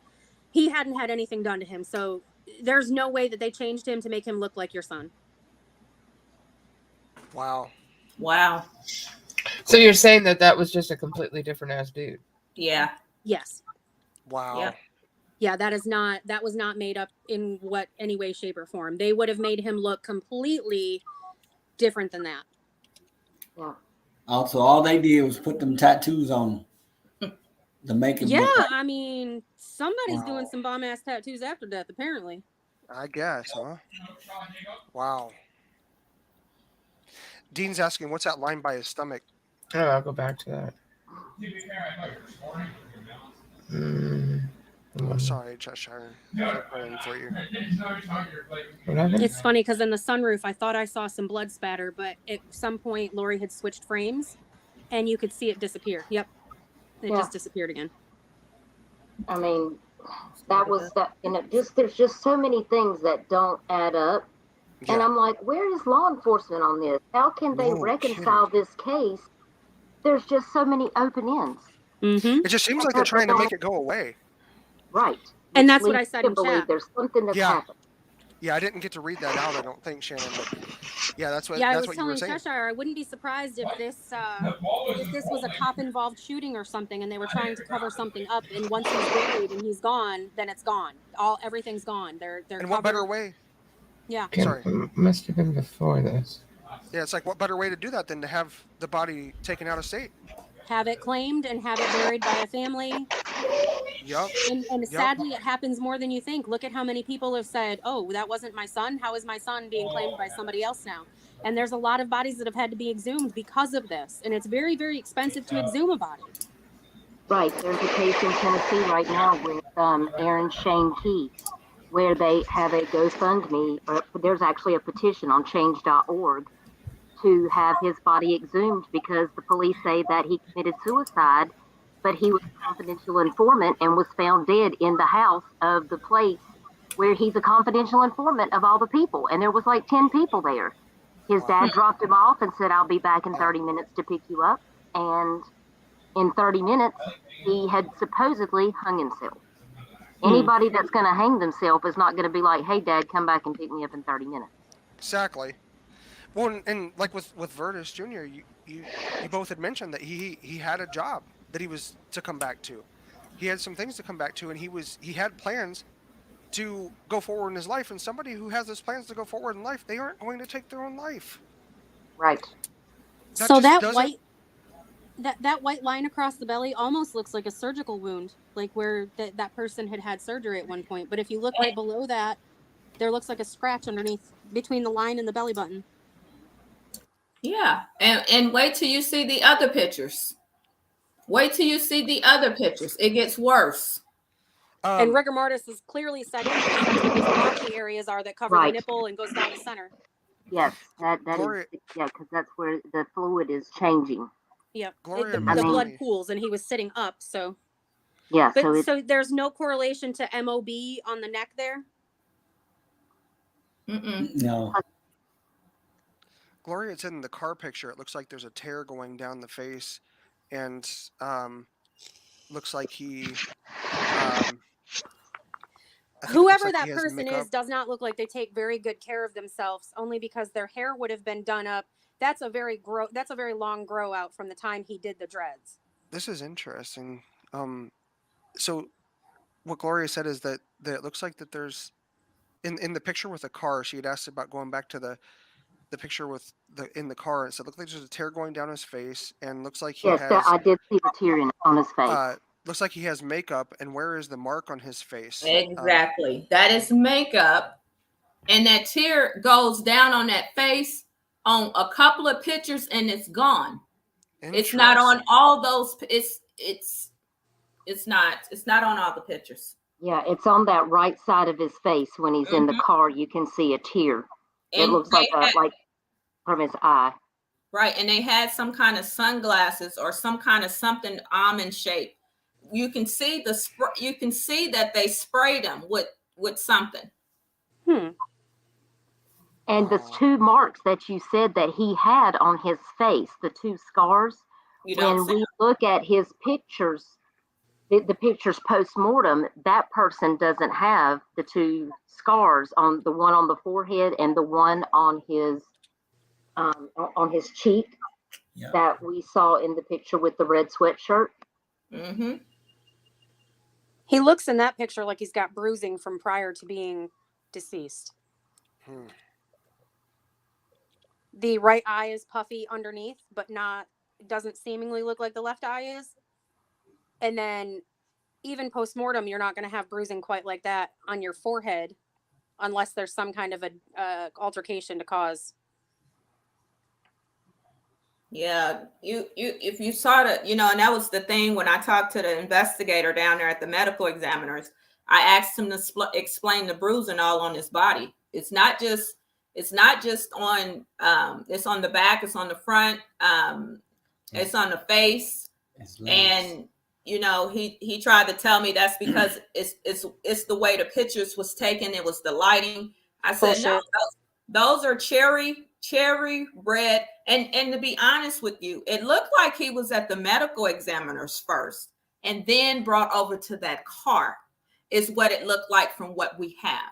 He hadn't had anything done to him. So there's no way that they changed him to make him look like your son. Wow. Wow. So you're saying that was just a completely different ass dude? Yeah. Yes. Wow. Yep. Yeah, that was not made up in any way, shape, or form. They would have made him look completely different than that. Yeah. Also, all they did was put them tattoos on him to make him Yeah, look like. I mean, somebody's Wow. doing some bomb ass tattoos after death, apparently. I guess, huh? Wow. Dean's asking, what's that line by his stomach? Oh, I'll go back to that. Oh, sorry, Cheshire. I'm praying for you. What happened? It's funny because in the sunroof, I thought I saw some blood spatter, but at some point, Lori had switched frames, and you could see it disappear. Yep, it just disappeared again. I mean, that was that, and there's just so many things that don't add up. Yeah. And I'm like, where is law enforcement on this? How can they reconcile this case? There's just so many open ends. Mm-hmm. It just seems like they're trying to make it go away. Right. And that's what I said in believe chat. there's something that's happened. Yeah, I didn't get to read that out, I don't think, Shannon. But yeah, that's what Yeah, that's I was what you were telling saying. Cheshire, I wouldn't be surprised if this was a cop-involved shooting or something, and they were trying to cover something up. And once he's buried and he's gone, then it's gone. Everything's gone. They're And what better way? Yeah. Sorry. Must have been before this. Yeah, it's like, what better way to do that than to have the body taken out of state? Have it claimed and have it buried by a family. Yep. And sadly, it happens more than you think. Look at how many people have said, oh, that wasn't my son. How is my son being claimed by somebody else now? And there's a lot of bodies that have had to be exhumed because of this. And it's very, very expensive to exhume a body. Right. There's a case in Tennessee right now with Aaron Shane Key, where they have a GoFundMe. There's actually a petition on change.org to have his body exhumed because the police say that he committed suicide, but he was a confidential informant and was found dead in the house of the place where he's a confidential informant of all the people. And there was like 10 people there. His dad dropped him off and said, I'll be back in 30 minutes to pick you up. And in 30 minutes, he had supposedly hung himself. Anybody that's going to hang themselves is not going to be like, hey, Dad, come back and pick me up in 30 minutes. Exactly. Well, and like with Verdis Jr., you both had mentioned that he had a job that he was to come back to. He had some things to come back to, and he had plans to go forward in his life. And somebody who has those plans to go forward in life, they aren't going to take their own life. Right. So that white line across the belly almost looks like a surgical wound, like where that person had surgery at one point. But if you look right below that, there looks like a scratch underneath between the line and the belly button. Yeah, and wait till you see the other pictures. Wait till you see the other pictures. It gets worse. And rigor mortis is clearly set in because that's where these blotchy areas are that cover the nipple and goes down the center. Yes, that is, because that's where the fluid is changing. Yep, the blood pools, and he was sitting up, so. Yeah, but so there's no correlation to MOB on the neck there? No. Gloria, it's in the car picture. It looks like there's a tear going down the face, and looks like he. Whoever that person is does not look like they take very good care of themselves, only because their hair would have been done up. That's a very long grow out from the time he did the dreads. This is interesting. So what Gloria said is that it looks like that there's in the picture with the car. She had asked about going back to the picture with in the car, and it said looks like there's a tear going down his face, and looks like he has. I did see the tear on his face. Looks like he has makeup, and where is the mark on his face? Exactly. That is makeup, and that tear goes down on that face on a couple of pictures, and it's gone. It's not on all those. It's not on all the pictures. Yeah, it's on that right side of his face when he's in the car. You can see a tear. It looks like from his eye. Right, and they had some kind of sunglasses or some kind of something almond shape. You can see you can see that they sprayed him with something. And And the 2 marks that you said that he had on his face, the 2 scars, when we look at his pictures, the pictures post-mortem, that person doesn't have the 2 scars, on the one on the forehead and the one on his cheek that we saw in the picture with the red sweatshirt. Mm-hmm. He looks in that picture like he's got bruising from prior to being deceased. The right eye is puffy underneath, but not, doesn't seemingly look like the left eye is. And then even post-mortem, you're not going to have bruising quite like that on your forehead unless there's some kind of a altercation to cause. Yeah, you if you saw the, and that was the thing when I talked to the investigator down there at the medical examiners, I asked him to explain the bruising all on his body. It's not just on it's on the back, it's on the front, it's on the face, and he tried to tell me that's because it's the way the pictures was taken. It was the lighting. I said, no, those are cherry red. And to be honest with you, it looked like he was at the medical examiners first and then brought over to that car, is what it looked like from what we have.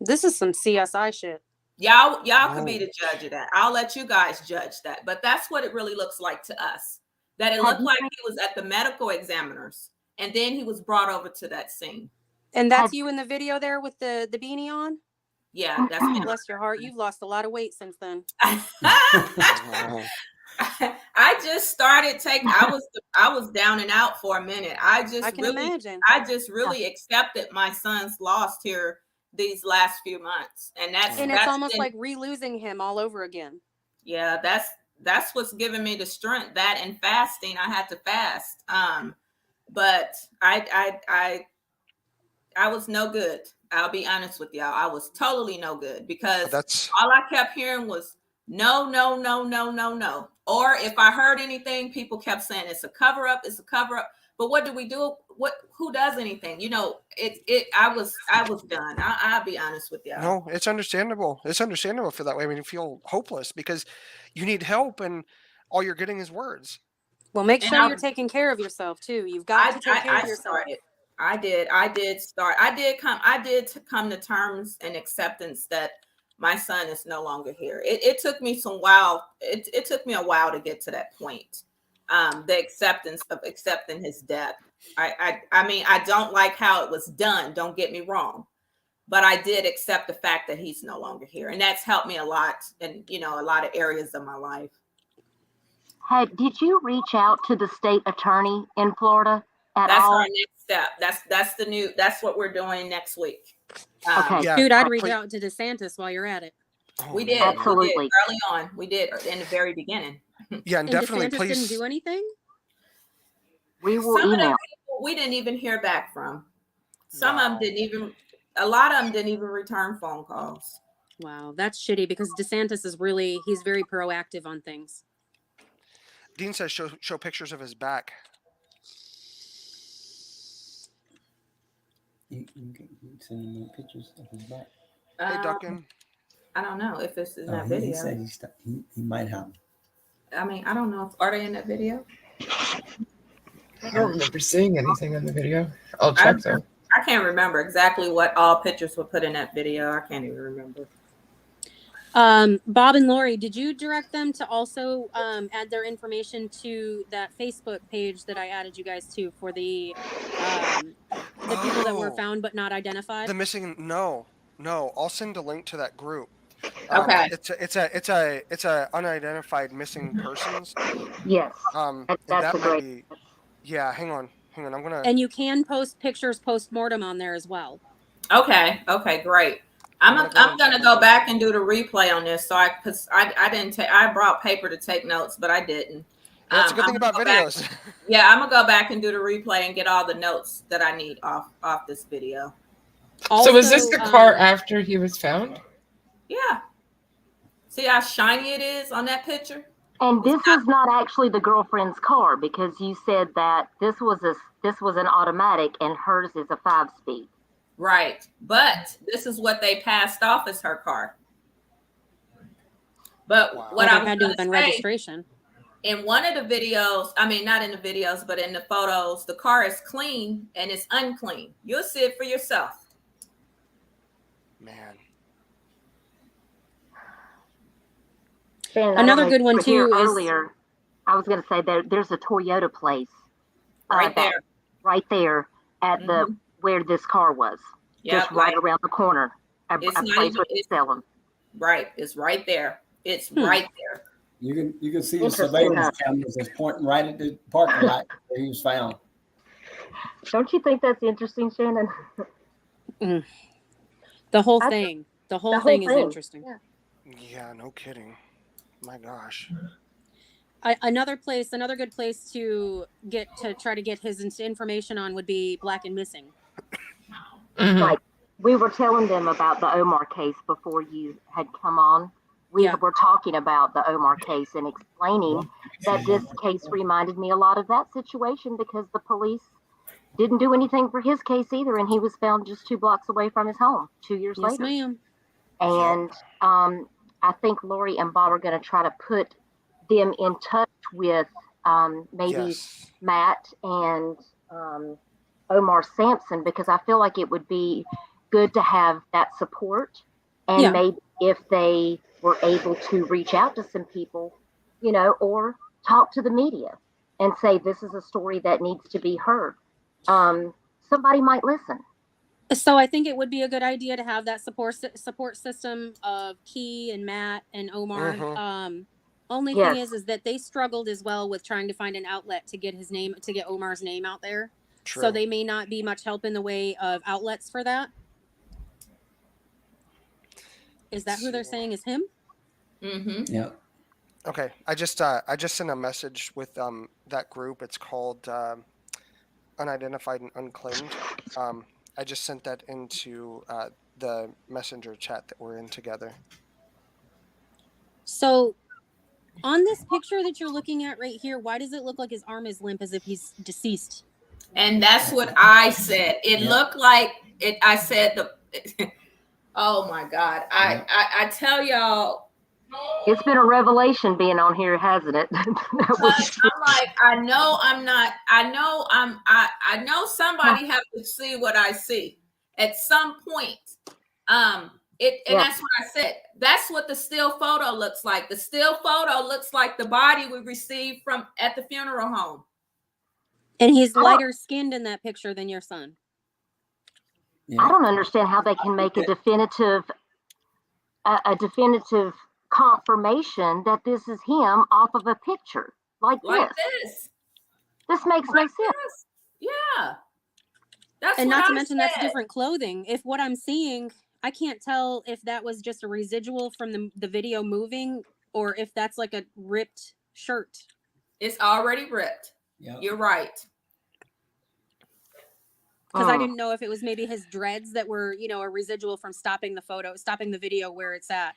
This is some CSI shit. Y'all could be the judge of that. I'll let you guys judge that. But that's what it really looks like to us. That it looked like he was at the medical examiners and then he was brought over to that scene. And that's you in the video there with the beanie on? Yeah, that's me. Bless your heart. You've lost a lot of weight since then. I just started taking, I was down and out for a minute. I just really accepted my son's loss here these last few months. And it's almost like re-losing him all over again. Yeah, that's what's giving me the strength. That and fasting. I had to fast. But I was no good. I'll be honest with y'all. I was totally no good because all I kept hearing was no. Or if I heard anything, people kept saying it's a cover up. It's a cover up. But what do we do? Who does anything? I was done. I'll be honest with y'all. No, it's understandable. It's understandable for that way. I mean, you feel hopeless because you need help and all you're getting is words. Well, make sure you're taking care of yourself too. You've got to take care of yourself. I did come to terms and acceptance that my son is no longer here. It took me it took me a while to get to that point. The acceptance of accepting his death. I mean, I don't like how it was done. Don't get me wrong, but I did accept the fact that he's no longer here, and that's helped me a lot in a lot of areas of my life. Hey, did you reach out to the state attorney in Florida at That's all? our next step. That's what we're doing next week. Okay. Yeah, Dude, I'd reach out to DeSantis while you're at it. We did. Absolutely. We did early on. We did in the very beginning. Yeah, and definitely, DeSantis please. didn't do anything? We will Some of email. them people we didn't even hear back from. Some of them didn't even. A lot of them didn't even return phone calls. Wow, that's shitty because DeSantis is he's very proactive on things. Dean says show pictures of his back. You can send me pictures of his back. Hey, Duncan. I don't know if this is in that He video. said he might have. I mean, I don't know. Are they in that video? I don't remember seeing anything in the video. I'll check though. I can't remember exactly what all pictures were put in that video. I can't even remember. Bob and Lori, did you direct them to also add their information to that Facebook page that I added you guys to for the people that were found but not identified? The missing? No. I'll send a link to that group. Okay. It's a unidentified missing persons. Yes. That That's a might great. be. Yeah. Hang on. I'm gonna. And you can post pictures post-mortem on there as well. Okay, great. I'm gonna go back and do the replay on this. So because I didn't take, I brought paper to take notes, but I didn't. That's a good thing about videos. I'm gonna go back and do the replay and get all the notes that I need off this video. Also, so was this the car after he was found? Yeah. See how shiny it is on that picture? And this is not actually the girlfriend's car because you said that this was an automatic and hers is a 5-speed. Right. But this is what they passed off as her car. But Wow. what Well, I there was had to going have to been say, registration. in one of the videos, I mean, not in the videos, but in the photos, the car is clean and it's unclean. You'll see it for yourself. Man. Shannon, Another I don't know good if one, you were here too, is- earlier. I was going to say there's a Toyota place Right there. right there at the where this car was, Yeah, just right around the corner. A it's not place even- where they it's- sell them. Right. It's right there. It's right there. You can see the Interesting, surveillance huh? cameras that's pointing right at the parking lot where he was found. Don't you think that's interesting, Shannon? The whole I- thing. The whole whole thing is thing, interesting. yeah. Yeah, no kidding. My gosh. Another good place to try to get his information on would be Black and Missing. Right. We were telling them about the Omar case before you had come on. We were talking about the Omar case and explaining that this case reminded me a lot of that situation because the police didn't do anything for his case either, and he was found just 2 blocks away from his home 2 years Yes, later. ma'am. And I think Lori and Bob are going to try to put them in touch with maybe Matt and Omar Sampson, because I feel like it would be good to have that support. And maybe if they were able to reach out to some people, you know, or talk to the media and say, this is a story that needs to be heard. Somebody might listen. So I think it would be a good idea to have that support system of Key and Matt and Omar. Only thing is that they struggled as well with trying to find an outlet to get Omar's name out there. True. So they may not be much help in the way of outlets for that. Is that who they're saying is him? Yeah. Okay. I just sent a message with that group. It's called Unidentified and Unclaimed. I just sent that into the messenger chat that we're in together. So on this picture that you're looking at right here, why does it look like his arm is limp as if he's deceased? And that's what I said. It looked like it. I said oh my God. I tell y'all. It's been a revelation being on here, hasn't it? I'm like, I know somebody has to see what I see at some point. And that's what I said. That's what the still photo looks like. The still photo looks like the body we received at the funeral home. And he's lighter skinned in that picture than your son. Yeah. I don't understand how they can make a definitive confirmation that this is him off of a picture like this. This makes no sense. Yeah. That's and what not to I mention said. That's different clothing. If what I'm seeing, I can't tell if that was just a residual from the video moving or if that's like a ripped shirt. It's already ripped. Yep. You're right. Because I didn't know if it was maybe his dreads that were, a residual from stopping the video where it's at.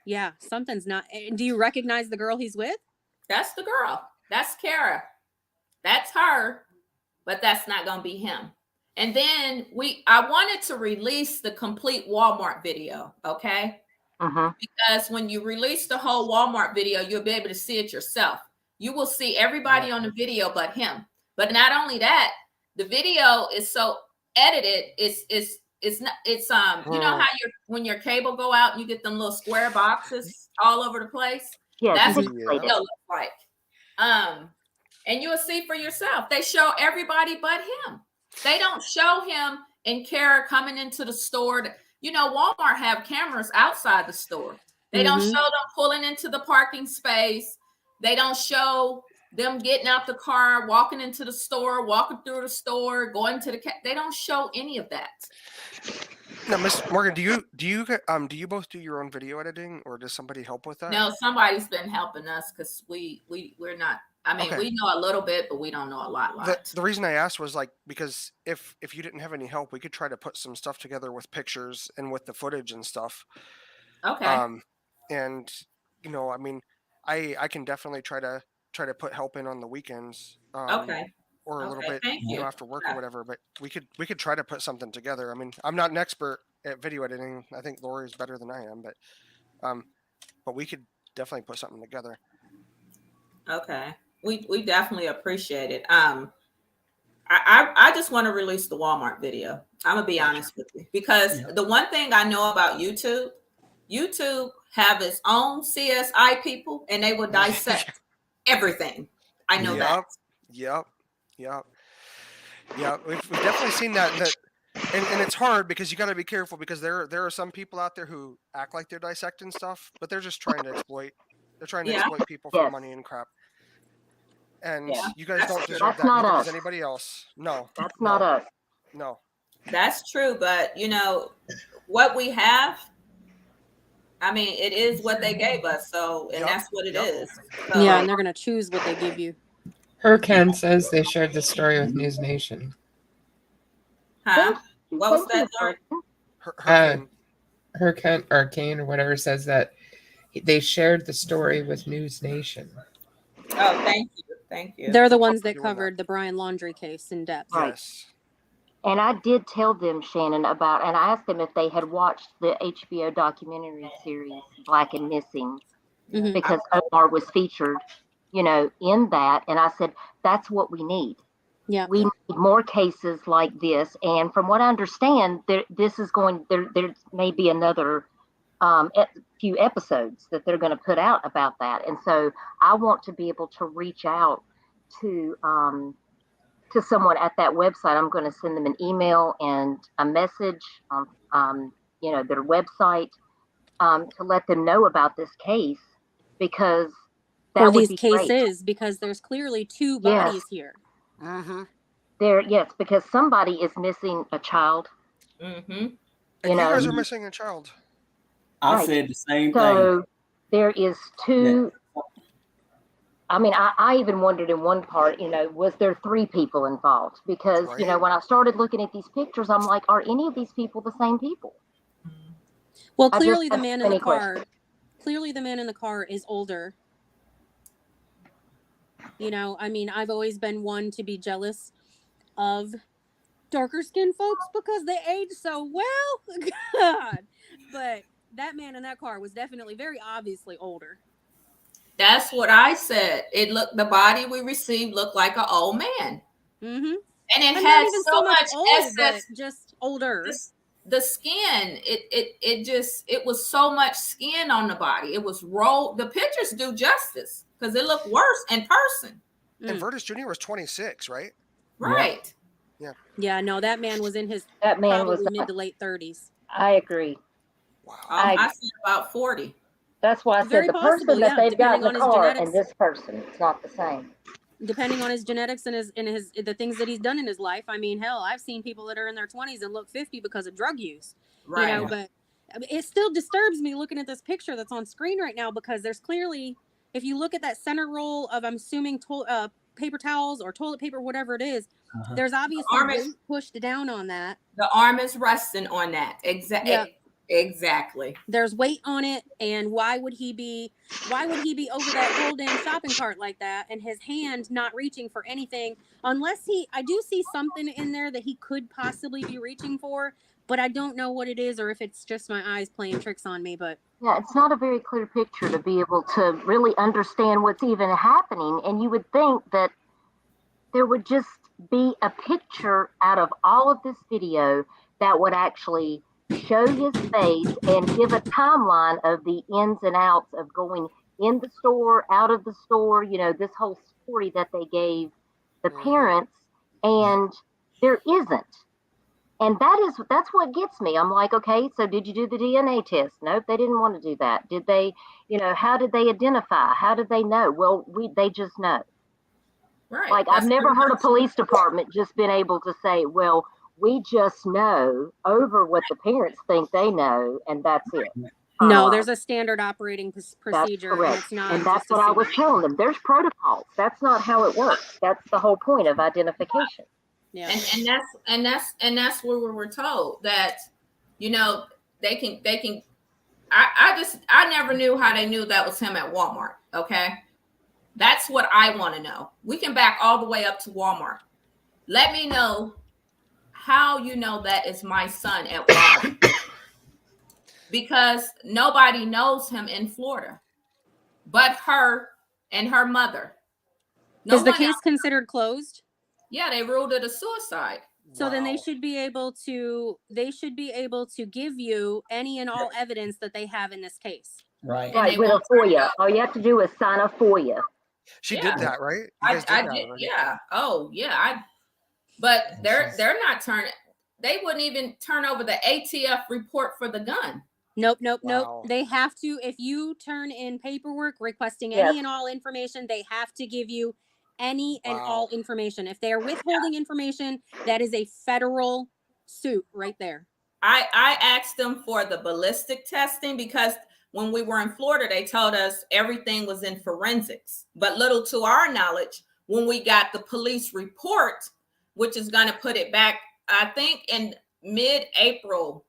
Yeah, something's not. Do you recognize the girl he's with? That's the girl. That's Kara. That's her, but that's not going to be him. And then I wanted to release the complete Walmart video, okay? Because when you release the whole Walmart video, you'll be able to see it yourself. You will see everybody on the video but him. But not only that, the video is so edited. It's not. You know how when your cable go out and you get them little square boxes all over the place. Yeah, that's what the video looks like. And you'll see for yourself. They show everybody but him. They don't show him and Kara coming into the store. Walmart have cameras outside the store. They don't show them pulling into the parking space. They don't show them getting out the car, walking into the store, walking through the store, going to they don't show any of that. Now, Miss Morgan, do you both do your own video editing, or does somebody help with that? No, somebody's been helping us because we're not. I mean, we know a little bit, but we don't know a lot. The reason I asked was because if you didn't have any help, we could try to put some stuff together with pictures and with the footage and stuff. Okay. And I mean, I can definitely try to put help in on the weekends. Okay. Or a little bit, after work or whatever. But we could try to put something together. I mean, I'm not an expert at video editing. I think Lori is better than I am, but but we could definitely put something together. Okay. We definitely appreciate it. I just want to release the Walmart video. I'm gonna be honest with you, because the one thing I know about YouTube have its own CSI people, and they will dissect everything. I know that. Yep. We've definitely seen that. And it's hard because you got to be careful, because there are some people out there who act like they're dissecting stuff, but they're just trying to exploit. They're trying to exploit people for money and crap. And you guys don't deserve that. Neither does anybody else. No, that's not us. No, that's true. But what we have, I mean, it is what they gave us. So, and that's what it is. So, yeah, and they're gonna choose what they give you. Ken says they shared the story with News Nation. Huh? What was that, Lauren? Ken or Kane or whatever says that they shared the story with News Nation. Oh, thank you. They're the ones that covered the Brian Laundrie case in depth. Right. Yes. And I did tell them, Shannon, and I asked them if they had watched the HBO documentary series Black and Missing, because Omar was featured, in that. And I said, that's what we need. Yeah. We need more cases like this. And from what I understand, there may be another few episodes that they're going to put out about that. And so I want to be able to reach out to someone at that website. I'm going to send them an email and a message on their website to let them know about this case, because that or would these be cases great. Because there's clearly two bodies here. Because somebody is missing a child. And you guys are missing a child. I said the same thing. So there is two. I mean, I even wondered in one part, was there 3 people involved? Because, when I started looking at these pictures, I'm like, are any of these people the same people? Well, clearly the man in the car. Clearly the man in the car is older. I mean, I've always been one to be jealous of darker skinned folks because they age so well. God. But that man in that car was definitely very obviously older. That's what I said. The body we received looked like an old man. Mm-hmm. And it I'm had not even so much old, excess, but just older. The skin, it was so much skin on the body. It was rolled. The pictures do justice because it looked worse in person. And Verdis Jr. was 26, right? Right. Yeah. Yeah, no, that man was in his mid to late 30s. I agree. Wow. I said about 40. That's why I said the person that they've got in the car and this person, it's not the same. Depending on his genetics and the things that he's done in his life. I mean, hell, I've seen people that are in their 20s and look 50 because of drug use. Right. But it still disturbs me looking at this picture that's on screen right now, because there's clearly, if you look at that center roll of, I'm assuming, paper towels or toilet paper, whatever it is, there's obviously weight pushed down on that. The arm is resting on that. Exactly. There's weight on it, and why would he be over that whole damn shopping cart like that, and his hand not reaching for anything, unless I do see something in there that he could possibly be reaching for, but I don't know what it is, or if it's just my eyes playing tricks on me. But yeah, it's not a very clear picture to be able to really understand what's even happening. And you would think that there would just be a picture out of all of this video that would actually show his face and give a timeline of the ins and outs of going in the store, out of the store, this whole story that they gave the parents, and there isn't. And that's what gets me. I'm like, okay, so did you do the DNA test? Nope, they didn't want to do that. Did they, how did they identify? How did they know? Well, they just know. Right. Like, I've never heard a police department just been able to say, well, we just know over what the parents think they know, and that's it. No, there's a standard operating procedure. That's correct. And that's what I was telling them. There's protocols. That's not how it works. That's the whole point of identification. Yeah. And that's where we were told that, they can. I never knew how they knew that was him at Walmart. Okay. That's what I want to know. We can back all the way up to Walmart. Let me know how you know that is my son at Walmart. because nobody knows him in Florida but her and her mother. Is the case considered closed? Yeah, they ruled it a suicide. So then they should be able to give you any and all evidence that they have in this case. Right. Right, with a FOIA. All you have to do is sign a FOIA. She did that, right? You I guys did that did, already. yeah. Oh, yeah. But they're not turning. They wouldn't even turn over the ATF report for the gun. Nope. Wow. They have to, if you turn in paperwork requesting Yes. any and all information, they have to give you any and all information. If they are withholding information, that is a federal suit right there. I asked them for the ballistic testing because when we were in Florida, they told us everything was in forensics. But little to our knowledge, when we got the police report, which is going to put it back, I think in mid-April,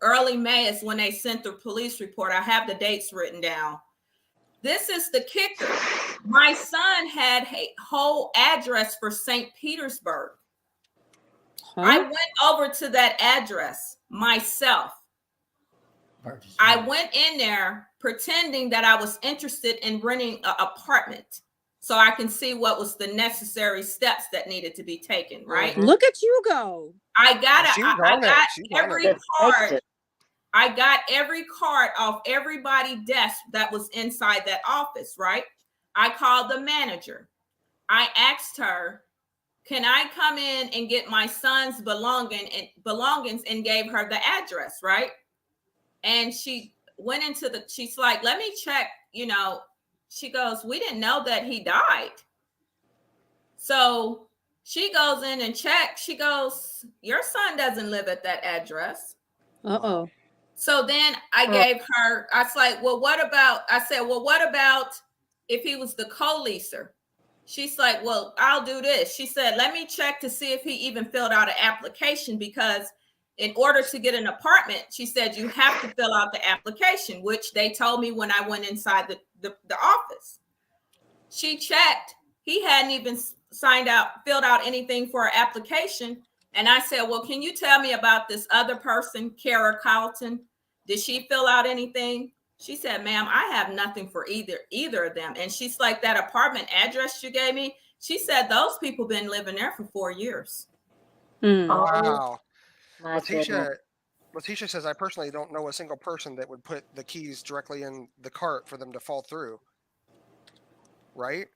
early May is when they sent the police report. I have the dates written down. This is the kicker. My son had a whole address for St. Petersburg. Huh? I went over to that address myself. I went in there pretending that I was interested in renting an apartment so I can see what was the necessary steps that needed to be taken, right? Look at you go. I got every card. I got every card off everybody's desk that was inside that office, right? I called the manager. I asked her, can I come in and get my son's belongings and gave her the address, right? And she went into she's like, let me check, she goes, we didn't know that he died. So she goes in and checks. She goes, your son doesn't live at that address. Uh-oh. So then I gave her, I was like, well, what about if he was the co-leaser? She's like, well, I'll do this. She said, let me check to see if he even filled out an application, because in order to get an apartment, she said, you have to fill out the application, which they told me when I went inside the office. She checked. He hadn't even filled out anything for an application. And I said, well, can you tell me about this other person, Kara Carlton? Did she fill out anything? She said, ma'am, I have nothing for either of them. And she's like, that apartment address you gave me, she said, those people been living there for 4 years. Wow. Letitia says, I personally don't know a single person that would put the keys directly in the cart for them to fall through. Right?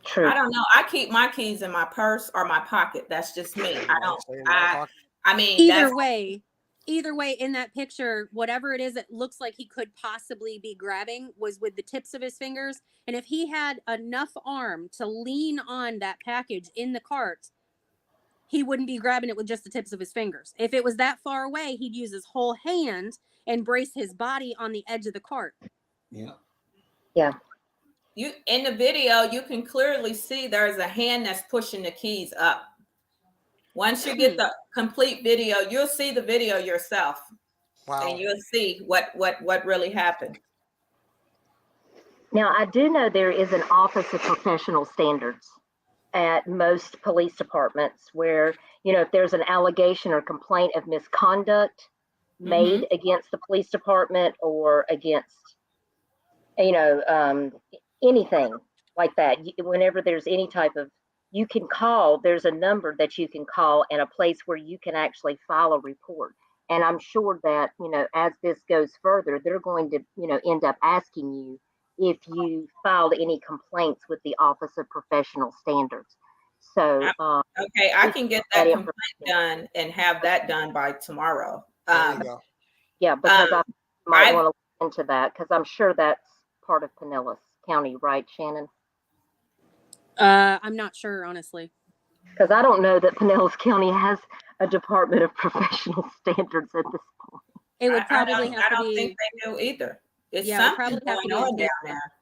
True. I don't know. I keep my keys in my purse or my pocket. That's just me. I mean, either way, in that picture, whatever it is that looks like he could possibly be grabbing was with the tips of his fingers. And if he had enough arm to lean on that package in the cart, he wouldn't be grabbing it with just the tips of his fingers. If it was that far away, he'd use his whole hand and brace his body on the edge of the cart. Yeah. In the video, you can clearly see there's a hand that's pushing the keys up. Once you get the complete video, you'll see the video yourself. Wow. And you'll see what really happened. Now, I do know there is an Office of Professional Standards at most police departments where, if there's an allegation or complaint of misconduct made against the police department or against, anything like that, whenever there's any type of, you can call, there's a number that you can call and a place where you can actually file a report. And I'm sure that, as this goes further, they're going to, end up asking you if you filed any complaints with the Office of Professional Standards. So, okay, I can get that complaint done and have that done by tomorrow. There you go. Yeah, because I might want to look into that, because I'm sure that's part of Pinellas County, right, Shannon? I'm not sure, honestly. Because I don't know that Pinellas County has a Department of Professional Standards at this point. It would probably have to be. I don't think they do either. It's something going on down there.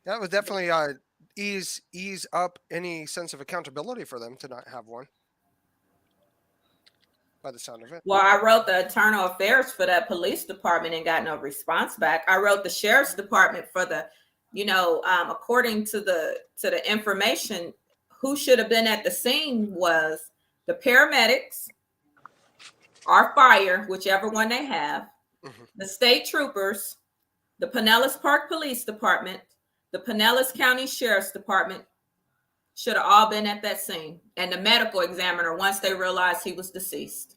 That would definitely ease up any sense of accountability for them to not have one. By the sound of it. Well, I wrote the internal affairs for that police department and got no response back. I wrote the sheriff's department for the, according to the information, who should have been at the scene was the paramedics, or fire, whichever one they have, Mhm. the state troopers, the Pinellas Park Police Department, the Pinellas County Sheriff's Department should have all been at that scene, and the medical examiner once they realized he was deceased.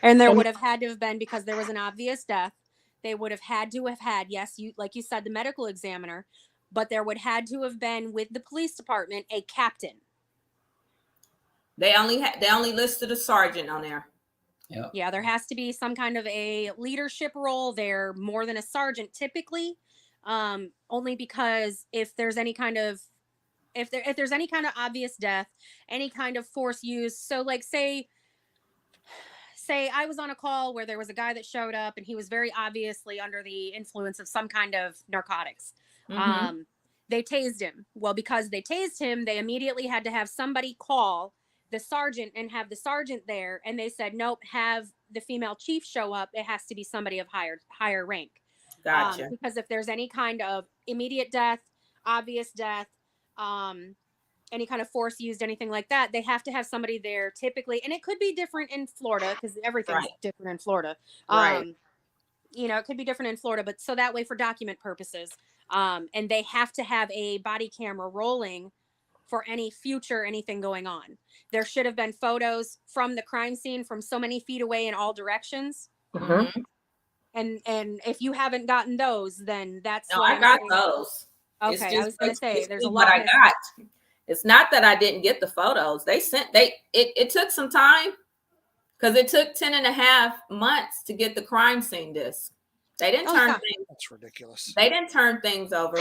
And there would have had to have been, because there was an obvious death, they would have had, yes, you, like you said, the medical examiner, but there would had to have been with the police department a captain. They only listed a sergeant on there. Yeah, there has to be some kind of a leadership role there, more than a sergeant typically, only because if there's any kind of obvious death, any kind of force used. So like say I was on a call where there was a guy that showed up and he was very obviously under the influence of some kind of narcotics. Mhm. They tased him. Well, because they tased him, they immediately had to have somebody call the sergeant and have the sergeant there. And they said, nope, have the female chief show up. It has to be somebody of higher rank. Gotcha. Because if there's any kind of immediate death, obvious death, any kind of force used, anything like that, they have to have somebody there typically. And it could be different in Florida because everything's different in Florida. Right. You know, it could be different in Florida, but so that way for document purposes. And they have to have a body camera rolling for any future anything going on. There should have been photos from the crime scene from so many feet away in all directions. Mhm. And if you haven't gotten those, then that's No, why I got those. Okay, I was going to say there's a what lot I got. It's not that I didn't get the photos. It took some time because it took 10.5 months to get the crime scene disc. They didn't turn things. That's ridiculous. They didn't turn things over.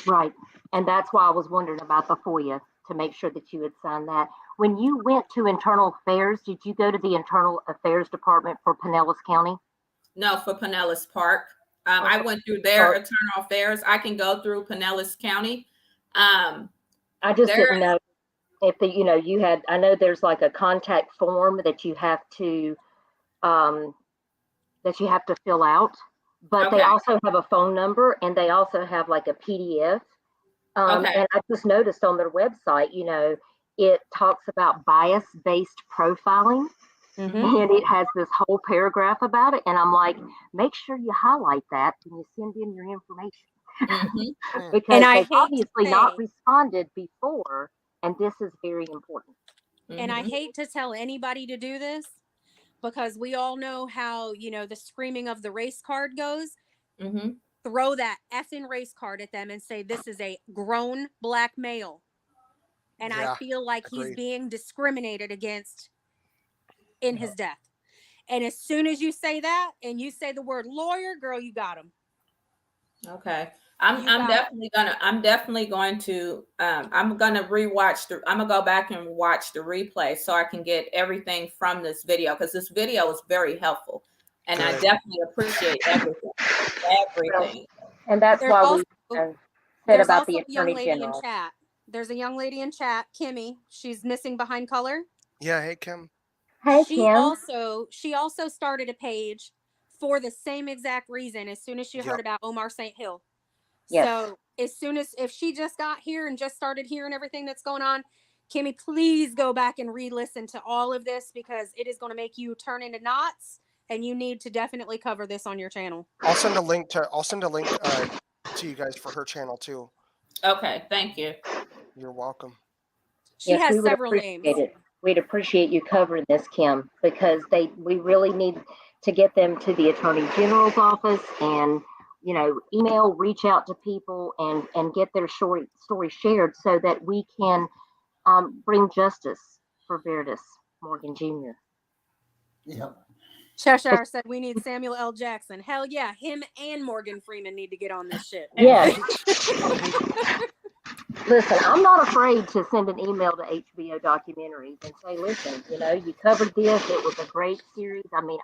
Right. And that's why I was wondering about the FOIA to make sure that you had signed that. When you went to Internal Affairs, did you go to the Internal Affairs Department for Pinellas County? No, for Pinellas Park. I went through their internal affairs. I can go through Pinellas County. I just didn't know if you had, I know there's like a contact form that you have to fill out, but they also have a phone number and they also have like a PDF. And I just noticed on their website, it talks about bias-based profiling. Mm-hmm. And it has this whole paragraph about it. And I'm like, make sure you highlight that when you send in your information. Mm-hmm. Because they've obviously not responded before. And this is very important. And I hate to tell anybody to do this because we all know how, the screaming of the race card goes. Mm-hmm. Throw that effing race card at them and say, this is a grown black male. And I feel like he's being discriminated against in his death. And as soon as you say that and you say the word lawyer, girl, you got him. Okay. I'm definitely going to I'm gonna go back and watch the replay so I can get everything from this video because this video was very helpful. And I definitely appreciate everything. And that's why we said about the Attorney General. There's a young lady in chat, Kimmy. She's missing behind color. Yeah, hey Kim. Hey, she Kim. also started a page for the same exact reason as soon as she heard about Omar St. Hill. Yes. So if she just got here and just started hearing everything that's going on, Kimmy, please go back and re-listen to all of this because it is going to make you turn into knots and you need to definitely cover this on your channel. I'll send a link to you guys for her channel too. Okay, thank you. You're welcome. She has several names. We'd appreciate you covering this, Kim, because we really need to get them to the Attorney General's office and, email, reach out to people and get their story shared so that we can bring justice for Verdis Morgan Jr. Yeah. Cheshire said we need Samuel L. Jackson. Hell yeah, him and Morgan Freeman need to get on this shit. Yeah. Listen, I'm not afraid to send an email to HBO Documentaries and say, listen, you covered this. It was a great series. I mean,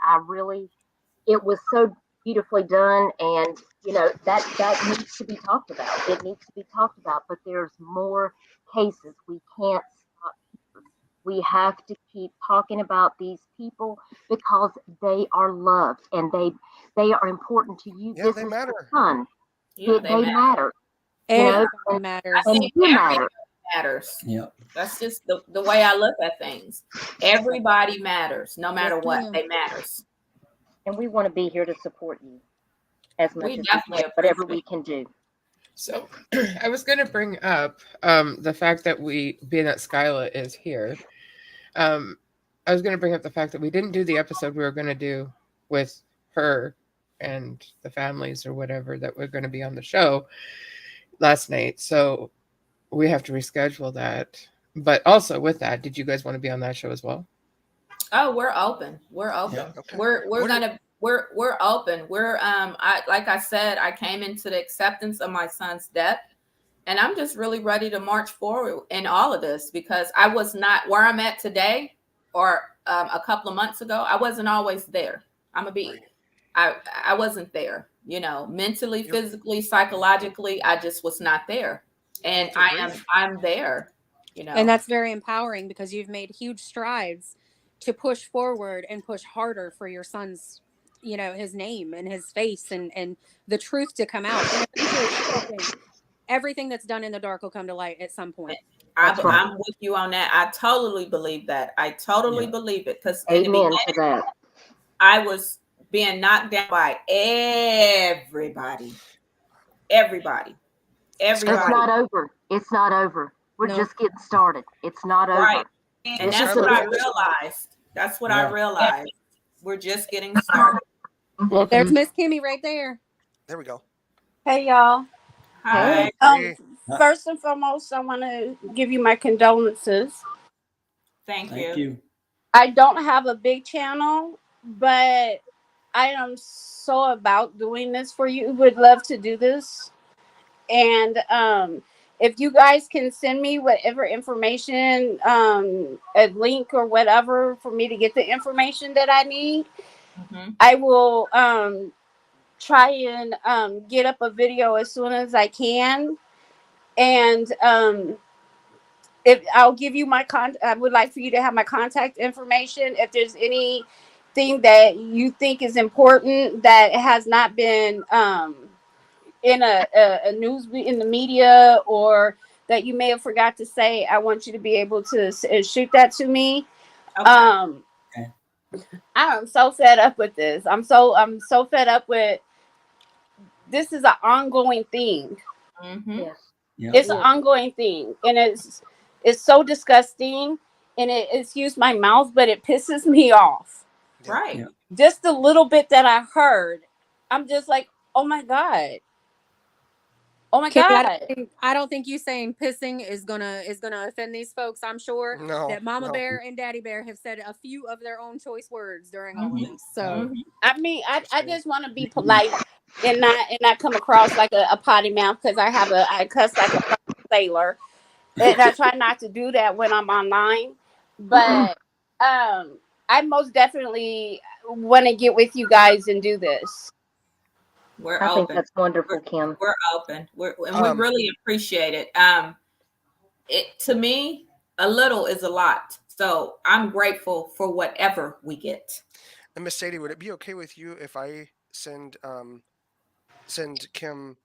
it was so beautifully done. And, that needs to be talked about. It needs to be talked about, but there's more cases. We can't stop here. We have to keep talking about these people because they are loved and they are important to you. Yeah, they matter. Fun. Yeah, they matter. Everybody matters. And you matter. matters. Yeah. That's just the way I look at things. Everybody matters, no matter Yes, what. ma'am. They matters. And we want to be here to support you as much We as we definitely can, whatever appreciate we can do. So I was going to bring up the fact that being that Skyla is here, I was going to bring up the fact that we didn't do the episode we were going to do with her and the families or whatever that were going to be on the show last night. So we have to reschedule that. But also with that, did you guys want to be on that show as well? Oh, we're open. We're open. Yeah. Okay. We're What gonna we're open. Like I said, I came into the acceptance of my son's death, and I'm just really ready to march forward in all of this because I was not where I'm at today or a couple of months ago. I wasn't always there. I wasn't there, mentally, physically, psychologically, I just was not there. And I'm there, And that's very empowering because you've made huge strides to push forward and push harder for your son's, his name and his face and the truth to come out. And eventually everything that's done in the dark will come to light at some point. I'm with you on that. I totally believe that. I totally believe it because Amen to that. I was being knocked down by everybody. It's not over. It's not over. We're just getting started. It's not over. Right. And that's what I realized. That's what I realized. We're just getting started. Welcome. There's Miss Kimmy right there. There we go. Hey, y'all. Hi. First and foremost, I want to give you my condolences. Thank Thank you. you. I don't have a big channel, but I am so about doing this for you. Would love to do this. And if you guys can send me whatever information, a link or whatever for me to get the information that I need, I will try and get up a video as soon as I can. And if I'll give you my I would like for you to have my contact information. If there's anything that you think is important that has not been in a news in the media or that you may have forgot to say, I want you to be able to shoot that to me. Okay. I'm so fed up with this. I'm so fed up with this. Is an ongoing thing. Yes. Yeah. It's an ongoing thing, and it's so disgusting, and excuse my mouth, but it pisses me off. Right. Yeah. Just the little bit that I heard, I'm just like, oh my God. Oh my Kimmy, God. I don't think you saying pissing is gonna offend these folks. I'm sure that Mama Bear and Daddy Bear have said a few of their own choice words during all of this. So I mean, I just want to be polite and not come across like a potty mouth because I cuss like a sailor. And I try not to do that when I'm online. But I most definitely want to get with you guys and do this. We're I open. think that's wonderful, Kim. We're open. We really appreciate it. To me, a little is a lot. So I'm grateful for whatever we get. And Miss Sadie, would it be okay with you if I send Kim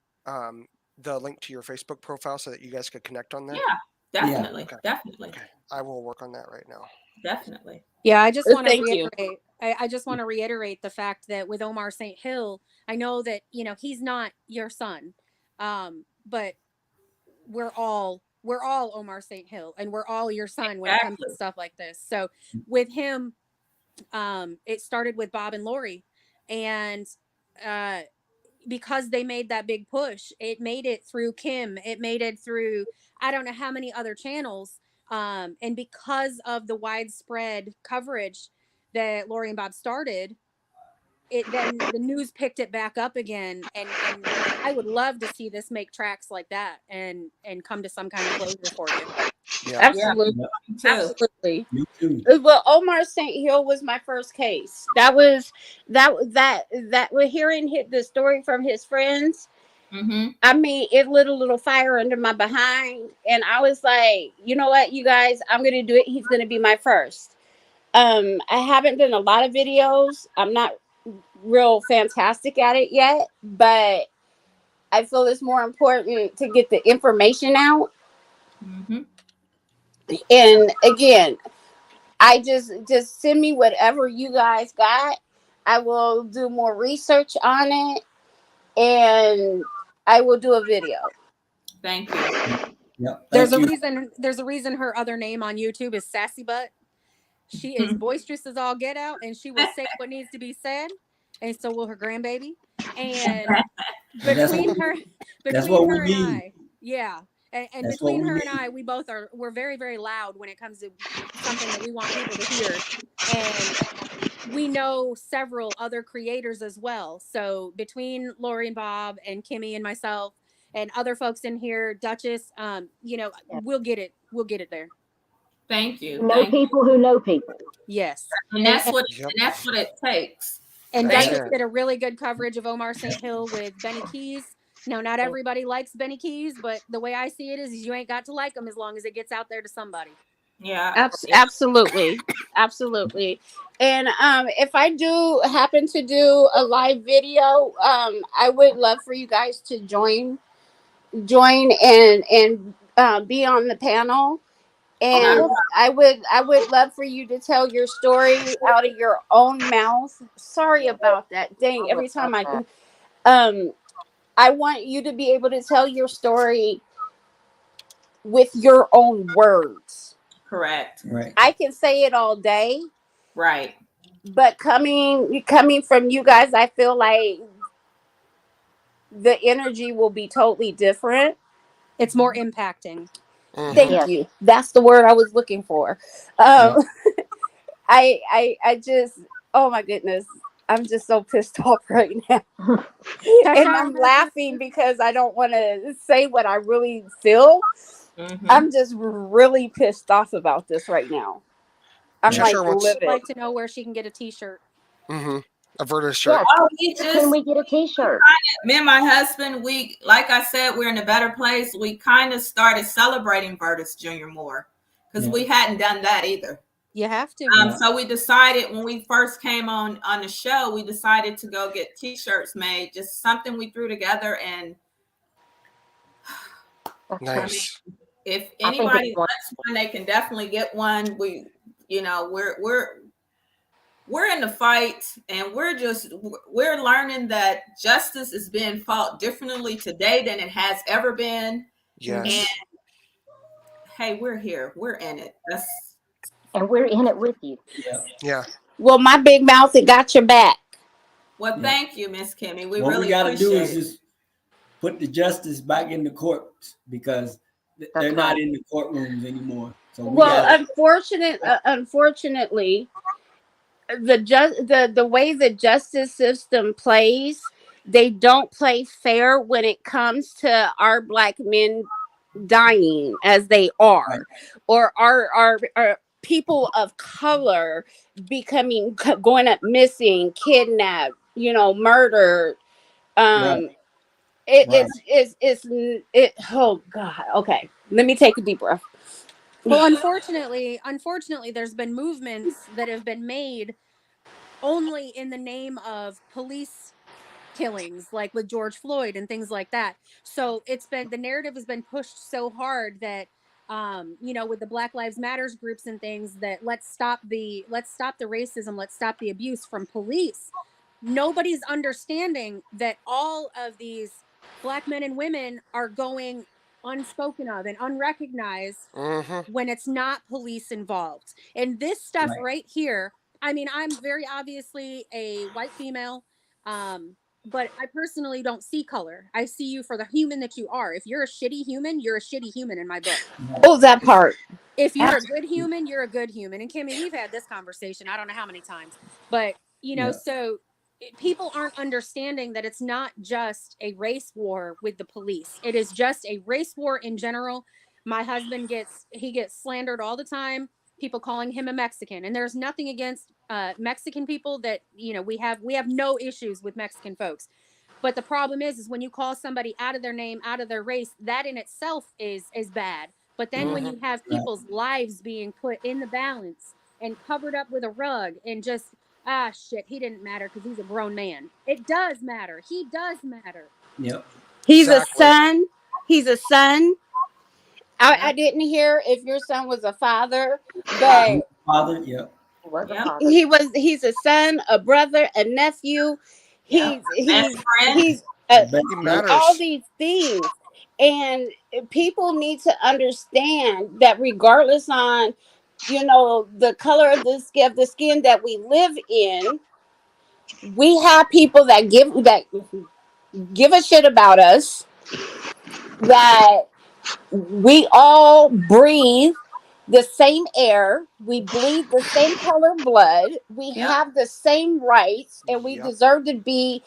the link to your Facebook profile so that you guys could connect on there? Yeah, definitely. Okay. Definitely. Okay. I will work on that right now. Definitely. yeah, I just want to Thank you. reiterate. I just want to reiterate the fact that with Omar St. Hill, I know that he's not your son, but we're all Omar St. Hill, and we're all your son when it comes to stuff like this. So with him, it started with Bob and Lori, and because they made that big push, it made it through Kim, it made it through I don't know how many other channels, and because of the widespread coverage that Lori and Bob started, then the news picked it back up again, and I would love to see this make tracks like that and come to some kind of closure for you. Yeah. Absolutely. Yeah. Absolutely. Me too. Well, Omar St. Hill was my first case. That we're hearing the story from his friends. I mean, it lit a little fire under my behind, and I was like, you know what, you guys, I'm gonna do it. He's gonna be my first. I haven't done a lot of videos. I'm not real fantastic at it yet, but I feel it's more important to get the information out Mm-hmm. And again, I just send me whatever you guys got. I will do more research on it, and I will do a video. Thank you. Yep. There's Thank a you. reason. There's a reason her other name on YouTube is Sassy Butt. She is boisterous as all get out, and she will say what needs to be said, and so will her grandbaby. And That's what between we her and need. I, yeah, and That's what between we her and need. I, we're very, very loud when it comes to something that we want people to hear, and we know several other creators as well. So between Lori and Bob and Kimmy and myself and other folks in here, Duchess, we'll get it. We'll get it there. Thank you. Know Thank you. people who know people. Yes. And that's what Yep. it takes. And That's Duchess it. did a really good coverage of Omar St. Hill with Benny Keys. Now, not everybody likes Benny Keys, but the way I see it is you ain't got to like him as long as it gets out there to somebody. Yeah. Absolutely. Absolutely. And if I do happen to do a live video, I would love for you guys to join and be on the panel. And I would love for you to tell your story out of your own mouth. Sorry about that. Dang, every time I want you to be able to tell your story with your own words. Correct. Right. I can say it all day, Right. but coming from you guys, I feel like the energy will be totally different. It's more impacting. Thank Yes. you. That's the word I was looking for. I just, oh my goodness, I'm just so pissed off right now. And I'm laughing because I don't want to say what I really feel. Mm-hmm. I'm just really pissed off about this right now. I'm Sure, like sure, what's- livid. I'd like to know where she can get a t-shirt. Mm-hmm. A Verdis shirt. Yes. Can we get a t-shirt? Me and my husband, we, like I said, we're in a better place. We kind of started celebrating Verdis Jr. more because we hadn't done that either. You have to. So we decided when we first came on the show, we decided to go get t-shirts made, just something we threw together. And Nice. if I think anybody it's wants one, they can definitely get one. We're in the fight, and we're learning that justice is being fought differently today than it has ever been. Yes. And hey, we're here. We're in it. And we're in it with you. Yeah. Well, my big mouth, it got your back. Well, thank you, Miss Kimmy. We What really we got to do appreciate is it. just put the justice back in the courts because they're not in the courtrooms anymore. So unfortunately, the way the justice system plays, they don't play fair when it comes to our Black men dying as they are, or our people of color going up missing, kidnapped, murdered. Oh God. Okay, let me take a deep breath. Well, unfortunately, there's been movements that have been made only in the name of police killings, like with George Floyd and things like that. So the narrative has been pushed so hard that with the Black Lives Matters groups and things, that let's stop the racism, let's stop the abuse from police. Nobody's understanding that all of these Black men and women are going unspoken of and unrecognized when it's not police involved. And this stuff right here, I mean, I'm very obviously a white female, but I personally don't see color. I see you for the human that you are. If you're a shitty human, you're a shitty human in my book. Oh, that part. If you're a good human, you're a good human. And Kimmy, we've had this conversation, I don't know how many times, but so people aren't understanding that it's not just a race war with the police. It is just a race war in general. My husband gets slandered all the time, people calling him a Mexican, and there's nothing against Mexican people that we have no issues with Mexican folks. But the problem is when you call somebody out of their name, out of their race, that in itself is bad. But then when you have people's lives being put in the balance and covered up with a rug and just shit, he didn't matter because he's a grown man. It does matter. He does matter. Yep. He's a son. He's a son. I didn't hear if your son was a father, but Father, yep. He was a Yep. father. he's a son, a brother, a nephew. Yep. Best friend. He's Best He friend. all matters. these things, and people need to understand that regardless on the color of the skin that we live in, we have people that give a shit about us, that we all breathe the same air, we bleed the same color blood, we Yep. have the same rights, and we Yep. deserve to be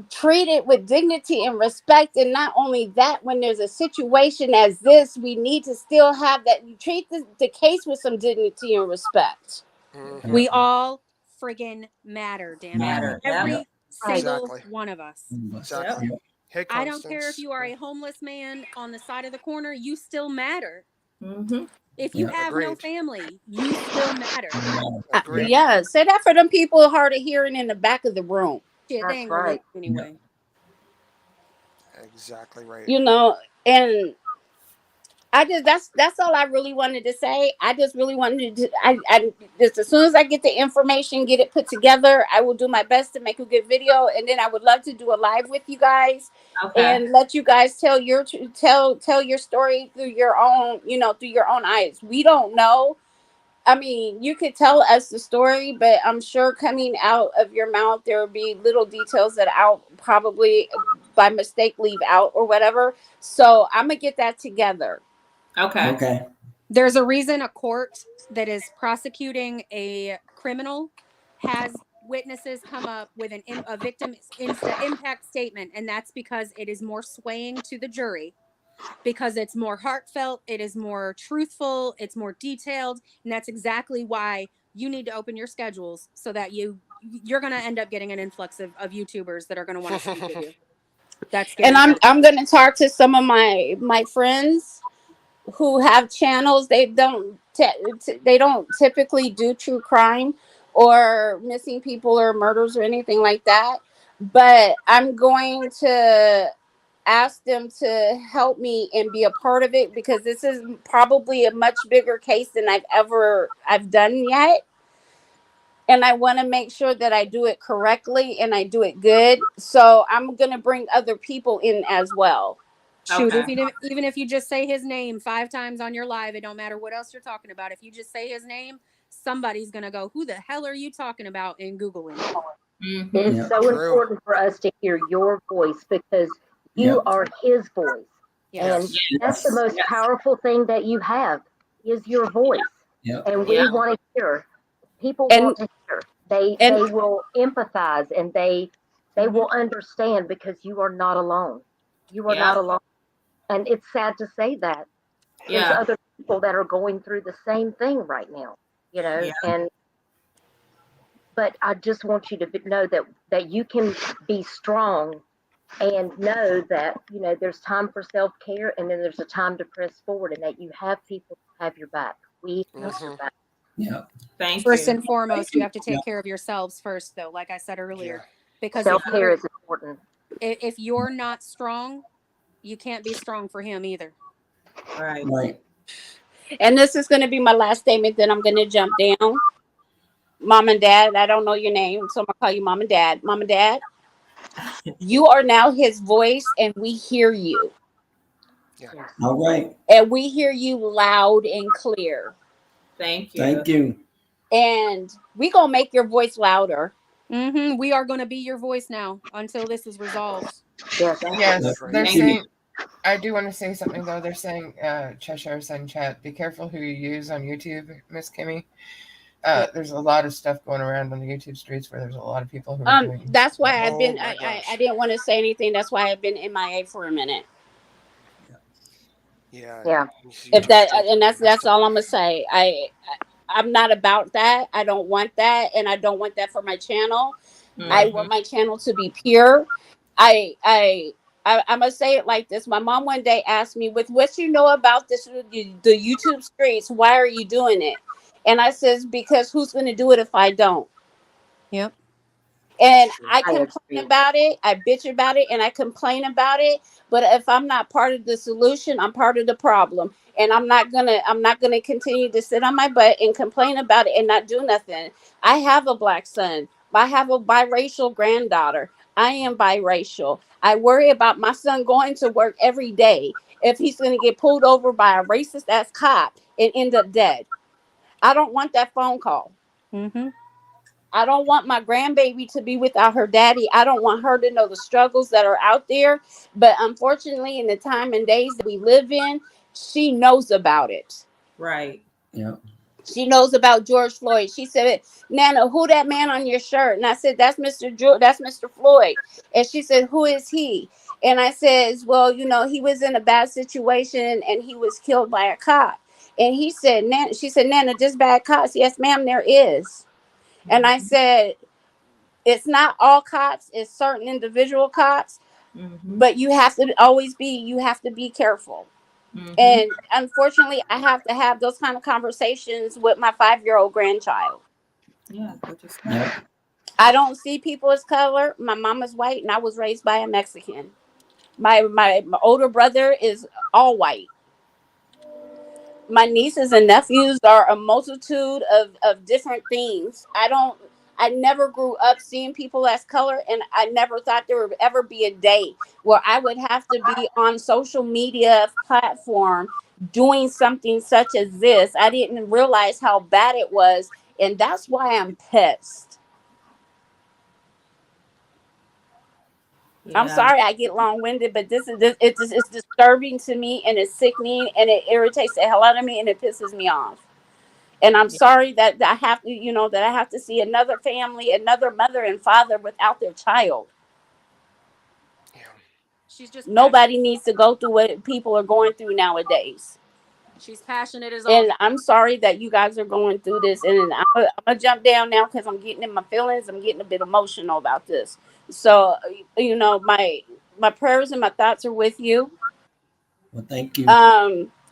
treated with dignity and respect. And not only that, when there's a situation as this, we need to still have that. You treat the case with some dignity and respect. Mhm. We all friggin' matter, damn it. Matter. Yep. Every single Exactly. one of us. Exactly. Yep. Hey, I don't care if Constance. you are a homeless man on the side of the corner, you still matter. Mm-hmm. If you Yep. have no Agreed. family, you still matter. Agreed. Yeah, say that for them people hard of hearing in the back of the room. Shit, they That's ain't gonna right. listen anyway. Exactly right. And that's all I really wanted to say. I just really wanted to I just, as soon as I get the information, get it put together, I will do my best to make a good video, and then I would love to do a live with you guys Okay. and let you guys tell your story through your own eyes. We don't know. I mean, you could tell us the story, but I'm sure coming out of your mouth there will be little details that I'll probably by mistake leave out or whatever. So I'm gonna get that together. Okay. Okay. There's a reason a court that is prosecuting a criminal has witnesses come up with a victim impact statement, and that's because it is more swaying to the jury, because it's more heartfelt, it is more truthful, it's more detailed, and that's exactly why you need to open your schedules so that you're going to end up getting an influx of YouTubers that are going to want to speak with you. That's And guaranteed. I'm going to talk to some of my friends who have channels. They don't typically do true crime or missing people or murders or anything like that, but I'm going to ask them to help me and be a part of it, because this is probably a much bigger case than I've done yet. And I want to make sure that I do it correctly and I do it good. So I'm going to bring other people in as well. Shoot, Okay. even if you just say his name 5 times on your live, it don't matter what else you're talking about. If you just say his name, somebody's going to go, who the hell are you talking about, and Google him. Mm-hmm. It's Yeah. so True. important for us to hear your voice, because you Yep. are his voice. Yes. And that's the most powerful thing that you have, is your voice. Yep. And we Yeah. want to hear. People And want to hear. They will empathize, and they will understand, because you are not alone. You are Yeah. not alone. And it's sad to say that. There's Yeah. other people that are going through the same thing right now, Yeah. but I just want you to know that you can be strong, and know that there's time for self-care, and then there's a time to press forward, and that you have people who have your back. We have your back. Yep. Thank First you. and foremost, you have to take Yeah. care of yourselves first, though, like I said earlier. Because Self-care is important. if you're not strong, you can't be strong for him either. Right. Right. And this is going to be my last statement. Then I'm going to jump down. Mom and Dad, I don't know your name, so I'm going to call you Mom and Dad. Mom and Dad, you are now his voice, and we hear you. Yes. All right. And we hear you loud and clear. Thank you. Thank you. And we going to make your voice louder. We are going to be your voice now until this is resolved. Yes. Yes, Right. they're Thank saying. I do want to say something though. They're saying, Cheshire's in chat, be careful who you use on YouTube, Miss Kimmy. There's a lot of stuff going around on the YouTube streets where there's a lot of people who are doing. That's why I've been. my gosh. I didn't want to say anything. That's why I've been MIA for a minute. Yeah. Yeah. If that, and that's all I'm gonna say. I'm not about that. I don't want that, and I don't want that for my channel. I want my channel to be pure. I'm gonna say it like this. My mom one day asked me, with what you know about this, the YouTube streets, why are you doing it? And I says, because who's going to do it if I don't? Yep. And I I complain agree. about it, I bitch about it, and I complain about it. But if I'm not part of the solution, I'm part of the problem. And I'm not gonna continue to sit on my butt and complain about it and not do nothing. I have a black son. I have a biracial granddaughter. I am biracial. I worry about my son going to work every day if he's gonna get pulled over by a racist ass cop and end up dead. I don't want that phone call. Mm-hmm. I don't want my grandbaby to be without her daddy. I don't want her to know the struggles that are out there. But unfortunately, in the time and days that we live in, she knows about it. Right. Yeah. She knows about George Floyd. She said, "Nana, who that man on your shirt?" And I said, "That's That's Mr. Floyd." And she said, "Who is he?" And I says, "Well, he was in a bad situation and he was killed by a cop." And he said, "Nana," she said, "Nana, just bad cops." "Yes, ma'am, there is." And I said, it's not all cops, it's certain individual cops, Mm-hmm. but you have to be careful. Mm-hmm. And unfortunately, I have to have those kind of conversations with my 5-year-old grandchild. Yeah, which is Yep. I don't see people as color. My mama's white and I was raised by a Mexican. My older brother is all white. My nieces and nephews are a multitude of different things. I never grew up seeing people as color, and I never thought there would ever be a day where I would have to be on social media platform doing something such as this. I didn't realize how bad it was, and that's why I'm pissed. I'm yeah. sorry I get long winded, but it's disturbing to me, and it's sickening, and it irritates the hell out of me, and it pisses me off. And I'm sorry that I have to, that I have to see another family, another mother and father without their child. She's just Nobody needs to go through what people are going through nowadays. she's passionate as all. And I'm sorry that you guys are going through this. And I'm gonna jump down now because I'm getting in my feelings. I'm getting a bit emotional about this. So, my prayers and my thoughts are with you. Well, thank you.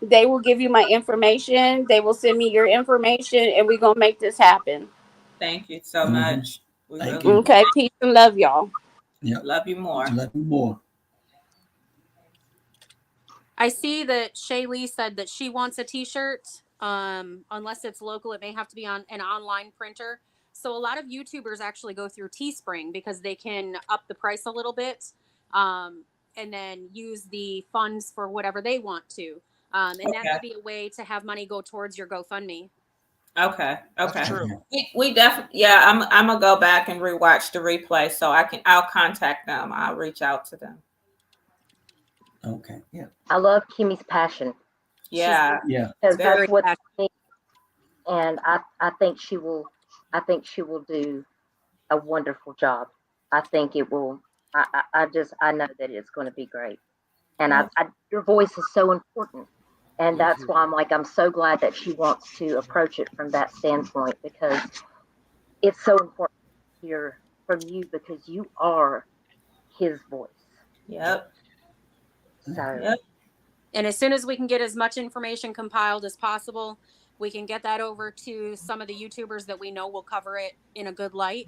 They will give you my information. They will send me your information, and we're gonna make this happen. Thank you so Mhm. much. We Thank really you. Okay, peace and love, y'all. Yep. love you more. Love you more. I see that Shaylee said that she wants a T-shirt. Unless it's local, it may have to be on an online printer. So a lot of YouTubers actually go through Teespring because they can up the price a little bit, and then use the funds for whatever they want to. And that Okay. may be a way to have money go towards your GoFundMe. Okay. That's Okay. true. We definitely, yeah, I'm gonna go back and rewatch the replay so I'll contact them. I'll reach out to them. Okay. Yeah. I love Kimmy's passion Yeah. Yeah. because Very that's what, passionate. and I think she will. I think she will do a wonderful job. I think it will. I know that it's going to be great. And your voice is so important. And that's why I'm so glad that she wants to approach it from that standpoint because it's so important to hear from you because you are his voice. Yep. So Yep. And as soon as we can get as much information compiled as possible, we can get that over to some of the YouTubers that we know will cover it in a good light.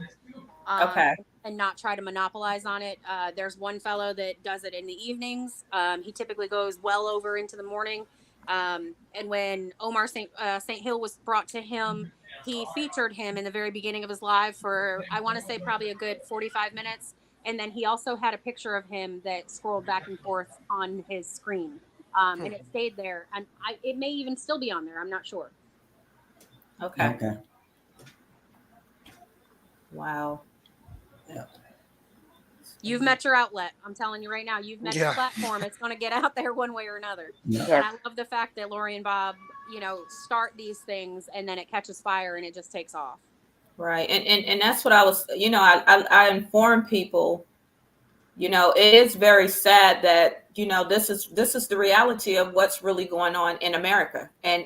Okay. And not try to monopolize on it. There's one fellow that does it in the evenings. He typically goes well over into the morning. And when Omar St. Hill was brought to him, he featured him in the very beginning of his live for, I want to say, probably a good 45 minutes. And then he also had a picture of him that scrolled back and forth on his screen. And it stayed there. And it may even still be on there. I'm not sure. Okay. Okay. Wow. Yeah. You've met your outlet. I'm telling you right now, you've met your platform. It's going to get out there one way or another. Yeah. And I love the fact that Lori and Bob, start these things and then it catches fire and it just takes off. Right. And that's what I was, I inform people, it is very sad that, this is the reality of what's really going on in America. And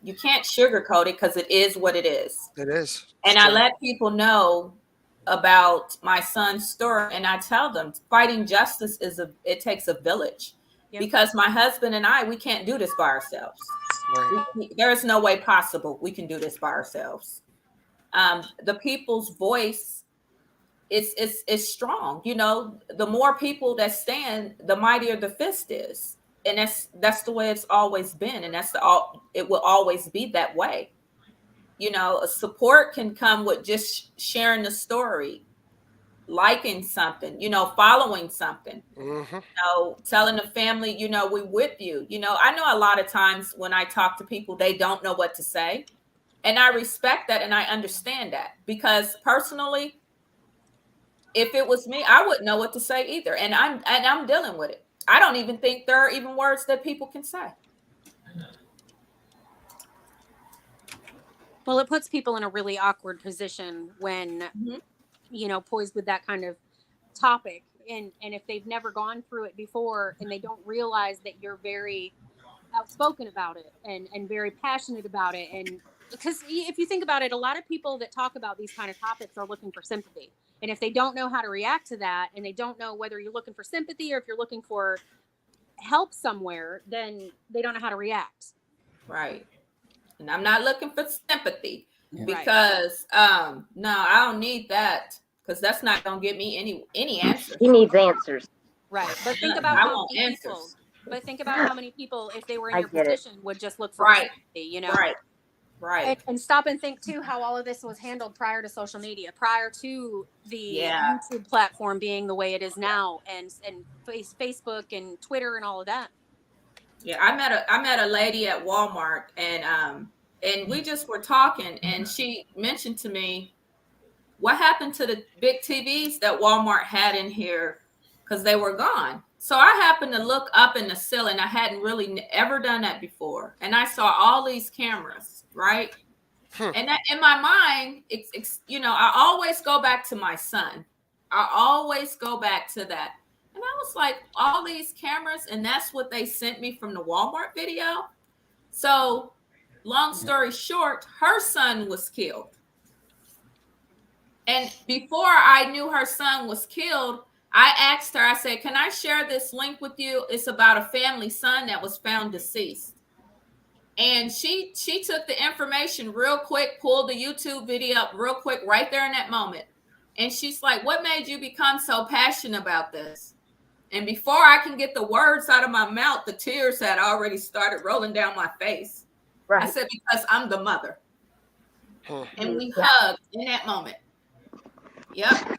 you can't sugarcoat it because it is what it is. It is. And I let people know about my son's story, and I tell them fighting justice it takes a village. Yep. Because my husband and we can't do this by ourselves. Right. There is no way possible we can do this by ourselves. The people's voice it's strong. You know, the more people that stand, the mightier the fist is. And that's the way it's always been. And it will always be that way. You know, support can come with just sharing the story, liking something, you know, following something, you know, telling the family, you know, we with you. You know, I know a lot of times when I talk to people, they don't know what to say. And I respect that and I understand that, because personally, if it was me, I wouldn't know what to say either. And I'm dealing with it. I don't even think there are even words that people can say. Well, it puts people in a really awkward position when, you know, poised with that kind of topic. And if they've never gone through it before and they don't realize that you're very outspoken about it and very passionate about it. And because if you think about it, a lot of people that talk about these kind of topics are looking for sympathy. And if they don't know how to react to that, and they don't know whether you're looking for sympathy or if you're looking for help somewhere, then they don't know how to react. Right. And I'm not looking for sympathy because no, I don't need that, because that's not gonna give me any answers. He needs answers. Right. But think about how many people, if they were in your position, would just look for sympathy, you know? Right. And stop and think too how all of this was handled prior to social media, prior to the YouTube platform being the way it is now, and Facebook and Twitter and all of that. Yeah, I met a lady at Walmart, and we just were talking, and she mentioned to me, what happened to the big TVs that Walmart had in here, because they were gone. So I happened to look up in the ceiling. I hadn't really ever done that before, and I saw all these cameras, right? And that, in my mind, you know, I always go back to my son. I always go back to that. And I was like, all these cameras, and that's what they sent me from the Walmart video. So, long story short, her son was killed. And before I knew her son was killed, I asked her, I said, can I share this link with you? It's about a family son that was found deceased. And she took the information real quick, pulled the YouTube video up real quick right there in that moment. And she's like, what made you become so passionate about this? And before I can get the words out of my mouth, the tears had already started rolling down my face. Right. I said, because I'm the mother. And we hugged in that moment. Yep.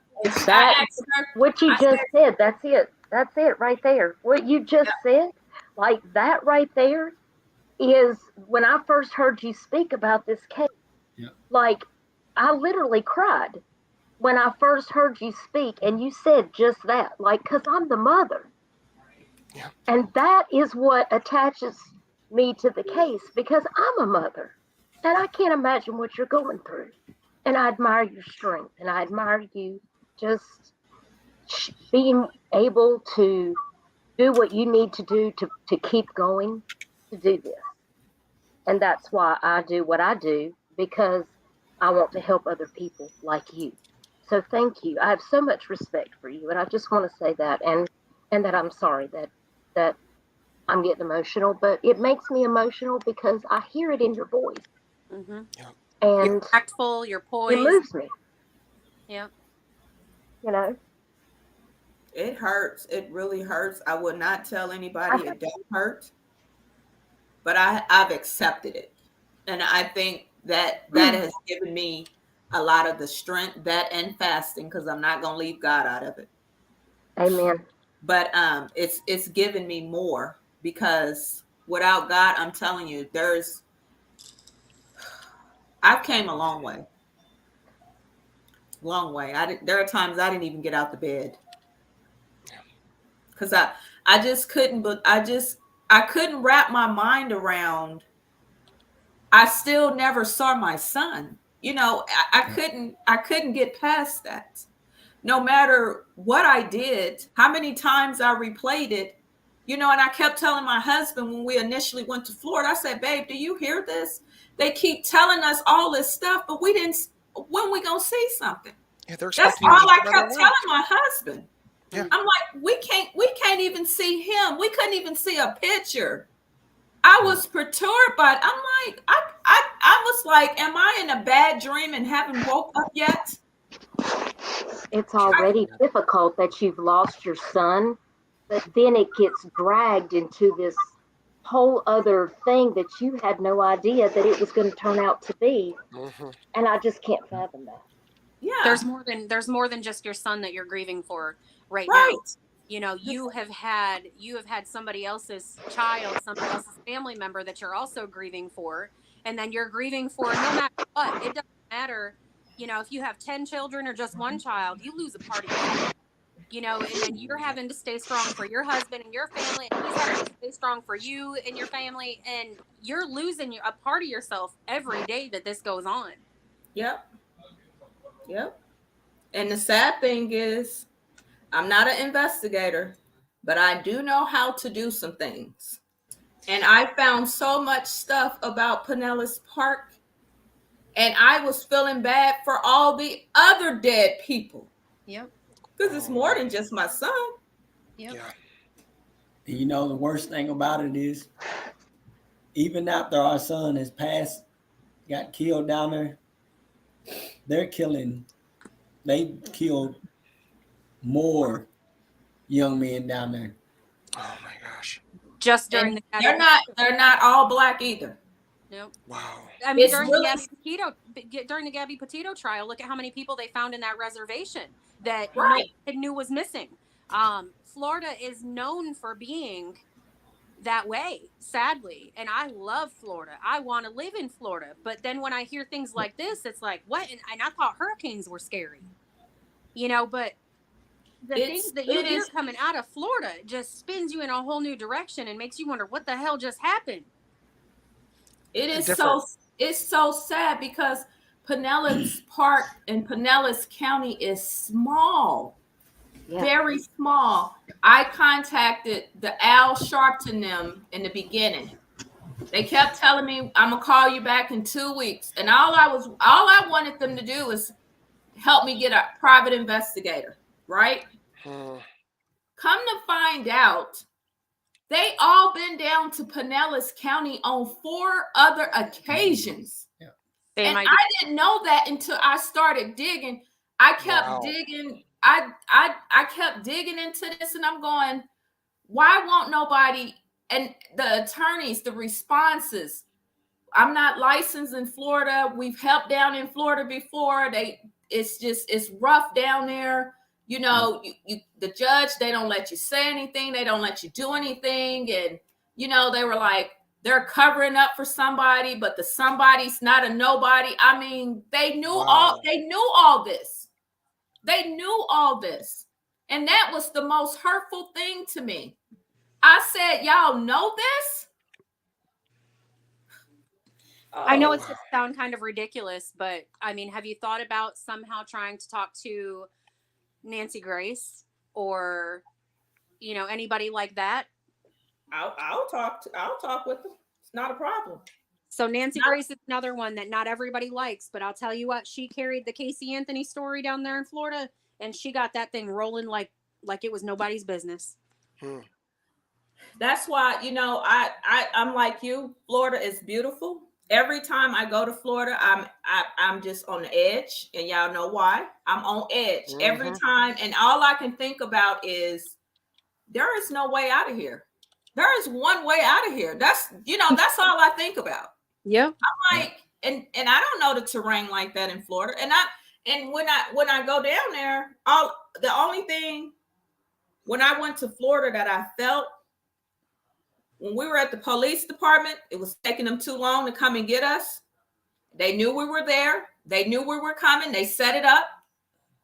What you just said, that's it. That's it right there. What you just said, like that right there is when I first heard you speak about this case. Like, I literally cried when I first heard you speak, and you said just that, like, because I'm the mother. And that is what attaches me to the case, because I'm a mother, and I can't imagine what you're going through. And I admire your strength, and I admire you just being able to do what you need to do to keep going, to do this. And that's why I do what I do, because I want to help other people like you. So thank you. I have so much respect for you, and I just want to say that, and that I'm sorry that I'm getting emotional, but it makes me emotional because I hear it in your voice. Mm-hmm. And you're tactful, you're poised. It moves me. Yeah. You know? It hurts. It really hurts. I would not tell anybody it don't hurt, but I've accepted it. And I think that has given me a lot of the strength, that and fasting, because I'm not going to leave God out of it. Amen. But it's given me more, because without God, I'm telling you, I've came a long way. Long way. There are times I didn't even get out the bed, because I just couldn't. But I couldn't wrap my mind around. I still never saw my son. You know, I couldn't get past that. No matter what I did, how many times I replayed it, you know, and I kept telling my husband when we initially went to Florida, I said, babe, do you hear this? They keep telling us all this stuff, but when we gonna see something? Yeah, that's all I kept telling my husband. Yeah. I'm like, we can't even see him. We couldn't even see a picture. I was perturbed by it. I'm like, I was like, am I in a bad dream and haven't woke up yet? It's already difficult that you've lost your son, but then it gets dragged into this whole other thing that you had no idea that it was going to turn out to be. Mhm. And I just can't fathom that. Yeah. There's more than just your son that you're grieving for right Right. now. You know, you have had somebody else's child, somebody else's family member that you're also grieving for, and then you're grieving for no matter what. It doesn't matter, you know, if you have 10 children or just one child, you lose a part of yourself. You know, and then you're having to stay strong for your husband and your family, and he's having to stay strong for you and your family, and you're losing a part of yourself every day that this goes on. Yep. And the sad thing is, I'm not an investigator, but I do know how to do some things. And I found so much stuff about Pinellas Park, and I was feeling bad for all the other dead people. Yep. Because it's more than just my son. Yep. Yeah. You know, the worst thing about it is, even after our son has passed, got killed down there, they killed more young men down there. Oh my gosh. Just during And the they're not all black either. Nope. Wow. I mean, It's really- during the Gabby Petito trial, look at how many people they found in that reservation that Right. nobody knew was missing. Florida is known for being that way, sadly. And I love Florida. I want to live in Florida. But then when I hear things like this, it's like, what? And I thought hurricanes were scary, you know, but the things that you hear coming out of Florida just spins you in a whole new direction and makes you wonder what the hell just happened. It is so sad because Pinellas Park and Pinellas County is small. Yeah. Very small. I contacted the Al Sharpton them in the beginning. They kept telling me, I'm gonna call you back in 2 weeks. And all I wanted them to do is help me get a private investigator, right? Come to find out, they all been down to Pinellas County on 4 other occasions. Yeah. And I didn't know that until I started digging. I kept digging. I kept digging into this, and I'm going, why won't nobody? And the attorneys, the responses, I'm not licensed in Florida. We've helped down in Florida before. It's rough down there. You know, the judge, they don't let you say anything. They don't let you do anything. And, you know, they were like, they're covering up for somebody, but the somebody's not a nobody. I mean, they knew all this. They knew all this. And that was the most hurtful thing to me. I said, y'all know this? I know it's going to sound kind of ridiculous, but I mean, have you thought about somehow trying to talk to Nancy Grace or, you know, anybody like that? I'll talk with them. It's not a problem. So Nancy Grace is another one that not everybody likes, but I'll tell you what, she carried the Casey Anthony story down there in Florida, and she got that thing rolling like it was nobody's business. That's why, you know, I'm like you. Florida is beautiful. Every time I go to Florida, I'm just on the edge, and y'all know why. I'm on edge every time, and all I can think about is there is no way out of here. There is one way out of here. That's all I think about. Yep. I'm like, and I don't know the terrain like that in Florida. And when I go down there, the only thing when I went to Florida that I felt when we were at the police department, it was taking them too long to come and get us. They knew we were there. They knew we were coming. They set it up.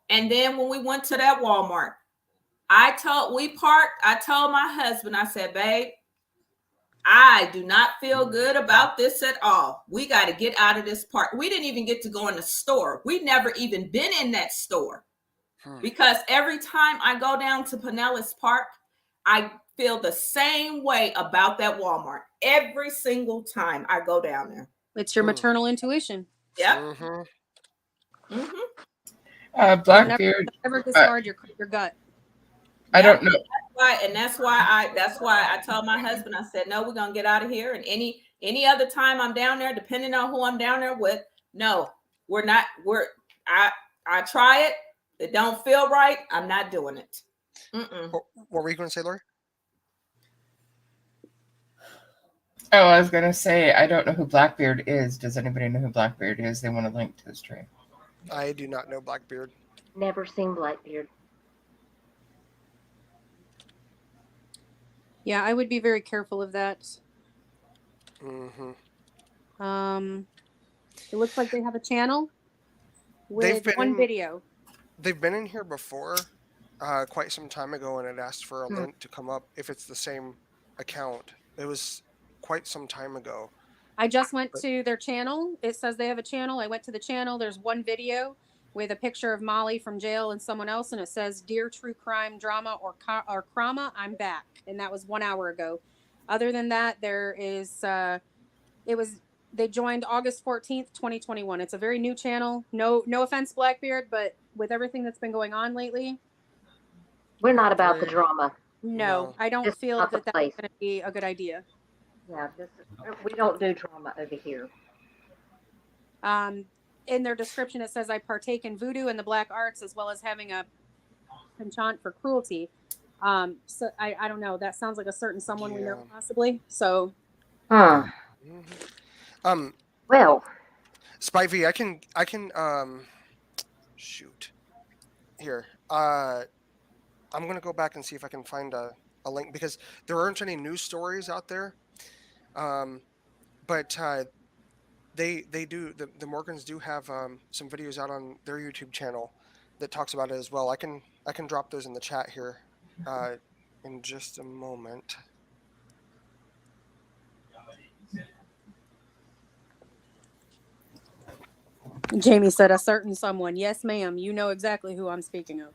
And then when we went to that Walmart, I told my husband, I said, babe, I do not feel good about this at all. We got to get out of this park. We didn't even get to go in the store. We never even been in that store because every time I go down to Pinellas Park, I feel the same way about that Walmart every single time I go down there. It's your maternal intuition. Yep. Blackbeard. Never discard your gut. I don't know. That's why I told my husband, I said, no, we're gonna get out of here. And any other time I'm down there, depending on who I'm down there with, no, we're not. I try it. It don't feel right. I'm not doing it. What were you going to say, Lori? Oh, I was gonna say I don't know who Blackbeard is. Does anybody know who Blackbeard is? They want to link to the stream. I do not know Blackbeard. Never seen Blackbeard. Yeah, I would be very careful of that. Mm-hmm. It looks like they have a channel with one video. They've been in here before, quite some time ago, and it asked for a link to come up if it's the same account. It was quite some time ago. I just went to their channel. It says they have a channel. I went to the channel. There's one video with a picture of Molly from jail and someone else, and it says, "Dear True Crime Drama or Crama, I'm back." And that was 1 hour ago. Other than that, there is, they joined August 14th, 2021. It's a very new channel. No offense, Blackbeard, but with everything that's been going on lately. We're not about the drama. No, I don't feel that that's going to be a good idea. Yeah, we don't do drama over here. In their description, it says, "I partake in voodoo and the black arts, as well as having a penchant for cruelty." So I don't know. That sounds like a certain someone we know, possibly. So. Well, Spivey, I can shoot. Here. I'm gonna go back and see if I can find a link, because there aren't any news stories out there. But they do, the Morgans do have some videos out on their YouTube channel that talks about it as well. I can drop those in the chat here in just a moment. Jamie said, "A certain someone." Yes, ma'am. You know exactly who I'm speaking of.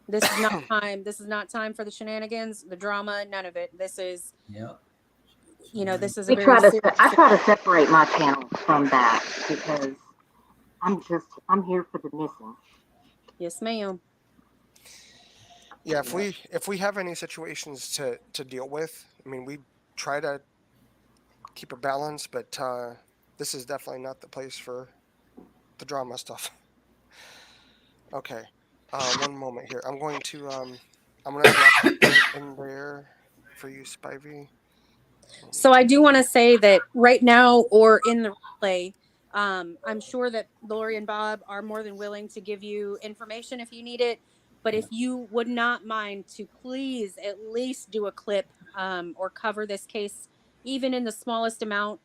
This is not time. This is not time for the shenanigans, the drama, none of it. This is, this is. I try to separate my channel from that, because I'm here for the missing. Yes, ma'am. Yeah, if we have any situations to deal with, I mean, we try to keep a balance, but this is definitely not the place for the drama stuff. Okay, one moment here. I'm going to drop it in there for you, Spivey. So I do want to say that right now, or in the replay, I'm sure that Lori and Bob are more than willing to give you information if you need it. But if you would not mind to please at least do a clip or cover this case, even in the smallest amount,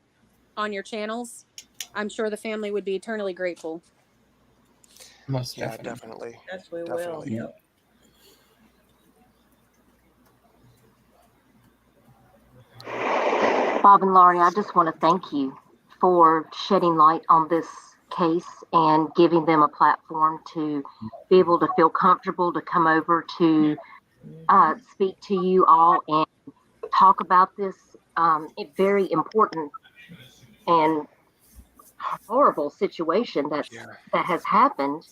on your channels, I'm sure the family would be eternally grateful. Most definitely. Yes, we will. Yep. Bob and Laurie, I just want to thank you for shedding light on this case and giving them a platform to be able to feel comfortable to come over to speak to you all and talk about this very important and horrible situation that has happened.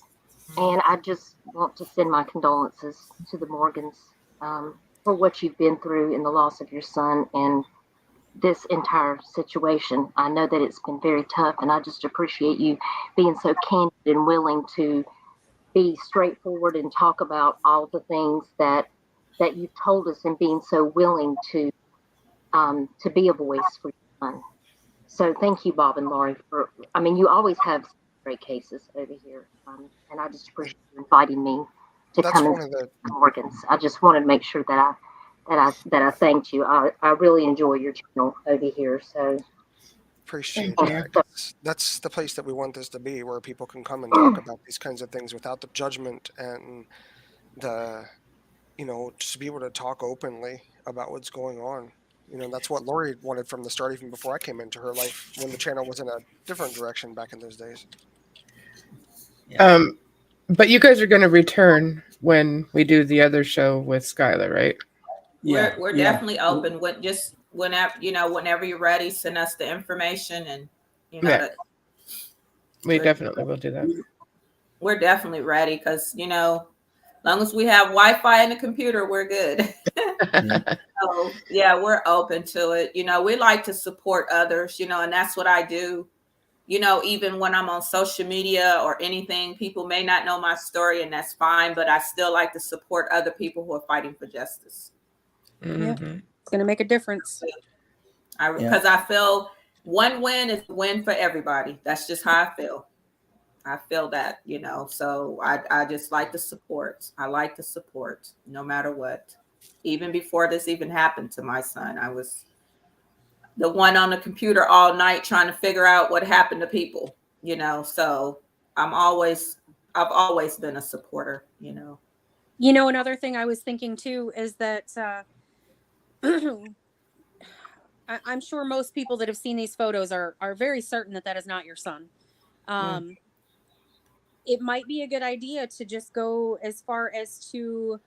And I just want to send my condolences to the Morgans for what you've been through in the loss of your son and this entire situation. I know that it's been very tough, and I just appreciate you being so candid and willing to be straightforward and talk about all the things that you've told us, and being so willing to be a voice for your son. So thank you, Bob and Laurie, you always have great cases over here, and I just appreciate you inviting me to come and speak to the Morgans. I just wanted to make sure that I thanked you. I really enjoy your channel over here. So appreciate that. That's the place that we want this to be, where people can come and talk about these kinds of things without the judgment and the, just be able to talk openly about what's going on. That's what Lori wanted from the start, even before I came into her life, when the channel was in a different direction back in those days. But you guys are going to return when we do the other show with Skylar, right? Yeah, we're definitely open. Just whenever you're ready, send us the information, and we definitely will do that. We're definitely ready, because as long as we have Wi-Fi and a computer, we're good. So we're open to it. We like to support others, and that's what I do. you know, even when I'm on social media or anything, people may not know my story, and that's fine, but I still like to support other people who are fighting for justice. Yeah, it's going to make a difference. Because I feel one win is a win for everybody. That's just how I feel. I feel that, you know, so I just like to support. I like to support no matter what. Even before this even happened to my son, I was the one on the computer all night trying to figure out what happened to people, you know, so I've always been a supporter, you know. You know, another thing I was thinking too is that I'm sure most people that have seen these photos are very certain that that is not your son. It might be a good idea to just go as far as to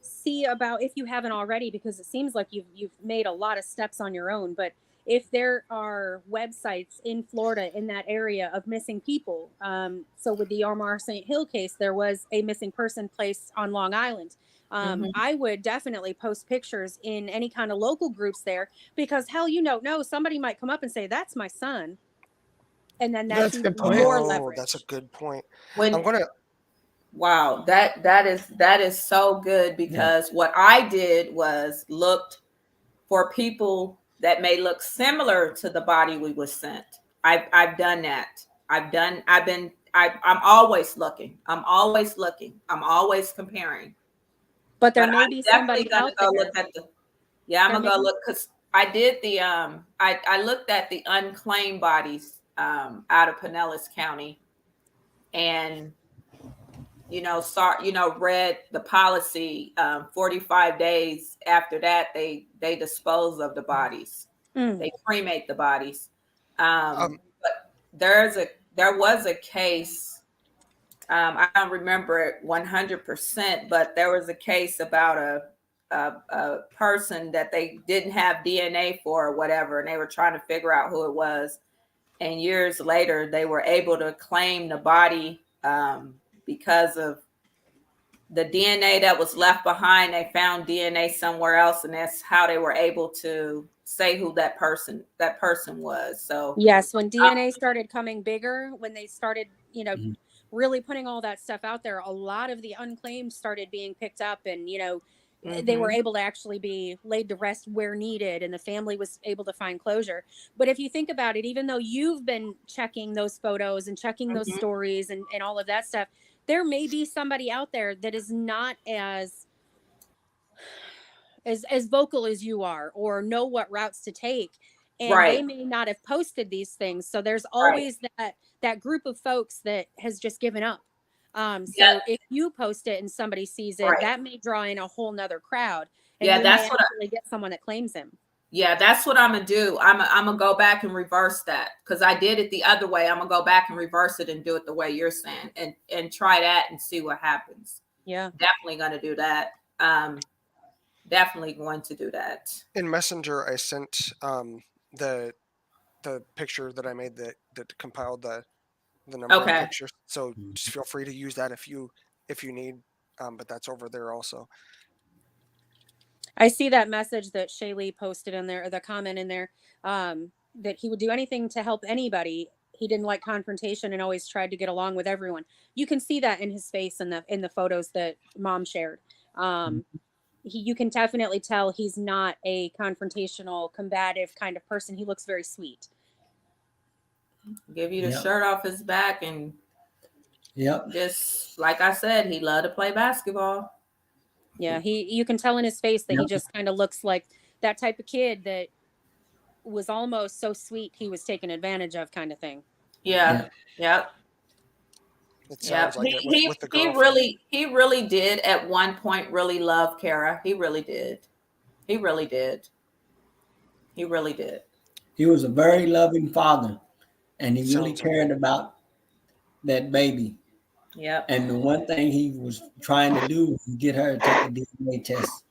see about, if you haven't already, because it seems like you've made a lot of steps on your own, but if there are websites in Florida in that area of missing people, so with the Omar St. Hill case, there was a missing person placed on Long Island. I would definitely post pictures in any kind of local groups there, because hell, you don't know, somebody might come up and say, that's my son. And then that's a good even point. more Oh, leverage. that's a good point. When I'm gonna. Wow, that is so good, because what I did was looked for people that may look similar to the body we was sent. I've done that. I'm always looking. I'm always looking. I'm always comparing. But there But may I'm be definitely somebody gonna out go there. look at the. Yeah, I'm There gonna may go look, because I did the I looked at the unclaimed bodies out of Pinellas County, and read the policy. 45 days after that, they dispose of the bodies. They cremate the bodies. But there was a case. I don't remember it 100%, but there was a case about a person that they didn't have DNA for or whatever, and they were trying to figure out who it was. And years later, they were able to claim the body because of the DNA that was left behind. They found DNA somewhere else, and that's how they were able to say who that person was. So yes, when DNA started coming bigger, when they started, really putting all that stuff out there, a lot of the unclaimed started being picked up, and they were able to actually be laid to rest where needed, and the family was able to find closure. But if you think about it, even though you've been checking those photos and checking those stories and all of that stuff, there may be somebody out there that is not as vocal as you are, or know what routes to take, and they right, may not have posted these things. So there's right, always that group of folks that has just given up. yeah, So if you post it and somebody sees it, right, that may draw in a whole nother crowd, and yeah. you may actually get someone that claims him. Yeah, that's what I'm gonna do. I'm gonna go back and reverse that, because I did it the other way. I'm gonna go back and reverse it and do it the way you're saying, and try that and see what happens. Yeah, Definitely gonna do that. Definitely going to do that. In Messenger, I sent the picture that I made that compiled the number of Okay. pictures. So just feel free to use that if you need. But that's over there also. I see that message that Shaylee posted in there, or the comment in there, that he would do anything to help anybody. He didn't like confrontation and always tried to get along with everyone. You can see that in his face in the photos that Mom shared. You can definitely tell he's not a confrontational, combative kind of person. He looks very sweet. Give you the shirt off his back, and just like I said, he loved to play basketball. Yeah, you can tell in his face that he just kind of looks like that type of kid that was almost so sweet he was taken advantage of, kind of thing. Yeah. Yep. It sounds like it with the girlfriend. He really did at one point really love Kara. He really did. He really did. He really did. He was a very loving father, and he really cared about that baby. Yep. And the one thing he was trying to do was get her to take a DNA test.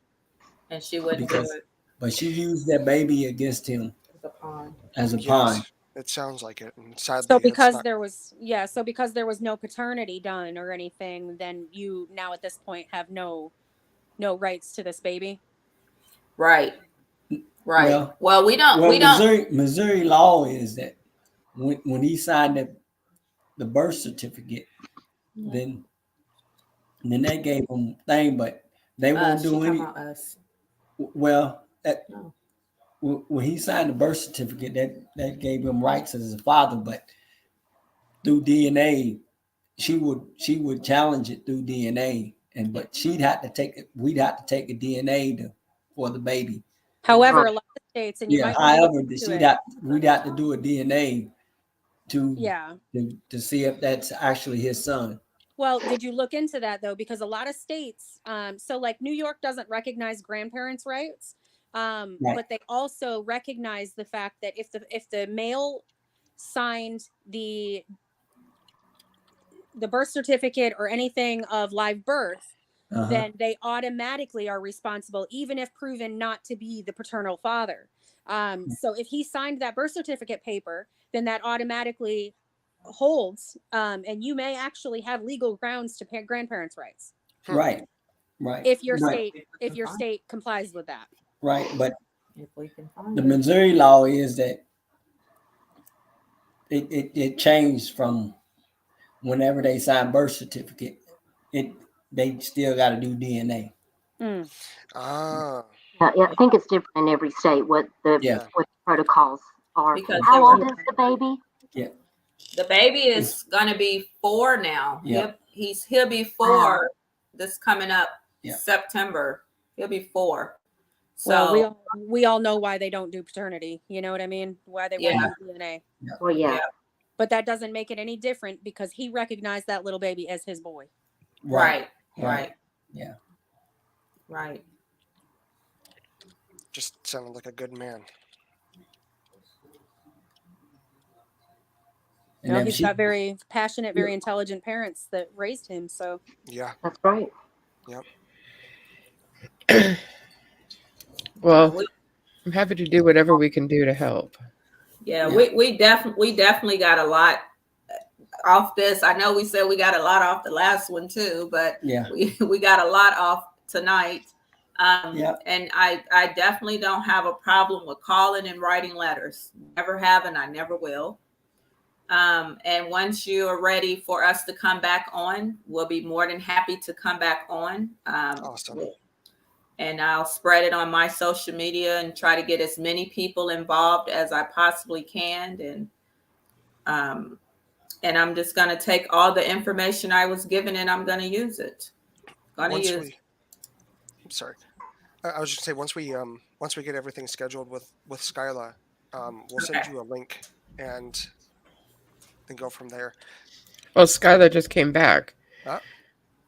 And she wouldn't do it. But she used that baby against him as a pawn. It sounds like it. And sadly, so because there was no paternity done or anything, then you now at this point have no rights to this baby. Right. Well, we don't. Missouri law is that when he signed the birth certificate, then they gave him thing, but they won't She do talking any. about us. Well, No. when he signed the birth certificate, that gave him rights as a father, but through DNA, she would challenge it through DNA, but we'd have to take a DNA for the baby. However, a lot of states, and you Yeah. might want to look However, into we'd have to do a DNA Yeah. to see if that's actually his son. Well, did you look into that though? Because a lot of states, so like New York doesn't recognize grandparents' rights, Right. but they also recognize the fact that if the male signed the birth certificate or anything of live birth, then they automatically are responsible, even if proven not to be the paternal father. So if he signed that birth certificate paper, then that automatically holds, and you may actually have legal grounds to grandparents' rights. Right. If your state complies with that. Right, but If we can find the it. Missouri law is that it changed from whenever they sign birth certificate, they still got to do DNA. Ah. Yeah, I think it's different in every state what the protocols are. Because How old is the baby? Yeah. The baby is gonna be 4 now. Yeah. He'll be 4 this coming up Yeah. September. He'll be 4. So Well, we all know why they don't do paternity. You know what I mean? Why they won't do DNA. Well, yeah. But that doesn't make it any different because he recognized that little baby as his boy. Right. Yeah. Right. Just sounded like a good man. You know, he's got very passionate, very intelligent parents that raised him. So yeah, that's right. Yep. Well, I'm happy to do whatever we can do to help. Yeah. We definitely got a lot off this. I know we said we got a lot off the last one too, but we got a lot off tonight. And I definitely don't have a problem with calling and writing letters. Never have, and I never will. And once you are ready for us to come back on, we'll be more than happy to come back on. Awesome. And I'll spread it on my social media and try to get as many people involved as I possibly can. And I'm just going to take all the information I was given and I'm going to use it. I'm sorry. I was just say once we get everything scheduled with Skyla, we'll send you a link and go from there. Well, Skyla just came back.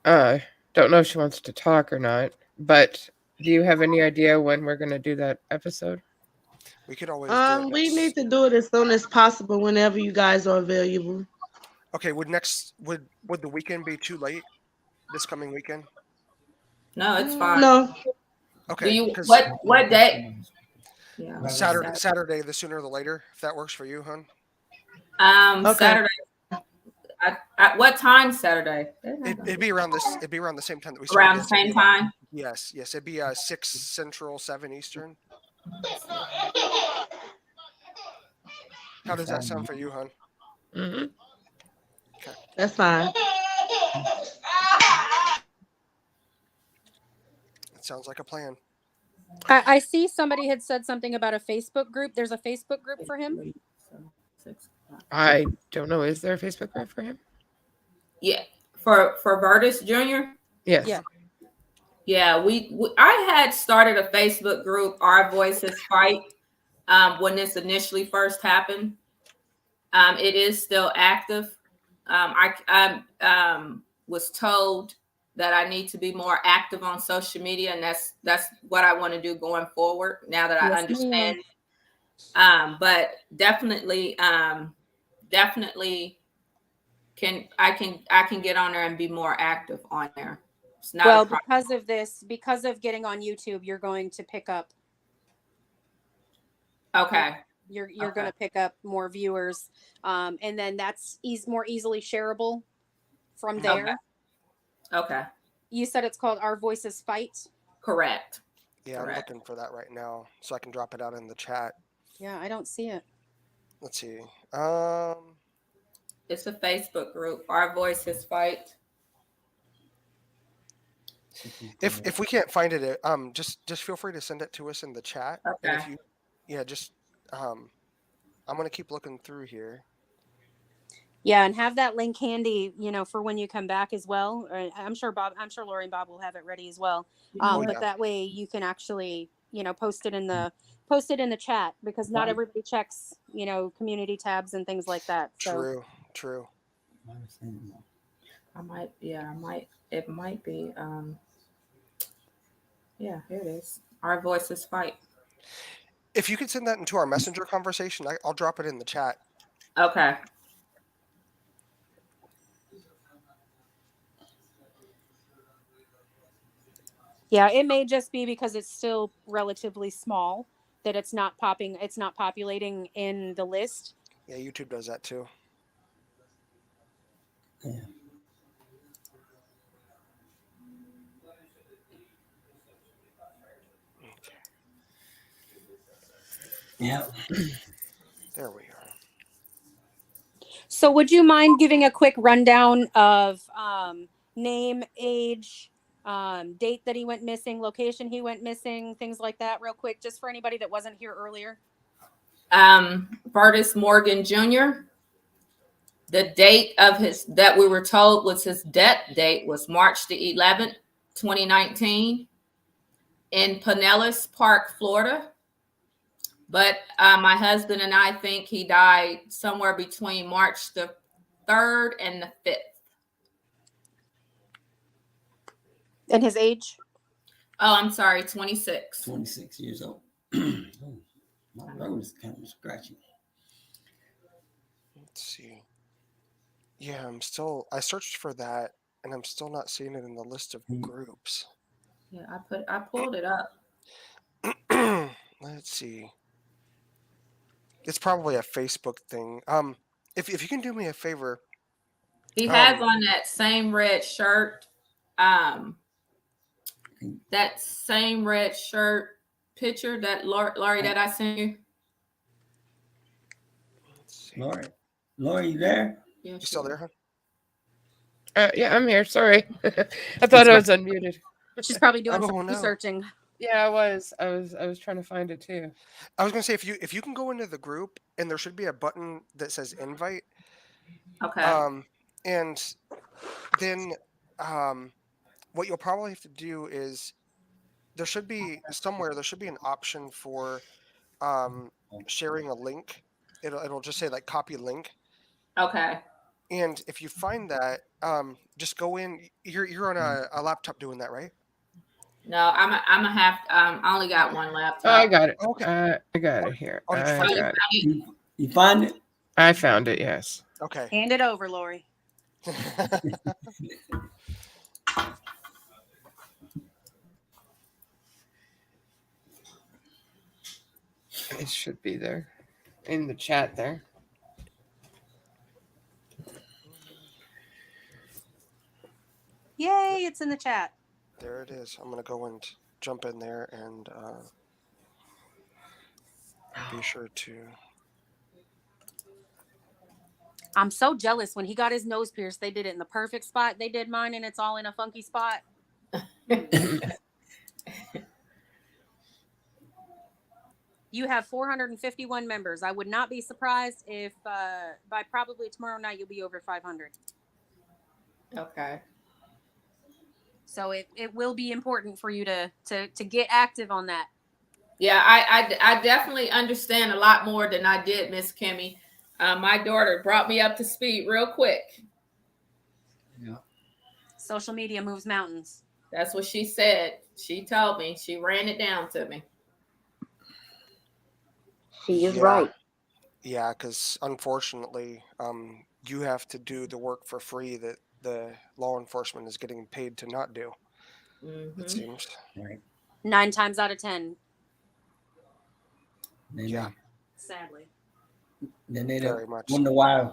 Don't know if she wants to talk or not, but do you have any idea when we're going to do that episode? We could always we need to do it as soon as possible whenever you guys are available. Okay, would the weekend be too late? This coming weekend? No, it's fine. No. Okay. Do you what day? Yeah. Saturday, the sooner the later, if that works for you, hon. Okay. Saturday. At what time Saturday? It'd be around this. It'd be around the same time that we started. Around the same time. Yes. It'd be 6 Central, 7 Eastern. How does that sound for you, hon? Mm-hmm. Okay. That's fine. It sounds like a plan. I see somebody had said something about a Facebook group. There's a Facebook group for him. I don't know. Is there a Facebook group for him? Yeah, for Verdis Jr. Yes. Yeah. Yeah, I had started a Facebook group, Our Voices Fight, when this initially first happened. It is still active. I was told that I need to be more active on social media, and that's what I want to do going forward. Now that I understand, but definitely I can get on there and be more active on there. Well, because of getting on YouTube, you're going to pick up. Okay. You're going to pick up more viewers, and then that's more easily shareable from there. Okay. You said it's called Our Voices Fight. let's see. It's a Facebook group. Our Voices Fight. If we can't find it, just feel free to send it to us in the chat. And if Okay. you, just I'm gonna keep looking through here. Yeah, and have that link handy, for when you come back as well. Or I'm sure Lori and Bob will have it ready as well. Oh, But yeah. that way you can actually, post it in the chat, because not everybody checks, community tabs and things like that. So True. It might be. Yeah, here it is. Our Voices Fight. If you could send that into our messenger conversation, I'll drop it in the chat. Okay. yeah, it may just be because it's still relatively small that it's not populating in the list. Yeah, YouTube does that too. Yeah. Yeah. There we are. So would you mind giving a quick rundown of name, age, date that he went missing, location he went missing, things like that, real quick, just for anybody that wasn't here earlier? Verdis Morgan Jr. The date of that we were told was his death date was March the 11th, 2019, in Pinellas Park, Florida. But my husband and I think he died somewhere between March the 3rd and the 5th. And his age? Oh, I'm sorry, 26. 26 years old. Oh, my throat is kind of scratchy. Let's see. Yeah, I searched for that and I'm still not seeing it in the list of groups. Yeah, I pulled it up. Let's see. It's probably a Facebook thing. If you can do me a favor. He has on that same red shirt. That same red shirt picture that Laurie that I sent you. Laurie, you there? Yeah, you still there, huh? Yeah, I'm here. Sorry. I thought I was unmuted. She's probably doing some researching. Yeah, I was trying to find it too. I was gonna say if you can go into the group and there should be a button that says invite. Okay. And then what you'll probably have to do is there should be an option for sharing a link. It'll just say like copy link. Okay. And if you find that, just go in. You're on a laptop doing that, right? No, I only got one laptop. Oh, I got it. Okay. I got it here. Oh, you find it? I found it, yes. Okay. Hand it over, Lori. It should be there in the chat there. Yay, it's in the chat. There it is. I'm going to go and jump in there and be sure to. I'm so jealous. When he got his nose pierced, they did it in the perfect spot. They did mine, and it's all in a funky spot. You have 451 members. I would not be surprised if by probably tomorrow night you'll be over 500. Okay. So it will be important for you to get active on that. Yeah, I definitely understand a lot more than I did, Miss Kimmy. My daughter brought me up to speed real quick. Yeah. Social media moves mountains. That's what she said. She told me. She ran it down to me. She is right. Yeah, because unfortunately, you have to do the work for free that the law enforcement is getting paid to not do. Mm-hmm. It seems. Right. 9 times out of 10. Yeah. Sadly. Then they Very much wonder why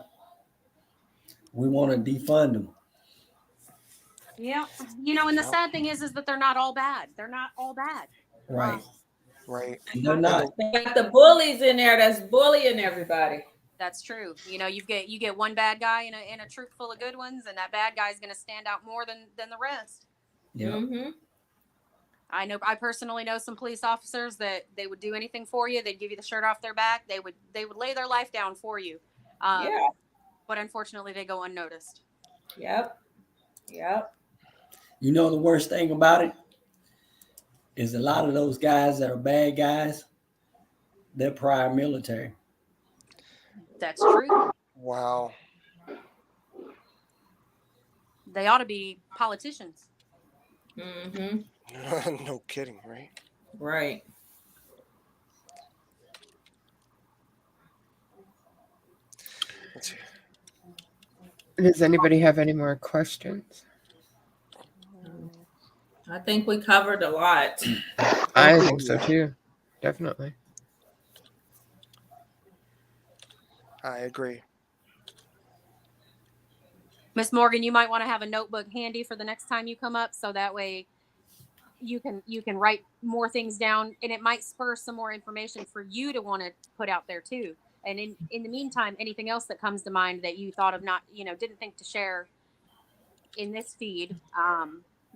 we want to defund them. Yeah. And the sad thing is that they're not all bad. They're not all bad. Right. Right. They're not. They got the bullies in there that's bullying everybody. That's true. You know, you get one bad guy in a troop full of good ones, and that bad guy is going to stand out more than the rest. Yeah. Mm-hmm. I personally know some police officers that they would do anything for you. They'd give you the shirt off their back. They would lay their life down for you. Yeah. But unfortunately, they go unnoticed. Yep. You know, the worst thing about it is a lot of those guys that are bad guys, they're prior military. That's true. Wow. They ought to be politicians. Mm-hmm. No kidding, right? Right. Let's see. Does anybody have any more questions? I think we covered a lot. I think so too. Definitely. I agree. Miss Morgan, you might want to have a notebook handy for the next time you come up, so that way you can write more things down, and it might spur some more information for you to want to put out there too. And in the meantime, anything else that comes to mind that you thought of not, didn't think to share in this feed,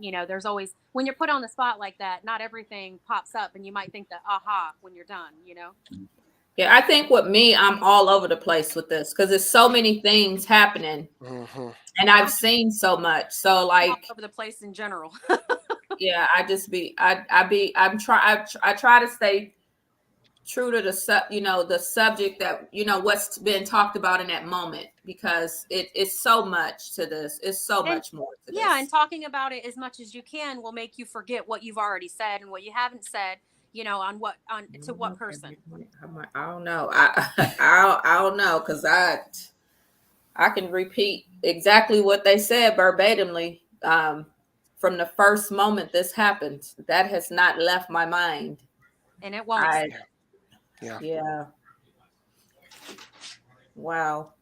there's always, when you're put on the spot like that, not everything pops up, and you might think that aha when you're done. Yeah, I think with me, I'm all over the place with this because there's so many things happening, and I've seen so much. So like all over the place in general. Yeah, I try to stay true to the subject that what's been talked about in that moment, because it's so much to this. It's so much more to this. Yeah, and talking about it as much as you can will make you forget what you've already said and what you haven't said. To what person? I don't know. I don't know, because I can repeat exactly what they said verbatimly. From the first moment this happened, that has not left my mind. And it won't. Yeah. Wow.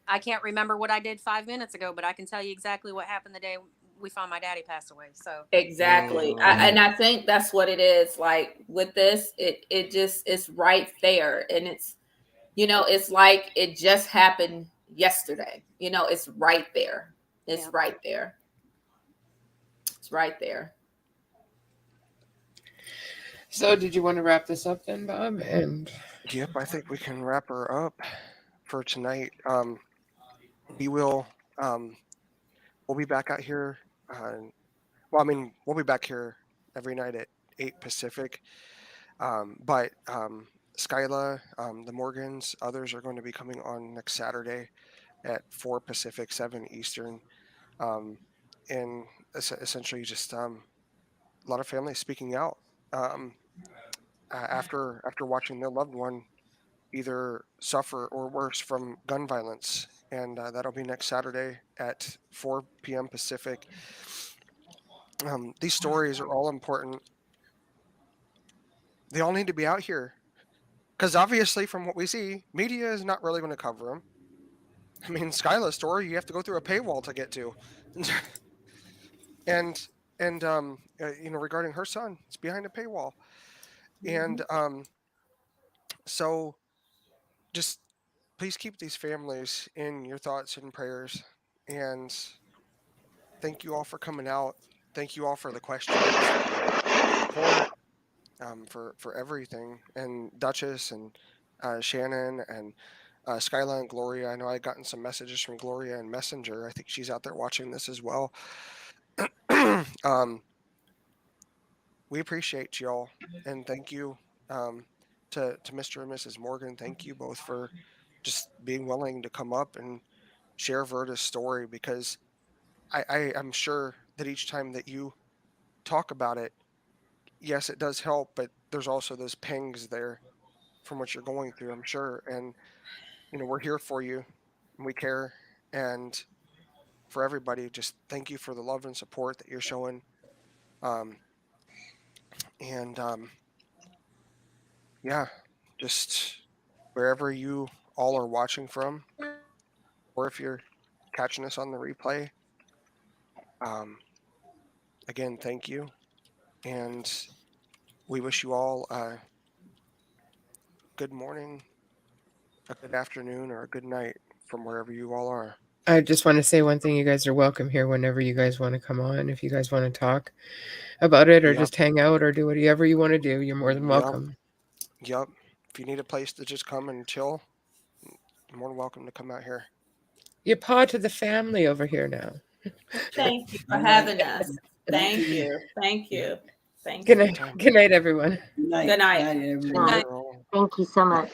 I can't remember what I did 5 minutes ago, but I can tell you exactly what happened the day we found my daddy passed away. So exactly. And I think that's what it is. Like with this, it just is right there. And it's, it's like it just happened yesterday. It's right there. It's right there. It's right there. So did you want to wrap this up then, Bob? And yep, I think we can wrap her up for tonight. We will we'll be back out here. We'll be back here every night at 8 Pacific. But Skyla, the Morgans, others are going to be coming on next Saturday at 4 Pacific, 7 Eastern. And essentially just a lot of families speaking out after watching their loved one either suffer or worse from gun violence. And that'll be next Saturday at 4 p.m. Pacific. These stories are all important. They all need to be out here, because obviously from what we see, media is not really going to cover them. I mean, Skyla's story, you have to go through a paywall to get to. and regarding her son, it's behind a paywall. And so just please keep these families in your thoughts and prayers. And thank you all for coming out. Thank you all for the questions, for everything. And Duchess and Shannon and Skyla and Gloria. I know I've gotten some messages from Gloria and Messenger. I think she's out there watching this as well. We appreciate y'all, and thank you to Mr. and Mrs. Morgan. Thank you both for just being willing to come up and share Verdis' story, because I'm sure that each time that you talk about it, yes, it does help, but there's also those pangs there from what you're going through, I'm sure. And, we're here for you, and we care. And for everybody, just thank you for the love and support that you're showing. Yeah, just wherever you all are watching from, or if you're catching us on the replay, again, thank you. And we wish you all a good morning, a good afternoon or a good night from wherever you all are. I just want to say one thing. You guys are welcome here whenever you guys want to come on. If you guys want to talk about it or Yep. just hang out or do whatever you want to do, you're more than Yep. welcome. Yep. If you need a place to just come and chill, you're more than welcome to come out here. You're part of the family over here now. Thank you for having us. Thank you. Thank you. Thank Good you. night. Good night, everyone. Good night. Good night. Good night, everyone. Good night. Thank you so much.